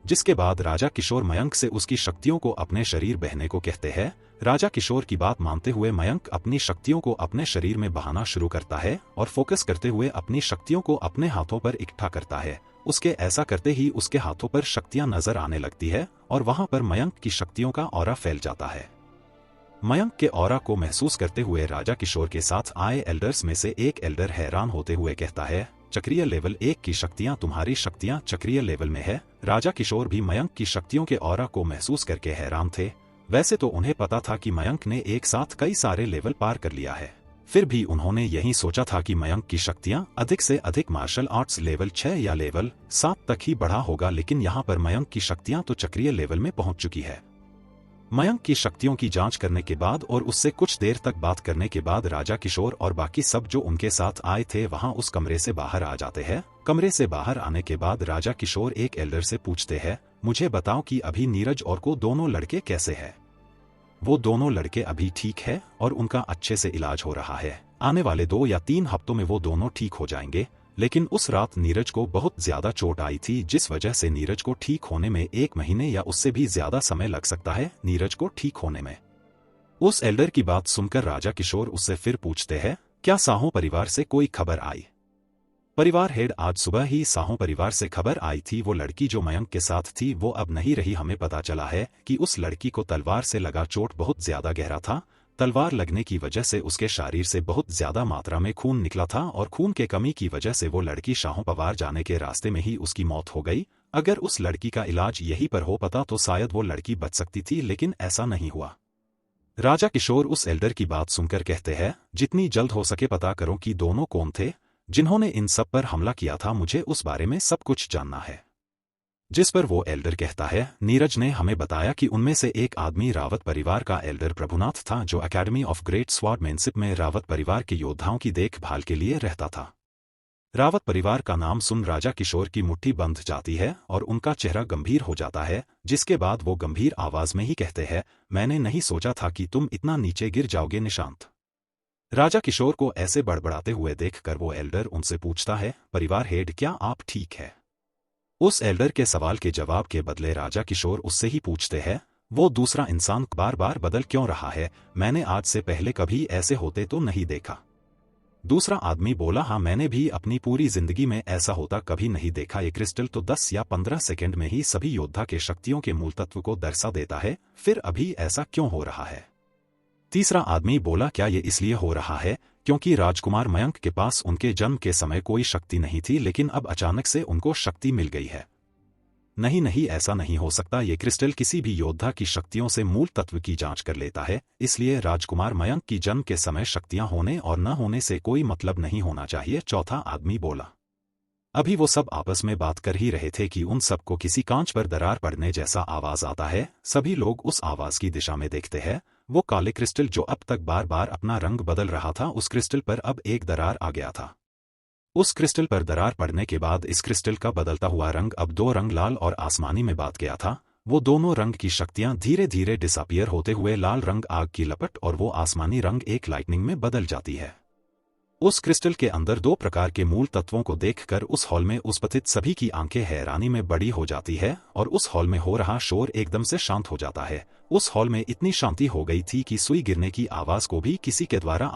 जिसके बाद राजा किशोर मयंक से उसकी शक्तियों को अपने शरीर बहने को कहते हैं। राजा किशोर की बात मानते हुए मयंक अपनी शक्तियों को अपने शरीर में बहाना शुरू करता है और फोकस करते हुए अपनी शक्तियों को अपने हाथों पर इकट्ठा करता है। उसके ऐसा करते ही उसके हाथों पर शक्तियां नजर आने लगती है और वहां पर मयंक की शक्तियों का ऑरा फैल जाता है। मयंक के ऑरा को महसूस करते हुए राजा किशोर के साथ आए एल्डर्स में से एक एल्डर हैरान होते हुए कहता है, चक्रीय लेवल 1 की शक्तियां, तुम्हारी शक्तियां चक्रीय लेवल में है। राजा किशोर भी मयंक की शक्तियों के ऑरा को महसूस करके हैरान थे। वैसे तो उन्हें पता था कि मयंक ने एक साथ कई सारे लेवल पार कर लिया है, फिर भी उन्होंने यही सोचा था कि मयंक की शक्तियां अधिक से अधिक मार्शल आर्ट्स लेवल 6 या लेवल 7 तक ही बढ़ा होगा, लेकिन यहाँ पर मयंक की शक्तियां तो चक्रीय लेवल में पहुंच चुकी है। मयंक की शक्तियों की जांच करने के बाद और उससे कुछ देर तक बात करने के बाद राजा किशोर और बाकी सब जो उनके साथ आए थे वहां उस कमरे से बाहर आ जाते हैं। कमरे से बाहर आने के बाद राजा किशोर एक एल्डर से पूछते हैं, मुझे बताओ कि अभी नीरज और को दोनों लड़के कैसे हैं? वो दोनों लड़के अभी ठीक है और उनका अच्छे से इलाज हो रहा है। आने वाले 2 या 3 हफ्तों में वो दोनों ठीक हो जाएंगे। लेकिन उस रात नीरज को बहुत ज्यादा चोट आई थी, जिस वजह से नीरज को ठीक होने में 1 महीने या उससे भी ज्यादा समय लग सकता है नीरज को ठीक होने में। उस एल्डर की बात सुनकर राजा किशोर उससे फिर पूछते हैं, क्या साहो परिवार से कोई खबर आई? परिवार हेड, आज सुबह ही साहो परिवार से खबर आई थी। वो लड़की जो मयंक के साथ थी वो अब नहीं रही। हमें पता चला है कि उस लड़की को तलवार से लगा चोट बहुत ज्यादा गहरा था। तलवार लगने की वजह से उसके शरीर से बहुत ज्यादा मात्रा में खून निकला था और खून के कमी की वजह से वो लड़की शाहो परिवार जाने के रास्ते में ही उसकी मौत हो गई। अगर उस लड़की का इलाज यहीं पर हो पाता तो शायद वो लड़की बच सकती थी, लेकिन ऐसा नहीं हुआ। राजा किशोर उस एल्डर की बात सुनकर कहते हैं, जितनी जल्द हो सके पता करो कि दोनों कौन थे जिन्होंने इन सब पर हमला किया था। मुझे उस बारे में सब कुछ जानना है। जिस पर वो एल्डर कहता है, नीरज ने हमें बताया कि उनमें से एक आदमी रावत परिवार का एल्डर प्रभुनाथ था, जो एकेडमी ऑफ ग्रेट स्वॉर्डमैनशिप में रावत परिवार के योद्धाओं की देखभाल के लिए रहता था। रावत परिवार का नाम सुन राजा किशोर की मुट्ठी बंध जाती है और उनका चेहरा गंभीर हो जाता है, जिसके बाद वो गंभीर आवाज में ही कहते हैं, मैंने नहीं सोचा था कि तुम इतना नीचे गिर जाओगे निशांत। राजा किशोर को ऐसे बड़बड़ाते हुए देखकर वो एल्डर उनसे पूछता है, परिवार हेड क्या आप ठीक है? उस एल्डर के सवाल के जवाब के बदले राजा किशोर उससे ही पूछते हैं, वो दूसरा इंसान बार बार बदल क्यों रहा है? मैंने आज से पहले कभी ऐसे होते तो नहीं देखा। दूसरा आदमी बोला, हाँ मैंने भी अपनी पूरी जिंदगी में ऐसा होता कभी नहीं देखा। ये क्रिस्टल तो 10 या 15 सेकंड में ही सभी योद्धा के शक्तियों के मूल तत्व को दर्शा देता है, फिर अभी ऐसा क्यों हो रहा है? तीसरा आदमी बोला, क्या ये इसलिए हो रहा है क्योंकि राजकुमार मयंक के पास उनके जन्म के समय कोई शक्ति नहीं थी, लेकिन अब अचानक से उनको शक्ति मिल गई है? नहीं नहीं, ऐसा नहीं हो सकता। ये क्रिस्टल किसी भी योद्धा की शक्तियों से मूल तत्व की जांच कर लेता है, इसलिए राजकुमार मयंक की जन्म के समय शक्तियां होने और न होने से कोई मतलब नहीं होना चाहिए। चौथा आदमी बोला, अभी वो सब आपस में बात कर ही रहे थे कि उन सबको किसी कांच पर दरार पड़ने जैसा आवाज आता है। सभी लोग उस आवाज की दिशा में देखते हैं। वो काले क्रिस्टल जो अब तक बार बार अपना रंग बदल रहा था, उस क्रिस्टल पर अब एक दरार आ गया था। उस क्रिस्टल पर दरार पड़ने के बाद इस क्रिस्टल का बदलता हुआ रंग अब 2 रंग लाल और आसमानी में बात गया था। वो दोनों रंग की शक्तियां धीरे धीरे डिसअपीयर होते हुए लाल रंग आग की लपट और वो आसमानी रंग एक लाइटनिंग में बदल जाती है। उस क्रिस्टल के अंदर 2 प्रकार के मूल तत्वों को देखकर उस हॉल में उपस्थित सभी की आंखें हैरानी में बड़ी हो जाती है और उस हॉल में हो रहा शोर एकदम से शांत हो जाता है। उस हॉल में इतनी शांति हो गई थी कि सुई गिरने की आवाज को भी किसी के द्वारा